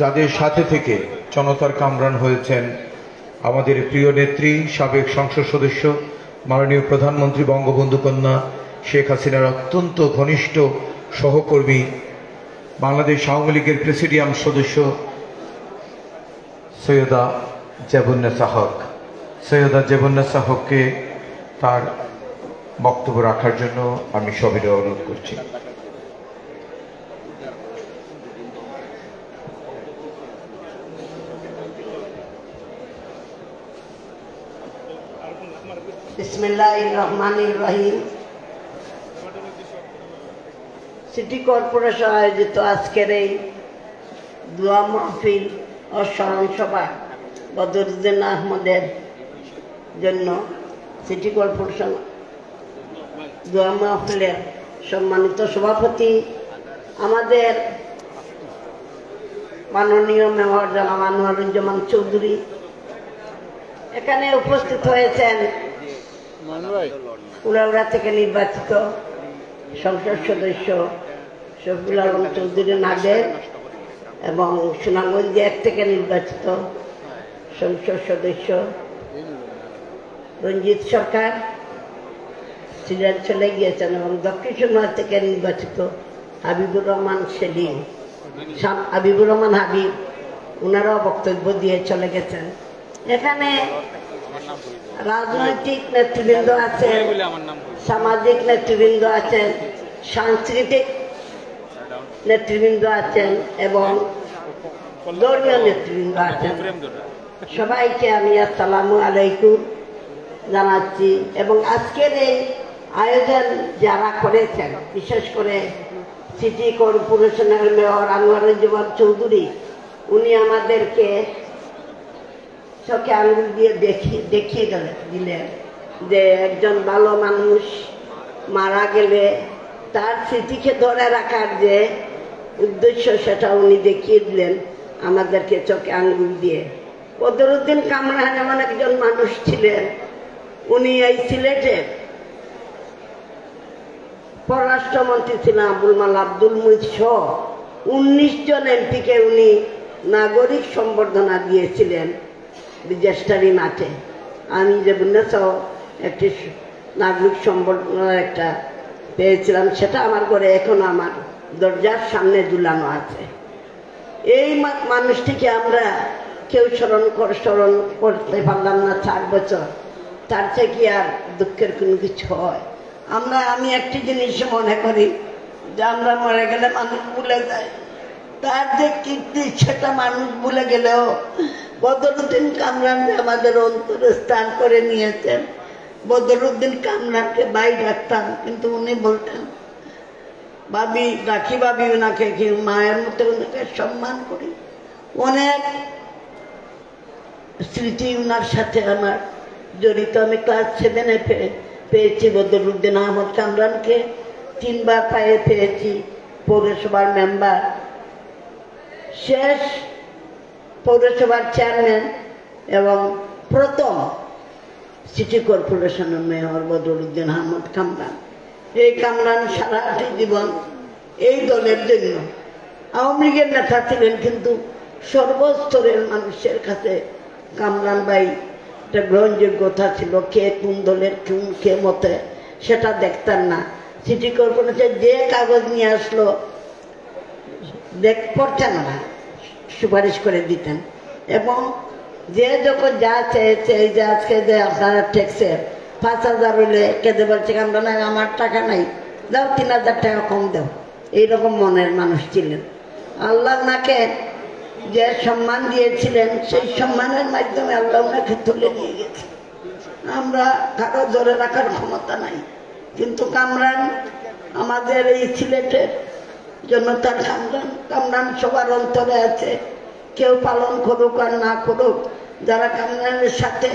যাদের সাথে থেকে জনতার কামরান হয়েছেন আমাদের প্রিয় নেত্রী, সাবেক সংসদ সদস্য, মাননীয় প্রধানমন্ত্রী বঙ্গবন্ধু কন্যা শেখ হাসিনার অত্যন্ত ঘনিষ্ঠ সহকর্মী, বাংলাদেশ আওয়ামী লীগের প্রেসিডিয়াম সদস্য সৈয়দা জেবুন্নেসা হক। সৈয়দা জেবুন্নেসা হককে তার বক্তব্য রাখার জন্য আমি সবিনয় অনুরোধ করছি। বিসমিল্লাহির রহমানির রহিম। সিটি কর্পোরেশন আয়োজিত আজকের এই দোয়া মাহফিল ও স্মরণ সভা বদরুদ্দিন আহমদের জন্য সিটি কর্পোরেশন দোয়া মাহফিলের সম্মানিত সভাপতি আমাদের মাননীয় মেয়র জনাব আনোয়ারুজ্জামান চৌধুরী, এখানে উপস্থিত হয়েছেন উড়াউড়া থেকে নির্বাচিত সংসদ সদস্য শফিউল আলম চৌধুরী নাদের এবং সুনামগঞ্জ 1 থেকে নির্বাচিত সংসদ সদস্য রঞ্জিত সরকার, সিলেট চলে গিয়েছেন, এবং দক্ষিণ সুরমা থেকে নির্বাচিত হাবিবুর রহমান সেলিম, হাবিবুর রহমান হাবিব, ওনারাও বক্তব্য দিয়ে চলে গেছেন। এখানে রাজনৈতিক নেতৃবৃন্দ আছেন, সামাজিক নেতৃবৃন্দ আছেন, সাংস্কৃতিক নেতৃবৃন্দ আছেন এবং ধর্মীয় নেতৃবৃন্দ আছেন। সবাইকে আমি আসসালামু আলাইকুম জানাচ্ছি। এবং আজকের এই আয়োজন যারা করেছেন, বিশেষ করে সিটি কর্পোরেশনের মেয়র আনোয়ারুজ্জামান চৌধুরী, উনি আমাদেরকে চোখে আঙুল দিয়ে দেখিয়ে দিলেন যে একজন ভালো মানুষ মারা গেলে তার স্মৃতিকে ধরে রাখার যে উদ্দেশ্য, সেটা উনি দেখিয়ে দিলেন আমাদেরকে চোখে আঙুল দিয়ে। বদরুদ্দিন কামরান এমন একজন মানুষ ছিলেন, উনি এই সিলেটের পররাষ্ট্রমন্ত্রী ছিলেন আবুল মাল আব্দুল মুহিত সহ 19 জন এমপিকে উনি নাগরিক সম্বর্ধনা দিয়েছিলেন বিজেস্টারি মাঠে। আমি যে বুন্দেসহ একটি নাগরিক সম্বর্ধনা একটা পেয়েছিলাম, সেটা আমার ঘরে এখনো আমার দরজার সামনে ঝুলানো আছে। এই মানুষটিকে আমরা কেউ স্মরণ করতে পারলাম না 4 বছর, তার থেকে আর দুঃখের কোনো কিছু হয়। আমি একটি জিনিস মনে করি যে আমরা মরে গেলে মানুষ ভুলে যায়, তার যে কীর্তি সেটা মানুষ ভুলে গেলেও বদরুদ্দিন কামরান আমাদের অন্তরে স্থান করে নিয়েছেন। বদরুদ্দিন কামরানকে ভাই ডাকতাম, কিন্তু উনি বলতেন ভাবি, রাখি ভাবি, ওনাকে কি মায়ের মতো ওনাকে সম্মান করি। অনেক স্মৃতি ওনার সাথে আমার জড়িত। আমি ক্লাস 7-এ পেয়েছি বদরুদ্দিন আহমদ কামরানকে, 3 বার পেয়েছি পৌরসভার মেম্বার, শেষ পৌরসভার চেয়ারম্যান এবং প্রথম সিটি কর্পোরেশনের মেয়র বদরুদ্দিন আহমদ কামরান। এই কামরান সারাটি জীবন এই দলের জন্য আওয়ামী লীগের নেতা ছিলেন, কিন্তু সর্বস্তরের মানুষের কাছে কামরান ভাই একটা গ্রহণযোগ্যতা ছিল। কে কোন দলের কে মতে সেটা দেখতেন না। সিটি কর্পোরেশন যে কাগজ নিয়ে আসলো পড়তেন না, সুপারিশ করে দিতেন। এবং যে যখন যা চেয়েছে, এই যে আজকে যে আপনারা ট্যাক্সের 5,000 হইলে কেঁদে বলছে কামরান আমার টাকা নাই, দাও 3,000 টাকা কম দাও, এইরকম মনের মানুষ ছিলেন। আল্লাহ ওনাকে যে সম্মান দিয়েছিলেন সেই সম্মানের মাধ্যমে আল্লাহ ওনাকে তুলে নিয়ে গেছে। আমরা কারো ধরে রাখার ক্ষমতা নাই, কিন্তু কামরান আমাদের এই সিলেটের জনতার কামরান সবার অন্তরে আছে। কেউ পালন করুক আর না করুক, যারা কামরানের সাথে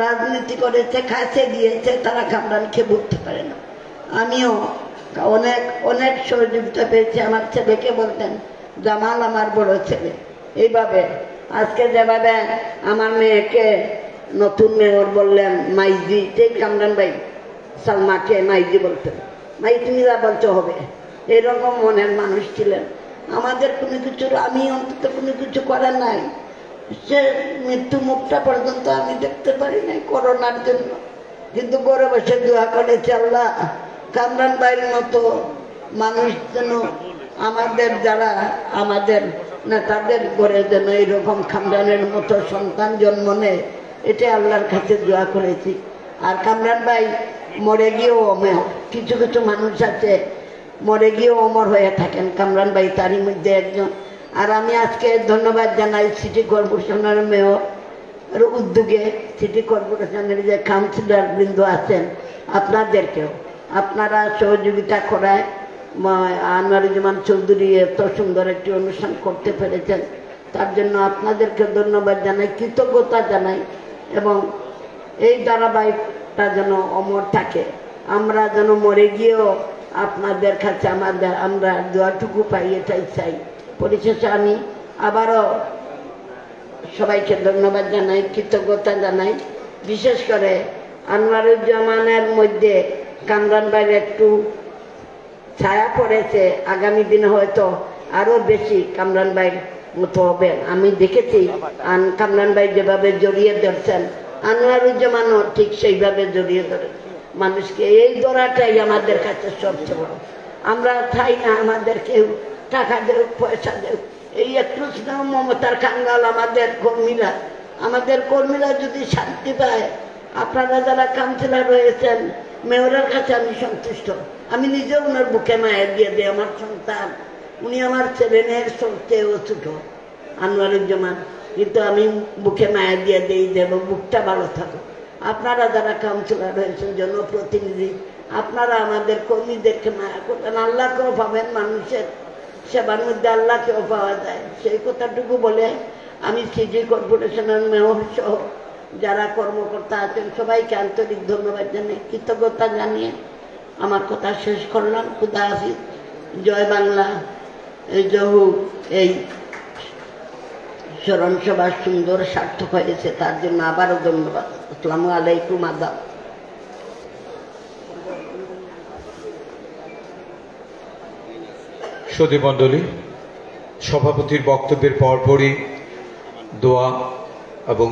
রাজনীতি করেছে, কাছে গিয়েছে, তারা কামরানকে বুঝতে পারে না। আমিও অনেক অনেক সহযোগিতা পেয়েছি। আমার ছেলেকে বলতেন জামাল আমার বড় ছেলে, এইভাবে আজকে যেভাবে আমার মেয়েকে নতুন মেয়র বললেন মাইজি, ঠিক কামরান ভাই সালমাকে মাইজি বলতেন, মাই তুমি যা বলতে হবে, এরকম মনের মানুষ ছিলেন। আমাদের কোনো কিছু, আমি অন্তত কোনো কিছু করার নাই, সে মৃত্যু মুখটা পর্যন্ত আমি দেখতে পারি নাই করোনার জন্য, কিন্তু ঘরে বসে দোয়া করেছে আল্লাহ কামরান ভাইয়ের মতো মানুষ যেন আমাদের যারা আমাদের নেতাদের ঘরে যেন এইরকম কামরানের মতো সন্তান জন্ম নেয়, এটা আল্লাহর কাছে দোয়া করেছি। আর কামরান ভাই মরে গিয়েও অমর, কিছু কিছু মানুষ আছে মরে গিয়েও অমর হয়ে থাকেন, কামরান ভাই তারই মধ্যে একজন। আর আমি আজকে ধন্যবাদ জানাই সিটি কর্পোরেশনের মেয়র উদ্যোগে, সিটি কর্পোরেশনের যে কাউন্সিলর বৃন্দ আছেন আপনাদেরকেও, আপনারা সহযোগিতা করায় আনোয়ারুজ্জামান চৌধুরী এত সুন্দর একটি অনুষ্ঠান করতে পেরেছেন, তার জন্য আপনাদেরকে ধন্যবাদ জানাই, কৃতজ্ঞতা জানাই। এবং এই ধারাবাহিকটা যেন অমর থাকে, আমরা যেন মরে গিয়েও আপনাদের কাছে আমরা দোয়াটুকু পাই, এটাই চাই। পরিশেষে আমি আবারও সবাইকে ধন্যবাদ জানাই, কৃতজ্ঞতা জানাই। বিশেষ করে আনোয়ারুজ্জামানের মধ্যে কামরান ভাইয়ের একটু ছায়া পড়েছে, আগামী দিনে হয়তো আরো বেশি কামরান ভাইয়ের মতো হবেন। আমি দেখেছি কামরান ভাই যেভাবে জড়িয়ে ধরছেন, আনোয়ারুজ্জামানও ঠিক সেইভাবে জড়িয়ে ধরে মানুষকে। এই ধরাটাই আমাদের কাছে সবচেয়ে বড়। আমরা চাই না আমাদের কেউ টাকা দেব, পয়সা দেব, এই একটু স্নেহ মমতার কাঙ্গাল আমাদের কর্মীরা যদি শান্তি পায়, আপনারা যারা কাউন্সিলর রয়েছেন, মেয়রের কাছে আমি সন্তুষ্ট। আমি নিজেও ওনার বুকে মায়ের দিয়ে দিই, আমার সন্তান, উনি আমার ছেলে মেয়ের সবচেয়েও ছোট আনোয়ারুজ্জামান, কিন্তু আমি বুকে মায়ের দিয়ে দিই, দেব বুকটা ভালো থাকো। আপনারা যারা কাউন্সিলর রয়েছেন, জনপ্রতিনিধি, আপনারা আমাদের কর্মীদেরকে মায়া করবেন, আল্লাহকেও পাবেন। মানুষের সেবার মধ্যে আল্লাহকেও পাওয়া যায়, সেই কথাটুকু বলে আমি সিটি কর্পোরেশনের মেয়র সহ যারা কর্মকর্তা আছেন সবাইকে আন্তরিক ধন্যবাদ জানিয়ে, কৃতজ্ঞতা জানিয়ে আমার কথা শেষ করলাম। খুদা হাফিজ, জয় বাংলা, জহু। এই স্মরণ সভা সুন্দর সার্থক হয়েছে, তার জন্য আবারও ধন্যবাদ। আসসালামু আলাইকুম, আদাব। সুধী মণ্ডলী, সভাপতির বক্তব্যের পরপরই দোয়া এবং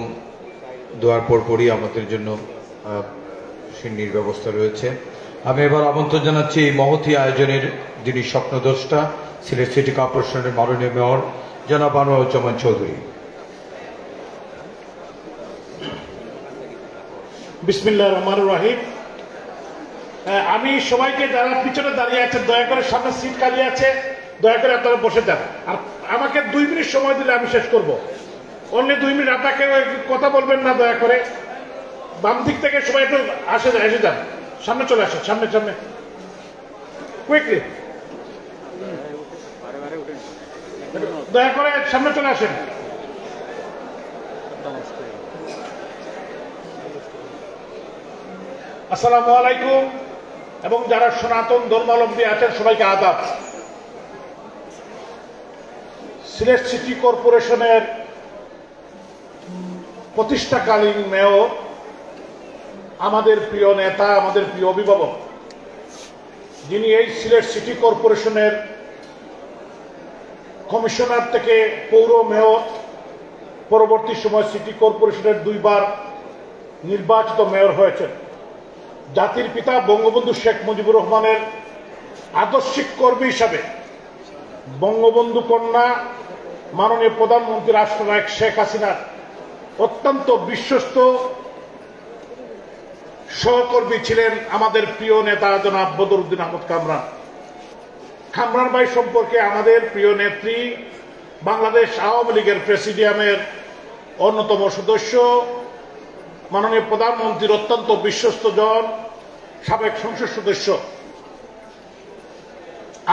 দোয়ার পরপরই আমাদের জন্য সিন্নির ব্যবস্থা রয়েছে। আমি এবার আমন্ত্রণ জানাচ্ছি এই মহতী আয়োজনের যিনি স্বপ্নদ্রষ্টা, সিলেট সিটি কর্পোরেশনের মাননীয় মেয়র জনাব আনোয়ারুজ্জামান চৌধুরী। বিসমিল্লাহির রহমানির রহিম। আমি সবাইকে যারা পিছনে দাঁড়িয়ে আছেন, দয়া করে সামনে সিট খালি আছে, দয়া করে আপনারা বসে যান। আর আমাকে 2 মিনিট সময় দিলে আমি শেষ করব। অনলি 2 মিনিট, আপনাকে কথা বলবেন না দয়া করে। বাম দিক থেকে সবাই একটু এসে যান, সামনে চলে আসেন, সামনে সামনে কুইকলি, দয়া করে সামনে চলে আসেন। আসসালামু আলাইকুম। এবং যারা সনাতন ধর্মাবলম্বী আছেন সবাইকে আদাব। সিলেট সিটি কর্পোরেশনের প্রতিষ্ঠাকালীন মেয়র, আমাদের প্রিয় নেতা, আমাদের প্রিয় অভিভাবক, যিনি এই সিলেট সিটি কর্পোরেশনের কমিশনার থেকে পৌর মেয়র, পরবর্তী সময় সিটি কর্পোরেশনের 2 বার নির্বাচিত মেয়র হয়েছেন, জাতির পিতা বঙ্গবন্ধু শেখ মুজিবুর রহমানের আদর্শিক কর্মী হিসাবে বঙ্গবন্ধু কন্যা মাননীয় প্রধানমন্ত্রী রাষ্ট্রনায়ক শেখ হাসিনার অত্যন্ত বিশ্বস্ত সহকর্মী ছিলেন আমাদের প্রিয় নেতা জনাব বদরুদ্দিন আহমদ কামরান। কামরান ভাই সম্পর্কে আমাদের প্রিয় নেত্রী, বাংলাদেশ আওয়ামী লীগের প্রেসিডিয়ামের অন্যতম সদস্য, মাননীয় প্রধানমন্ত্রীর অত্যন্ত বিশ্বস্ত জন, সাবেক সংসদ সদস্য,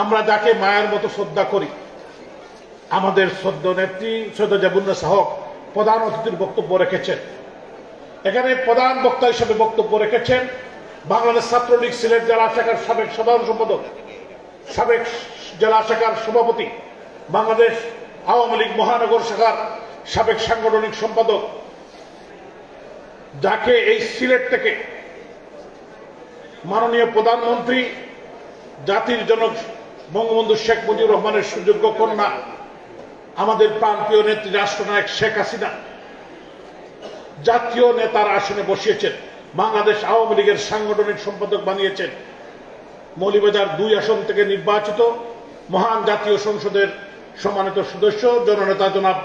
আমরা যাকে মায়ের মতো শ্রদ্ধা করি, আমাদের শ্রদ্ধা নেত্রী সৈয়দা জাবুন্নেসা হক প্রধান অতিথির বক্তব্য রেখেছেন। এখানে প্রধান বক্তা হিসেবে বক্তব্য রেখেছেন বাংলাদেশ ছাত্রলীগ সিলেট জেলা শাখার সাবেক সাধারণ সম্পাদক, সাবেক জেলা শাখার সভাপতি, বাংলাদেশ আওয়ামী লীগ মহানগর শাখার সাবেক সাংগঠনিক সম্পাদক, যাকে এই সিলেট থেকে মাননীয় প্রধানমন্ত্রী, জাতির জনক বঙ্গবন্ধু শেখ মুজিবুর রহমানের সুযোগ্য কন্যা, আমাদের প্রান্তীয় নেত্রী রাষ্ট্রনায়ক শেখ হাসিনা জাতীয় নেতার আসনে বসিয়েছেন, বাংলাদেশ আওয়ামী লীগের সাংগঠনিক সম্পাদক বানিয়েছেন, মৌলভীবাজার 2 আসন থেকে নির্বাচিত মহান জাতীয় সংসদের সম্মানিত সদস্য জননেতা জনাব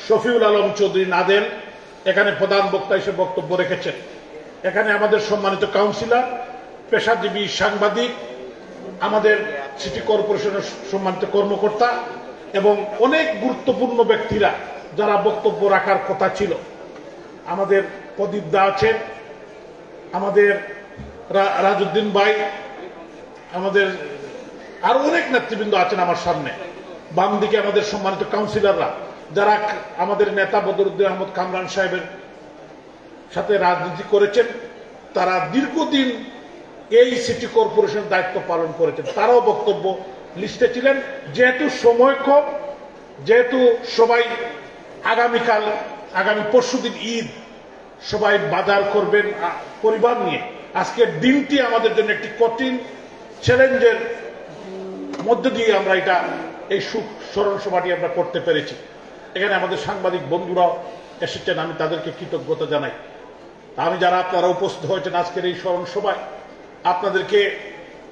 শফিউল আলম চৌধুরী নাদেন এখানে প্রধান বক্তা হিসেবে বক্তব্য রেখেছেন। এখানে আমাদের সম্মানিত কাউন্সিলর, পেশাজীবী সাংবাদিক, আমাদের সিটি কর্পোরেশনের সম্মানিত কর্মকর্তা এবং অনেক গুরুত্বপূর্ণ ব্যক্তিরা যারা বক্তব্য রাখার কথা ছিল, আমাদের প্রদীপ দা আছেন, আমাদের রাজউদ্দিন ভাই, আমাদের আরো অনেক নেতৃবৃন্দ আছেন আমার সামনে। বাম দিকে আমাদের সম্মানিত কাউন্সিলররা যারা আমাদের নেতা বদরুদ্দিন আহমদ কামরান সাহেবের সাথে রাজনীতি করেছেন, তারা দীর্ঘদিন এই সিটি কর্পোরেশন দায়িত্ব পালন করেছেন, তারাও বক্তব্য লিস্টে ছিলেন। যেহেতু সময় কম, যেহেতু সবাই আগামী পরশুদিন ঈদ, সবাই বাজার করবেন পরিবার নিয়ে, আজকের দিনটি আমাদের জন্য একটি কঠিন চ্যালেঞ্জের মধ্য দিয়ে আমরা এই স্মরণ সভাটি আমরা করতে পেরেছি। এখানে আমাদের সাংবাদিক বন্ধুরাও এসেছেন, আমি তাদেরকে কৃতজ্ঞতা জানাই। আমি যারা আপনারা উপস্থিত হয়েছেন আজকের এই স্মরণ সভায়, আপনাদেরকে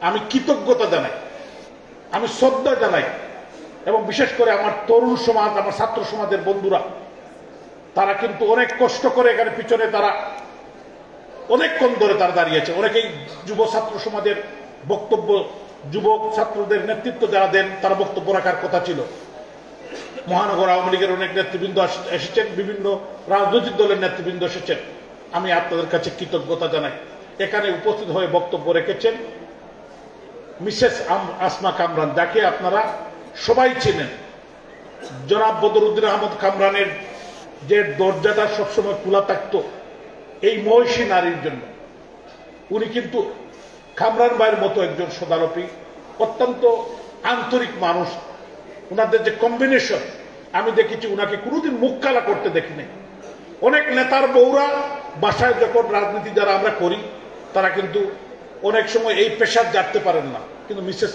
আমি কৃতজ্ঞতা জানাই, আমি শ্রদ্ধা জানাই, এবং বিশেষ করে আমার তরুণ সমাজ, আমার ছাত্র সমাজের বন্ধুরা, তারা কিন্তু অনেক কষ্ট করে এখানে পিছনে তারা অনেকক্ষণ ধরে তারা দাঁড়িয়েছে। অনেকেই যুব ছাত্র সমাজের বক্তব্য, যুবক ছাত্রদের নেতৃত্ব যারা দেন, তারা বক্তব্য রাখার কথা ছিল। মহানগর আওয়ামী লীগের অনেক নেতৃবৃন্দ এসেছেন, বিভিন্ন রাজনৈতিক দলের নেতৃবৃন্দ এসেছেন, আমি আপনাদের কাছে কৃতজ্ঞতা জানাই। এখানে উপস্থিত হয়ে বক্তব্য রেখেছেন মিসেস আসমা কামরান, যাকে আপনারা সবাই চেনেন। জনাব বদরুদ্দিন আহমদ কামরানের যে দরজাটা সবসময় খোলা থাকত এই মহিষী নারীর জন্য, উনি কিন্তু কামরান ভাইয়ের মতো একজন সদারপি, অত্যন্ত আন্তরিক মানুষ। উনাদের যে কম্বিনেশন, আমি দেখেছি উনাকে কোনোদিন মুখ কালা করতে দেখিনি। অনেক নেতার বউরা বাসায় যখন রাজনীতি যারা আমরা করি, তারা কিন্তু অনেক সময় এই পেশার জানতে পারেন না, কিন্তু মিসেস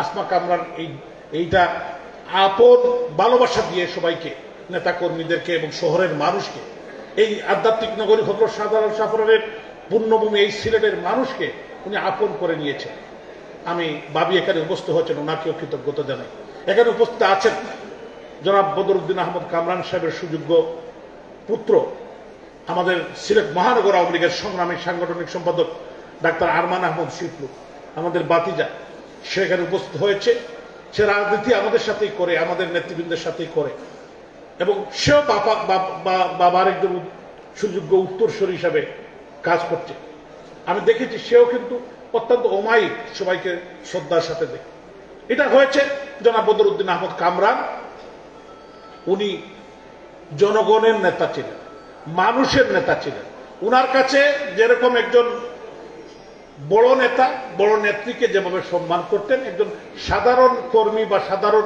আসমা কামরান এইটা আপন ভালোবাসা দিয়ে সবাইকে, নেতা কর্মীদেরকে এবং শহরের মানুষকে, এই আধ্যাত্মিক নগরী হজরত শাহজালাল শাহপুরের পুণ্যভূমি এই সিলেটের মানুষকে উনি আপন করে নিয়েছেন। আমি ভাবি এখানে উপস্থিত হয়েছেন, ওনাকেও কৃতজ্ঞতা জানাই। এখানে উপস্থিত আছেন জনাব বদরুদ্দিন আহমদ কামরান সাহেবের সুযোগ্য পুত্র, আমাদের সিলেট মহানগর আওয়ামী লীগের সংগ্রামী সাংগঠনিক সম্পাদক ডাক্তার আরমান আহমদ শিপলু, আমাদের বাতিজা, সে এখানে উপস্থিত হয়েছে। সে রাজনীতি আমাদের সাথেই করে, আমাদের নেতৃবৃন্দের সাথেই করে, এবং সেও বাবার একজন সুযোগ্য উত্তরসূরি হিসাবে কাজ করছে। আমি দেখেছি সেও কিন্তু অত্যন্ত অমায়িক, সবাইকে শ্রদ্ধার সাথে দেখে। এটা হয়েছে জনাব বদরুদ্দিন আহমদ কামরান, উনি জনগণের নেতা ছিলেন, মানুষের নেতা ছিলেন। উনার কাছে যেরকম একজন বড় নেতা, বড় নেত্রীকে যেভাবে সম্মান করতেন, একজন সাধারণ কর্মী বা সাধারণ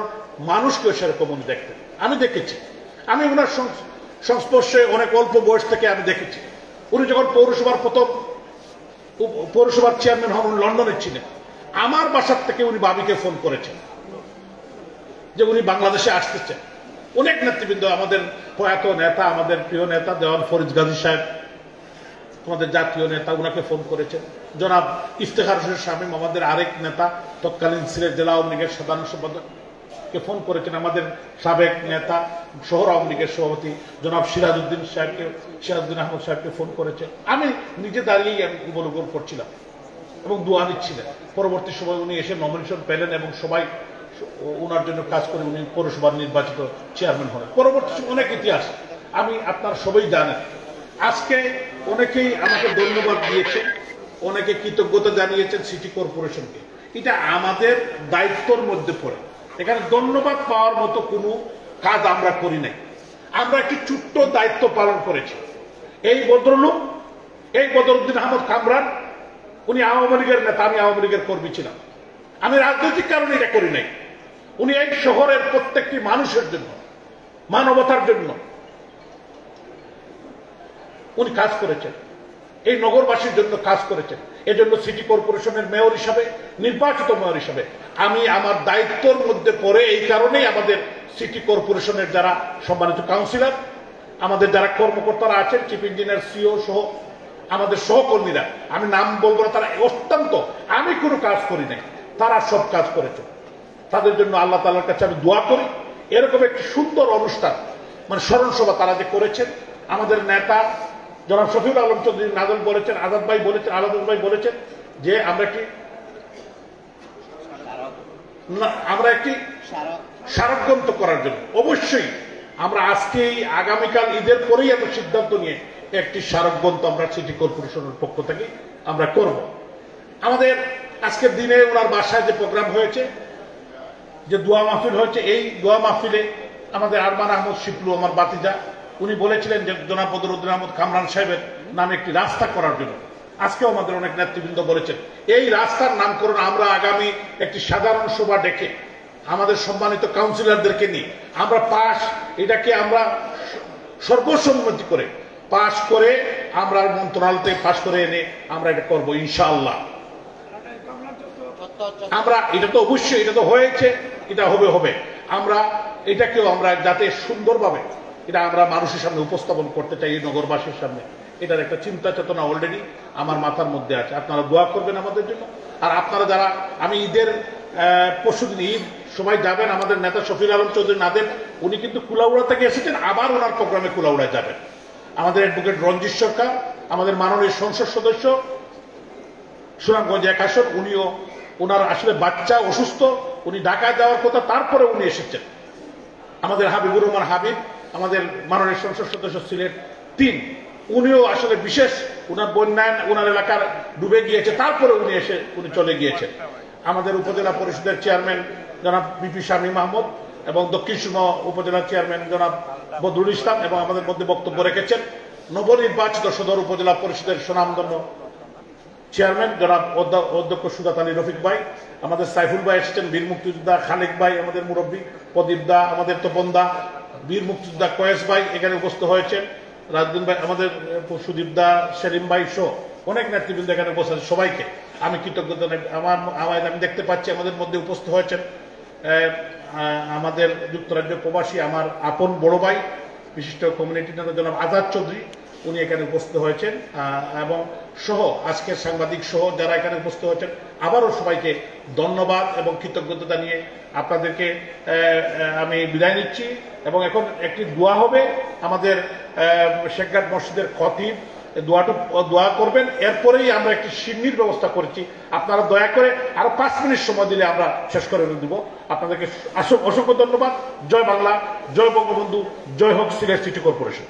মানুষকেও সেরকম উনি দেখতেন। আমি দেখেছি, আমি ওনার সংস্পর্শে অনেক অল্প বয়স থেকে আমি দেখেছি। উনি যখন পৌরসভার চেয়ারম্যান হন, লন্ডনে ছিলেন, আমার বাসার থেকে উনি বাবিকে ফোন করেছেন যে উনি বাংলাদেশে আসতেছেন। অনেক নেতৃবৃন্দ, আমাদের প্রয়াত নেতা, আমাদের প্রিয় নেতা দেওয়ান ফরিদ গাজী সাহেব, আমাদের জাতীয় নেতা, উনাকে ফোন করেছেন। জনাব ইফতেখার হোসেন শামীম, আমাদের আরেক নেতা, তৎকালীন সিলেট জেলা আওয়ামী লীগের সাধারণ সম্পাদক, কে ফোন করেছেন, আমাদের সাবেক নেতা শহর আওয়ামী লীগের সভাপতি জনাব সিরাজউদ্দিন আহমদ সাহেবকে ফোন করেছে। আমি নিজে দাঁড়িয়েই আমি উপলব্ধ করছিলাম এবং দোয়া নিচ্ছিলেন। পরবর্তী সময় উনি এসে নমিনেশন পেলেন এবং সবাই ওনার জন্য কাজ করে উনি পৌরসভার নির্বাচিত চেয়ারম্যান হলেন। পরবর্তী সময় অনেক ইতিহাস আমি আপনার সবাই জানেন। আজকে অনেকেই আমাকে ধন্যবাদ দিয়েছেন, অনেকে কৃতজ্ঞতা জানিয়েছেন সিটি কর্পোরেশনকে। এটা আমাদের দায়িত্বের মধ্যে পড়ে। এখানে ধন্যবাদ পাওয়ার মতো কোনো কাজ আমরা করি নাই। আমরা একটি ছোট্ট দায়িত্ব পালন করেছি। এই ভদ্রলোক, এই বদরুদ্দিন আহমদ কামরান, উনি আওয়ামী লীগের নেতা, আমি আওয়ামী লীগের কর্মী ছিলাম। আমি রাজনৈতিক কারণে এটা করি নাই। উনি এই শহরের প্রত্যেকটি মানুষের জন্য, মানবতার জন্য উনি কাজ করেছেন, এই নগরবাসীর জন্য কাজ করেছেন। এজন্য সিটি কর্পোরেশনের মেয়র হিসাবে, নির্বাচিত মেয়র হিসাবে আমি আমার দায়িত্বের মধ্যে পড়ে, এই কারণেই আমাদের সিটি কর্পোরেশনের যারা সম্মানিত কাউন্সিলর, আমাদের যারা কর্মকর্তারা আছেন, চিফ ইঞ্জিনিয়ার, সিও সহ আমাদের সহকর্মীরা, আমি নাম বলবো না, তারা অত্যন্ত, আমি কোনো কাজ করি নাই, তারা সব কাজ করেছে। তাদের জন্য আল্লাহ তাআলার কাছে আমি দোয়া করি। এরকম একটি সুন্দর অনুষ্ঠান, মানে স্মরণ সভা তারা যে করেছেন, আমাদের নেতা জনাব শফিউল আলম চৌধুরী নাজল বলেছেন, আজাদ ভাই বলেছেন যে আমরা একটি স্মারকগ্রন্থ করার জন্য অবশ্যই আমরা আজকেই, আগামীকাল ঈদের পরেই এত সিদ্ধান্ত নিয়ে একটি স্মারকগ্রন্থ আমরা সিটি কর্পোরেশনের পক্ষ থেকে আমরা করব। আমাদের আজকের দিনে ওনার বাসায় যে প্রোগ্রাম হয়েছে, যে দোয়া মাহফিল হয়েছে, এই দোয়া মাহফিলে আমাদের আরমান আহমদ শিপলু, আমার বাতিজা, উনি বলেছিলেন যে জনাব বদরুদ্দিন আহমদ কামরান সাহেবের নামে একটি রাস্তা করার জন্য। আজকেও আমাদের অনেক নেতৃবৃন্দ বলেছেন এই রাস্তার নামকরণ আমরা আগামী একটি সাধারণ সভা ডেকে আমাদের সম্মানিত কাউন্সিলরদেরকে নিয়ে আমরা এটাকে আমরা সর্বসম্মতি করে পাশ করে, আমরা মন্ত্রণালয় থেকে পাশ করে এনে আমরা এটা করবো ইনশাআল্লাহ। আমরা এটা তো অবশ্যই, এটা তো হয়েছে, এটা হবে। আমরা এটাকেও আমরা যাতে সুন্দরভাবে এটা আমরা মানুষের সামনে উপস্থাপন করতে চাই, এই নগরবাসীর সামনে, এটার একটা চিন্তা চেতনা অলরেডি আমার মাথার মধ্যে আছে। আপনারা দোয়া করবেন আমাদের জন্য। আর আপনারা যারা, আমি ঈদের পরশুদিন ঈদ সবাই যাবেন, আমাদের নেতা শফিউল আলম চৌধুরী নাদেব, উনি কিন্তু কুলাউড়া থেকে এসেছেন, আবার ওনার প্রোগ্রামে কুলাউড়ায় যাবেন। আমাদের অ্যাডভোকেট রঞ্জিত সরকার, আমাদের মাননীয় সংসদ সদস্য সুনামগঞ্জ 1 আসন, উনিও, ওনার আসলে বাচ্চা অসুস্থ, উনি ঢাকায় যাওয়ার কথা, তারপরে উনি এসেছেন। আমাদের হাবিবুর রহমান হাবিব, আমাদের মাননীয় সংসদ সদস্য সিলেট 3, উনিও আসলে বিশেষ, উনার বন্যায় উনার এলাকার ডুবে গিয়েছে, তারপরে উনি চলে গিয়েছেন। আমাদের উপজেলা পরিষদের চেয়ারম্যান জনাব বিপি শামীম আহমদ এবং দক্ষিণ সুরমা উপজেলা চেয়ারম্যান জনাব বদরুল ইসলাম এবং আমাদের মধ্যে বক্তব্য রেখেছেন নবনির্বাচিত সদর উপজেলা পরিষদের সুনামধন্য চেয়ারম্যান জনাব অধ্যক্ষ সুজাত আলী রফিক ভাই, আমাদের সাইফুল ভাই এসেছেন, বীর মুক্তিযোদ্ধা খালেক ভাই আমাদের মুরব্বী, প্রদীপ দা, আমাদের তপন দা, বীর মুক্তিযোদ্ধা কয়েস ভাই এখানে উপস্থিত হয়েছেন, রাজদিন ভাই, আমাদের সুদীপ দা, সেলিম ভাই সহ অনেক নেতৃবৃন্দ এখানে বসে আছে। সবাইকে আমি কৃতজ্ঞতা, আমি দেখতে পাচ্ছি আমাদের মধ্যে উপস্থিত হয়েছেন আমাদের যুক্তরাজ্য প্রবাসী আমার আপন বড় ভাই, বিশিষ্ট কমিউনিটি নেতা জনাব আজাদ চৌধুরী, উনি এখানে উপস্থিত হয়েছেন, এবং সহ আজকের সাংবাদিক সহ যারা এখানে উপস্থিত হয়েছেন, আবারও সবাইকে ধন্যবাদ এবং কৃতজ্ঞতা জানিয়ে আপনাদেরকে আমি বিদায় নিচ্ছি। এবং এখন একটি দোয়া হবে, আমাদের শেখঘাট মসজিদের খতিব দোয়া করবেন, এরপরেই আমরা একটি সিন্নির ব্যবস্থা করেছি। আপনারা দয়া করে আরো 5 মিনিট সময় দিলে আমরা শেষ করে দেব। আপনাদেরকে অসংখ্য ধন্যবাদ। জয় বাংলা, জয় বঙ্গবন্ধু, জয় হোক সিলেট সিটি কর্পোরেশন।